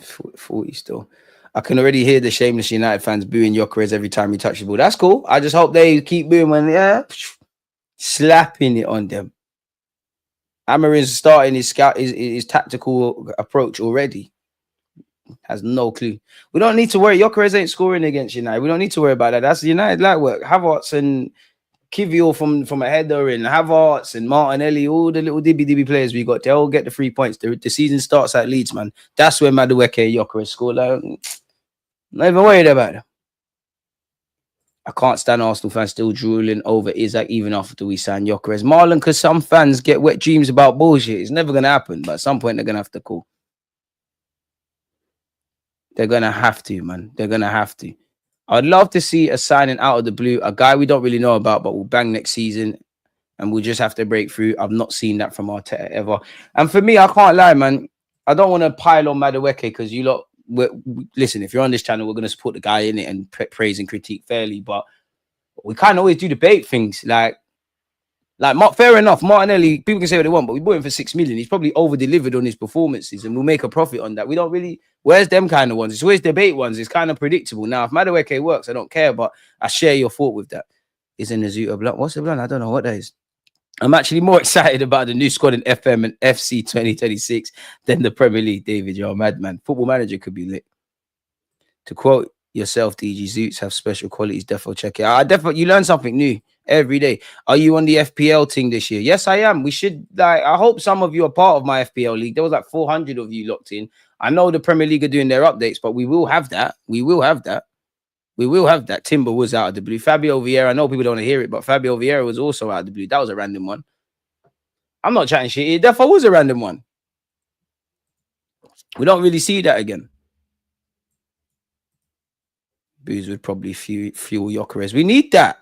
40 still. I can already hear the shameless United fans booing Gyökeres every time he touches the ball. That's cool. I just hope they keep booing when slapping it on them. Amarin's starting his tactical approach already. Has no clue. We don't need to worry. Gyökeres ain't scoring against United. We don't need to worry about that. That's United light work. Havertz and Kivior from a header, and Havertz and Martinelli, all the little dibby players we got, they all get the 3 points. The season starts at Leeds, man. That's where Madueke and Gyökeres score. Like, not even worried about it. I can't stand Arsenal fans still drooling over Isak even after we sign Gyökeres. Marlon, because some fans get wet dreams about bullshit. It's never going to happen, but at some point they're going to have to call. They're going to have to, man. They're going to have to. I'd love to see a signing out of the blue, a guy we don't really know about, but will bang next season, and we'll just have to break through. I've not seen that from Arteta ever. And for me, I can't lie, man. I don't want to pile on Madueke because you lot, listen, if you're on this channel, we're going to support the guy in it and praise and critique fairly, but we can't always do debate things. Like, fair enough, Martinelli, people can say what they want, but we bought him for 6 million. He's probably over-delivered on his performances, and we'll make a profit on that. We don't really... Where's them kind of ones? It's always debate ones. It's kind of predictable. Now, if Madueke works, I don't care, but I share your thought with that. Is in the Zuta blunt? What's the blunt? I don't know what that is. I'm actually more excited about the new squad in FM and FC 2026 than the Premier League, David. You're a madman. Football Manager could be lit. To quote yourself, DG, Zoots have special qualities. Defo check it out. You learn something new every day. Are you on the FPL thing this year? Yes, I am. We should, I hope some of you are part of my FPL league. There was 400 of you locked in. I know the Premier League are doing their updates, but we will have that. We will have that. Timber was out of the blue. Fabio Vieira, I know people don't want to hear it, but Fabio Vieira was also out of the blue. That was a random one. I'm not chatting shit. It definitely was a random one. We don't really see that again. Booze would probably fuel Gyökeres. We need that.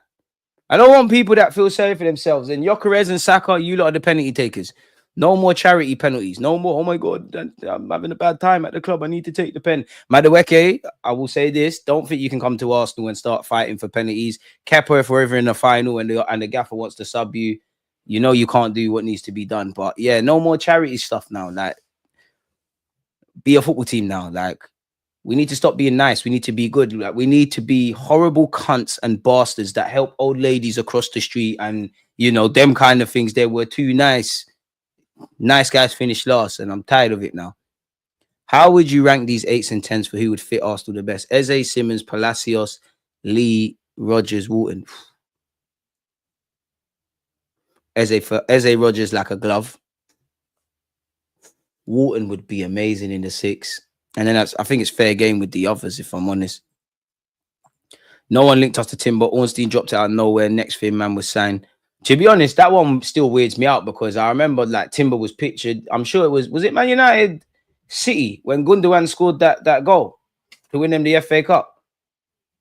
I don't want people that feel sorry for themselves. And Gyökeres and Saka, you lot are the penalty takers. No more charity penalties. No more, oh my God, I'm having a bad time at the club. I need to take the pen. Madueke, I will say this. Don't think you can come to Arsenal and start fighting for penalties. Kepa, if we're ever in the final and the gaffer wants to sub you, you know you can't do what needs to be done. But yeah, no more charity stuff now. Like, be a football team now. Like, we need to stop being nice. We need to be good. Like, we need to be horrible cunts and bastards that help old ladies across the street and, you know, them kind of things. They were too nice. Nice guys finished last, and I'm tired of it now. How would you rank these 8s and 10s for who would fit Arsenal the best? Eze, Simmons, Palacios, Lee, Rodgers, Walton. Eze Rodgers like a glove. Walton would be amazing in the 6. And then I think it's fair game with the others, if I'm honest. No one linked us to Timber. Ornstein dropped it out of nowhere. Next thing, man, was signed. To be honest, that one still weirds me out because I remember like Timber was pictured. I'm sure it was it Man United City when Gundogan scored that goal to win them the FA Cup.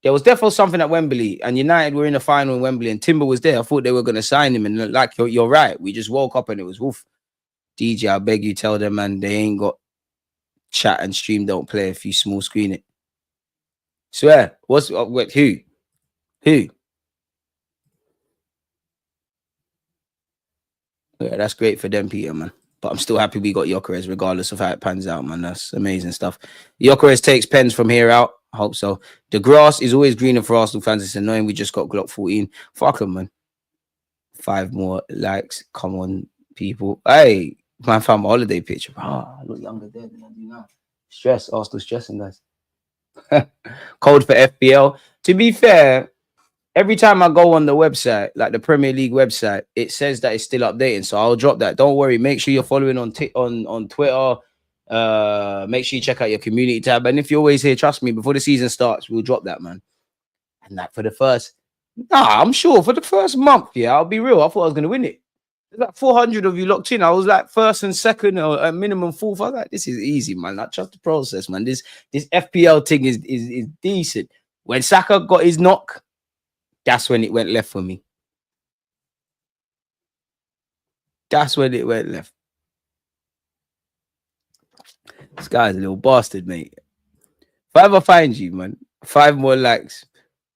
There was definitely something at Wembley, and United were in the final in Wembley, and Timber was there. I thought they were going to sign him, and like you're right, we just woke up and it was woof. DJ, I beg you, tell them, man, they ain't got chat and stream. Don't play if you small screen it. Swear, who? Yeah, that's great for them, Peter, man. But I'm still happy we got Gyökeres regardless of how it pans out, man. That's amazing stuff. Gyökeres takes pens from here out. I hope so. The grass is always greener for Arsenal fans. It's annoying. We just got Glock 14. Fuck them, man. 5 more likes. Come on, people. Hey, man, found my holiday picture. I look younger there than I do now. Stress. Arsenal stressing, guys. Code for FPL. To be fair, every time I go on the website, like the Premier League website, it says that it's still updating. So I'll drop that. Don't worry. Make sure you're following on Twitter. Make sure you check out your community tab. And if you're always here, trust me, before the season starts, we'll drop that, man. And that for the first, I'm sure for the first month, yeah, I'll be real. I thought I was going to win it. There's like 400 of you locked in. I was like first and second or a minimum fourth. I was like, this is easy, man. I trust the process, man. This FPL thing is decent. When Saka got his knock, that's when it went left for me. That's when it went left. This guy's a little bastard, mate. If I ever find you, man, 5 more likes.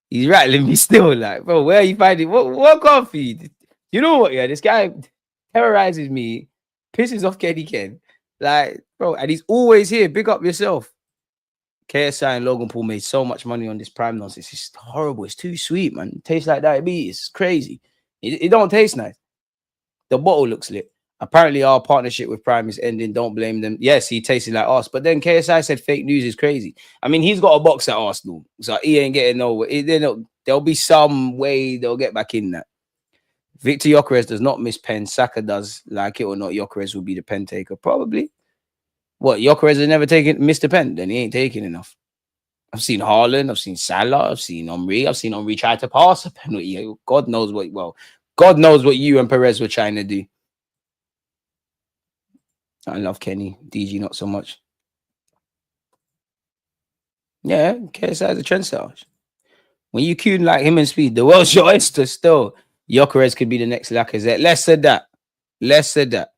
He's rattling me still, like, bro, where are you finding? What gone for you? You know what, yeah? This guy terrorizes me, pisses off Kenny Ken. Like, bro, and he's always here. Big up yourself. KSI and Logan Paul made so much money on this prime nonsense. It's horrible. It's too sweet, man. It tastes like diabetes. It's crazy. It don't taste nice. The bottle looks lit. Apparently, our partnership with Prime is ending. Don't blame them. Yes, he tasted like us. But then KSI said fake news is crazy. I mean, he's got a box at Arsenal. So he ain't getting nowhere. There'll be some way they'll get back in that. Viktor Gyökeres does not miss pens. Saka does. Like it or not, Gyökeres will be the pen taker. Probably. What? Gyökeres has never missed a pen? Then he ain't taking enough. I've seen Haaland. I've seen Salah. I've seen Henry. I've seen Henry try to pass a penalty. God knows what you and Perez were trying to do. I love Kenny. DG not so much. Yeah, KSI is a trendsetter. When you queuing like him in speed, the world's your oyster still. Gyökeres could be the next Lacazette. Less said that.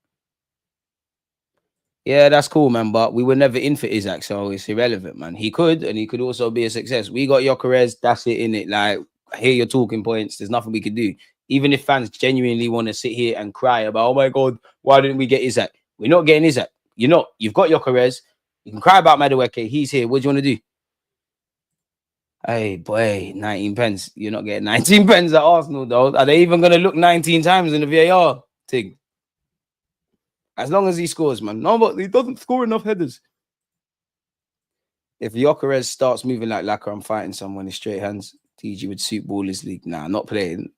Yeah, that's cool, man. But we were never in for Isaac, so it's irrelevant, man. He could, and he could also be a success. We got Gyökeres. That's it, innit? Like, I hear your talking points. There's nothing we could do. Even if fans genuinely want to sit here and cry about, oh my God, why didn't we get Isaac? We're not getting Isaac. You've got Gyökeres. You can cry about Madueke. He's here. What do you want to do? Hey, boy, 19 pence. You're not getting 19 pence at Arsenal, though. Are they even going to look 19 times in the VAR thing? As long as he scores, man. No, but he doesn't score enough headers. If Gyökeres starts moving like Lacazette and fighting someone in straight hands, TG would suit Ballers League. Nah, not playing.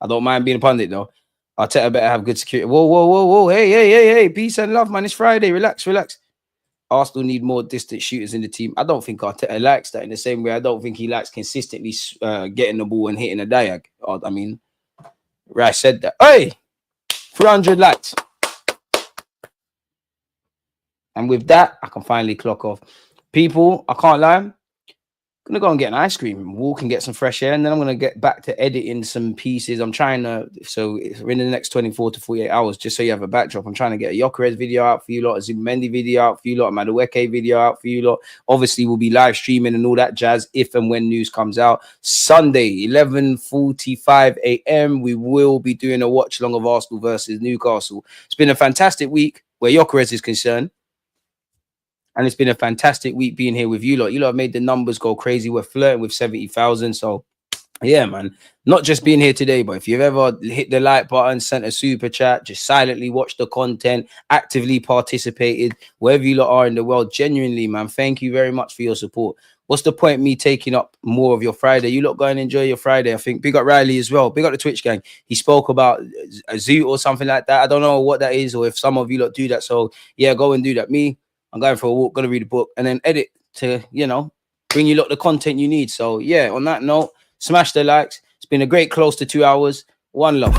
I don't mind being a pundit, though. Arteta better have good security. Whoa. Hey. Peace and love, man. It's Friday. Relax. Arsenal need more distant shooters in the team. I don't think Arteta likes that in the same way. I don't think he likes consistently getting the ball and hitting a diag. I mean, Rice said that. Hey, 300 likes. And with that, I can finally clock off. People, I can't lie. I'm going to go and get an ice cream, walk and get some fresh air. And then I'm going to get back to editing some pieces. I'm trying to, so in the next 24 to 48 hours, just so you have a backdrop, I'm trying to get a Gyökeres video out for you lot, a Zubimendi video out for you lot, a Madueke video out for you lot. Obviously, we'll be live streaming and all that jazz if and when news comes out. Sunday, 11:45 a.m., we will be doing a watch long of Arsenal versus Newcastle. It's been a fantastic week where Gyökeres is concerned. And it's been a fantastic week being here with you lot. You lot have made the numbers go crazy. We're flirting with 70,000. So, yeah, man. Not just being here today, but if you've ever hit the like button, sent a super chat, just silently watched the content, actively participated, wherever you lot are in the world, genuinely, man, thank you very much for your support. What's the point of me taking up more of your Friday? You lot go and enjoy your Friday. I think big up Riley as well. Big up the Twitch gang. He spoke about a zoo or something like that. I don't know what that is or if some of you lot do that. So, yeah, go and do that. Me, I'm going for a walk, going to read a book, and then edit to, bring you lot the content you need. So, yeah, on that note, smash the likes. It's been a great close to 2 hours. One love.